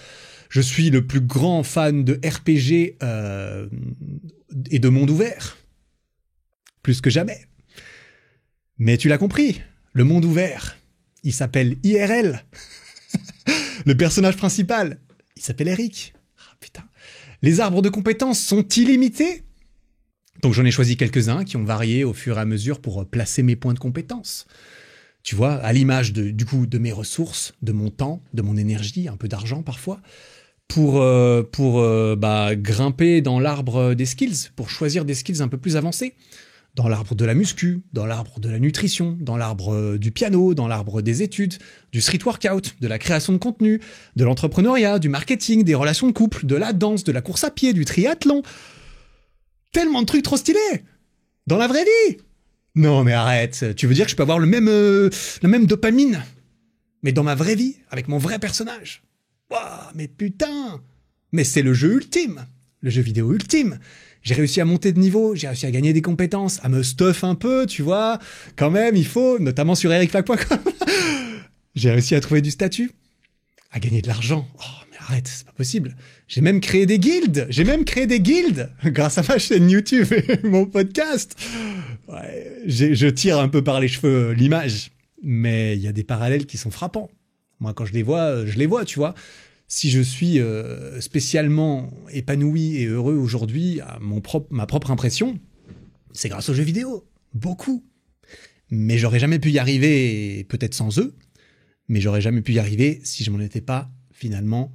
Je suis le plus grand fan de RPG et de monde ouvert. Plus que jamais. Mais tu l'as compris, le monde ouvert, il s'appelle IRL. Le personnage principal, il s'appelle Eric. Ah, putain. Les arbres de compétences sont illimités. Donc j'en ai choisi quelques-uns qui ont varié au fur et à mesure pour placer mes points de compétences. Tu vois, à l'image de mes ressources, de mon temps, de mon énergie, un peu d'argent parfois, pour grimper dans l'arbre des skills, pour choisir des skills un peu plus avancés. Dans l'arbre de la muscu, dans l'arbre de la nutrition, dans l'arbre du piano, dans l'arbre des études, du street workout, de la création de contenu, de l'entrepreneuriat, du marketing, des relations de couple, de la danse, de la course à pied, du triathlon. Tellement de trucs trop stylés! Dans la vraie vie! Non mais arrête, tu veux dire que je peux avoir la même dopamine, mais dans ma vraie vie, avec mon vrai personnage? Waouh, mais putain! Mais c'est le jeu ultime! Le jeu vidéo ultime! J'ai réussi à monter de niveau, j'ai réussi à gagner des compétences, à me stuff un peu, tu vois. Quand même, il faut, notamment sur ericflac.com. J'ai réussi à trouver du statut, à gagner de l'argent. Oh, mais arrête, c'est pas possible. J'ai même créé des guildes grâce à ma chaîne YouTube et mon podcast. Ouais, je tire un peu par les cheveux l'image, mais il y a des parallèles qui sont frappants. Moi, quand je les vois, tu vois. Si je suis spécialement épanoui et heureux aujourd'hui, à ma propre impression, c'est grâce aux jeux vidéo. Beaucoup. Mais j'aurais jamais pu y arriver, peut-être sans eux, mais j'aurais jamais pu y arriver si je m'en étais pas finalement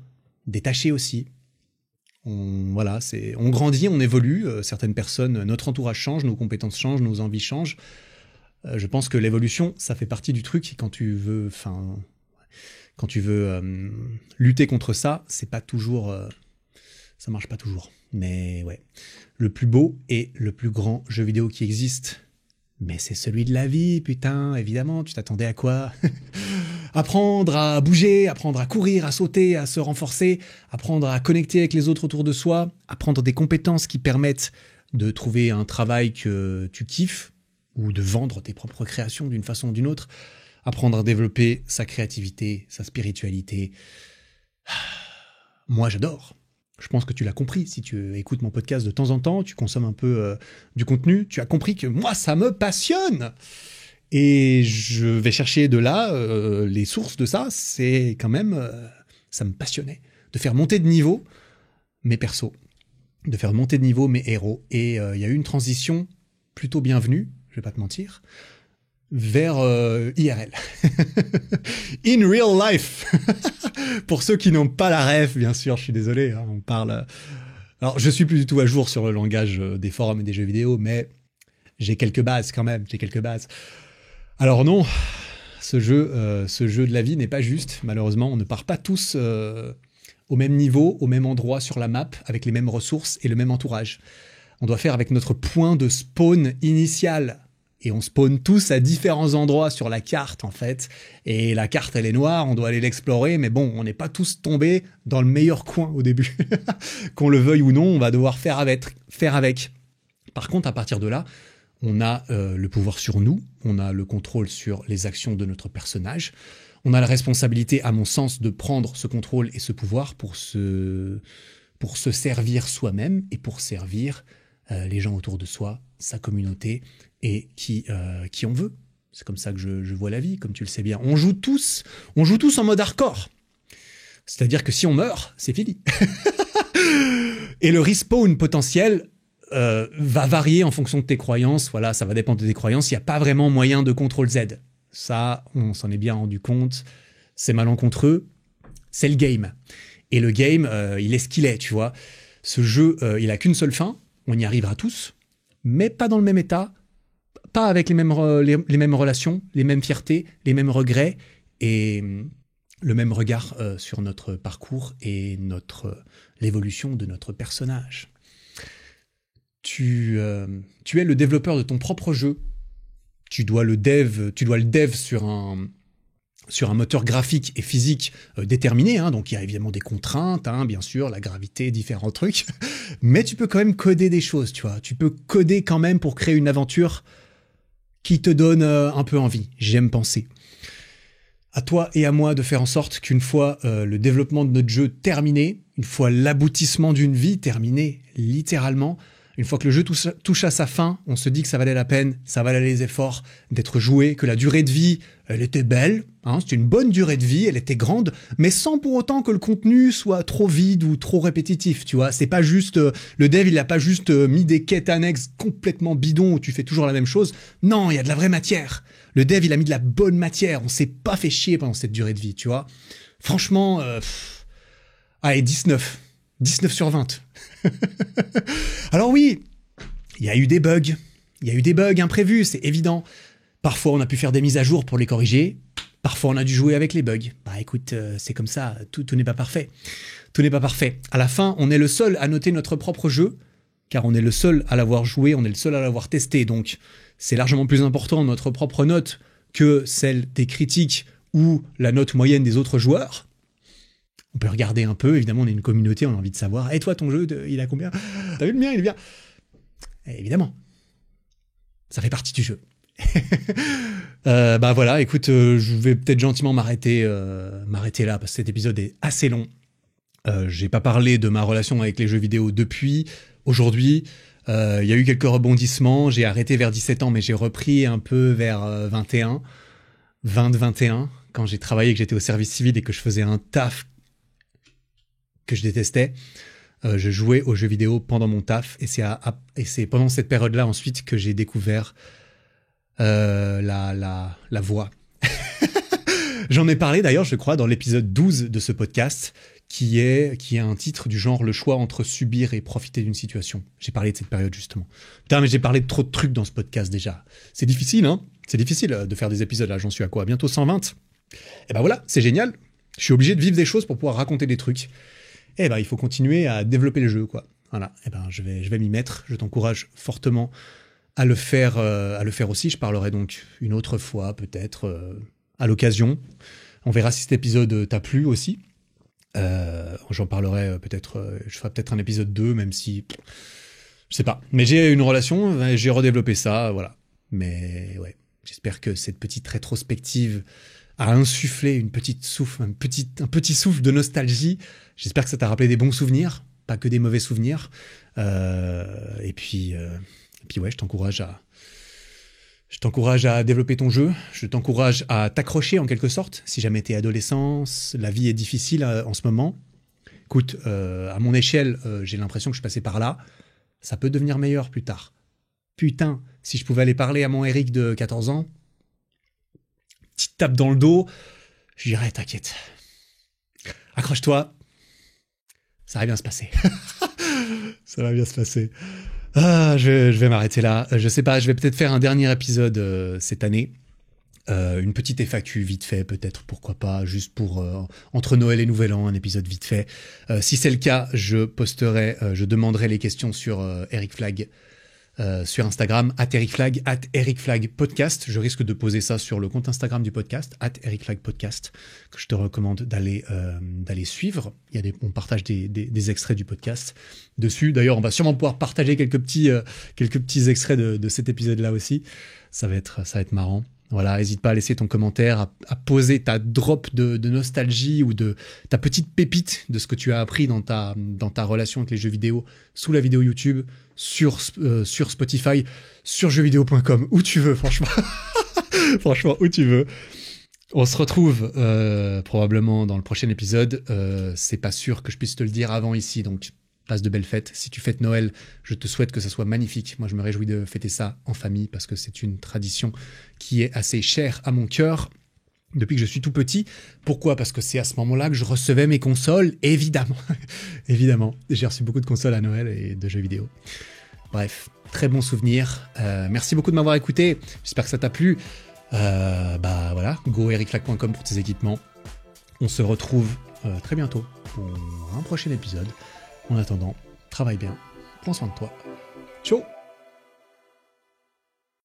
détaché aussi. On grandit, on évolue, certaines personnes, notre entourage change, nos compétences changent, nos envies changent. Je pense que l'évolution, ça fait partie du truc, et quand quand tu veux lutter contre ça, c'est pas toujours... ça marche pas toujours. Mais ouais, le plus beau et le plus grand jeu vidéo qui existe, mais c'est celui de la vie, putain, évidemment, tu t'attendais à quoi? Apprendre à bouger, apprendre à courir, à sauter, à se renforcer, apprendre à connecter avec les autres autour de soi, apprendre des compétences qui permettent de trouver un travail que tu kiffes, ou de vendre tes propres créations d'une façon ou d'une autre, apprendre à développer sa créativité, sa spiritualité. Moi, j'adore. Je pense que tu l'as compris, si tu écoutes mon podcast de temps en temps, tu consommes un peu du contenu, tu as compris que moi, ça me passionne. Et je vais chercher de là, les sources de ça, c'est quand même, ça me passionnait. De faire monter de niveau mes persos, de faire monter de niveau mes héros. Et il y a eu une transition plutôt bienvenue, je vais pas te mentir, vers IRL. In real life. Pour ceux qui n'ont pas la ref, bien sûr, je suis désolé, hein, on parle... Alors, je suis plus du tout à jour sur le langage des forums et des jeux vidéo, mais j'ai quelques bases quand même, j'ai quelques bases. Alors non, ce jeu de la vie n'est pas juste, malheureusement, on ne part pas tous au même niveau, au même endroit sur la map, avec les mêmes ressources et le même entourage. On doit faire avec notre point de spawn initial. Et on spawn tous à différents endroits sur la carte, en fait. Et la carte, elle est noire, on doit aller l'explorer, mais bon, on n'est pas tous tombés dans le meilleur coin au début. Qu'on le veuille ou non, on va devoir faire avec. Par contre, à partir de là, on a le pouvoir sur nous, on a le contrôle sur les actions de notre personnage, on a la responsabilité, à mon sens, de prendre ce contrôle et ce pouvoir pour se servir soi-même et pour servir les gens autour de soi, sa communauté, et qui on veut. C'est comme ça que je vois la vie, comme tu le sais bien. On joue tous en mode hardcore. C'est-à-dire que si on meurt, c'est fini. Et le respawn potentiel va varier en fonction de tes croyances. Voilà, ça va dépendre de tes croyances. Il n'y a pas vraiment moyen de contrôle Z. Ça, on s'en est bien rendu compte. C'est malencontreux. C'est le game. Et le game, il est ce qu'il est, tu vois. Ce jeu, il a qu'une seule fin. On y arrivera tous, mais pas dans le même état, pas avec les mêmes relations, les mêmes fiertés, les mêmes regrets et le même regard sur notre parcours et l'évolution de notre personnage. Tu es le développeur de ton propre jeu. Tu dois le dev sur un moteur graphique et physique déterminé, hein, donc il y a évidemment des contraintes, hein, bien sûr, la gravité, différents trucs, mais tu peux quand même coder des choses, tu vois. Tu peux coder quand même pour créer une aventure qui te donne un peu envie, j'aime penser. À toi et à moi de faire en sorte qu'une fois le développement de notre jeu terminé, une fois l'aboutissement d'une vie terminé, littéralement, une fois que le jeu touche à sa fin, on se dit que ça valait la peine, ça valait les efforts d'être joué, que la durée de vie, elle était belle, hein, c'était une bonne durée de vie, elle était grande, mais sans pour autant que le contenu soit trop vide ou trop répétitif, tu vois. C'est pas juste, le dev, il a pas juste mis des quêtes annexes complètement bidons où tu fais toujours la même chose. Non, il y a de la vraie matière. Le dev, il a mis de la bonne matière, on s'est pas fait chier pendant cette durée de vie, tu vois. Franchement, allez, 19 sur 20. Alors oui, il y a eu des bugs imprévus, c'est évident. Parfois, on a pu faire des mises à jour pour les corriger. Parfois, on a dû jouer avec les bugs. Bah écoute, c'est comme ça, tout n'est pas parfait. Tout n'est pas parfait. À la fin, on est le seul à noter notre propre jeu, car on est le seul à l'avoir joué, on est le seul à l'avoir testé. Donc, c'est largement plus important notre propre note que celle des critiques ou la note moyenne des autres joueurs. On peut regarder un peu, évidemment, on est une communauté, on a envie de savoir. Et toi, ton jeu, il a combien? T'as vu le mien, il est bien. Et évidemment, ça fait partie du jeu. Bah voilà, écoute, je vais peut-être gentiment m'arrêter là, parce que cet épisode est assez long. J'ai pas parlé de ma relation avec les jeux vidéo depuis aujourd'hui. Il y a eu quelques rebondissements, j'ai arrêté vers 17 ans, mais j'ai repris un peu vers 20-21, quand j'ai travaillé, que j'étais au service civil et que je faisais un taf que je détestais. Je jouais aux jeux vidéo pendant mon taf, et c'est pendant cette période-là ensuite que j'ai découvert la voix. J'en ai parlé d'ailleurs, je crois, dans l'épisode 12 de ce podcast, qui a un titre du genre « Le choix entre subir et profiter d'une situation ». J'ai parlé de cette période, justement. Putain, mais j'ai parlé de trop de trucs dans ce podcast, déjà. C'est difficile, hein. C'est difficile de faire des épisodes, là. J'en suis à quoi? Bientôt 120. Et ben voilà, c'est génial. Je suis obligé de vivre des choses pour pouvoir raconter des trucs. Eh ben, il faut continuer à développer le jeu, quoi. Voilà. Eh ben, je vais m'y mettre. Je t'encourage fortement à le faire aussi. Je parlerai donc une autre fois, peut-être, à l'occasion. On verra si cet épisode t'a plu aussi. J'en parlerai peut-être, je ferai peut-être un épisode 2, même si, je sais pas. Mais j'ai une relation, j'ai redéveloppé ça, voilà. Mais ouais, j'espère que cette petite rétrospective a insufflé un petit souffle de nostalgie. J'espère que ça t'a rappelé des bons souvenirs, pas que des mauvais souvenirs. Et puis ouais, je t'encourage à développer ton jeu, je t'encourage à t'accrocher en quelque sorte, si jamais t'es adolescent, la vie est difficile en ce moment. Écoute, à mon échelle, j'ai l'impression que je passais par là, ça peut devenir meilleur plus tard. Putain, si je pouvais aller parler à mon Eric de 14 ans, petite tape dans le dos, je dirais t'inquiète. Accroche-toi, ça va bien se passer. Ça va bien se passer. Je vais m'arrêter là. Je sais pas, je vais peut-être faire un dernier épisode cette année. Une petite FAQ vite fait, peut-être, pourquoi pas, juste pour entre Noël et Nouvel An, un épisode vite fait. Si c'est le cas, je demanderai les questions sur Eric Flag sur Instagram, @ericflag, @ericflagpodcast. Je risque de poser ça sur le compte Instagram du podcast, @ericflagpodcast, que je te recommande d'aller suivre. On partage des extraits du podcast dessus. D'ailleurs, on va sûrement pouvoir partager quelques petits extraits de cet épisode-là aussi. Ça va être marrant. Voilà, n'hésite pas à laisser ton commentaire, à poser ta drop de nostalgie ou de ta petite pépite de ce que tu as appris dans ta relation avec les jeux vidéo sous la vidéo YouTube, sur Spotify, sur jeuxvideo.com, où tu veux, franchement. Franchement, où tu veux. On se retrouve probablement dans le prochain épisode. C'est pas sûr que je puisse te le dire avant ici, donc passe de belles fêtes. Si tu fêtes Noël, je te souhaite que ça soit magnifique. Moi, je me réjouis de fêter ça en famille parce que c'est une tradition qui est assez chère à mon cœur depuis que je suis tout petit. Pourquoi ? Parce que c'est à ce moment-là que je recevais mes consoles, évidemment. Évidemment. J'ai reçu beaucoup de consoles à Noël et de jeux vidéo. Bref, très bon souvenir. Merci beaucoup de m'avoir écouté. J'espère que ça t'a plu. Voilà, go-ericflag.com pour tes équipements. On se retrouve très bientôt pour un prochain épisode. En attendant, travaille bien, prends soin de toi. Ciao!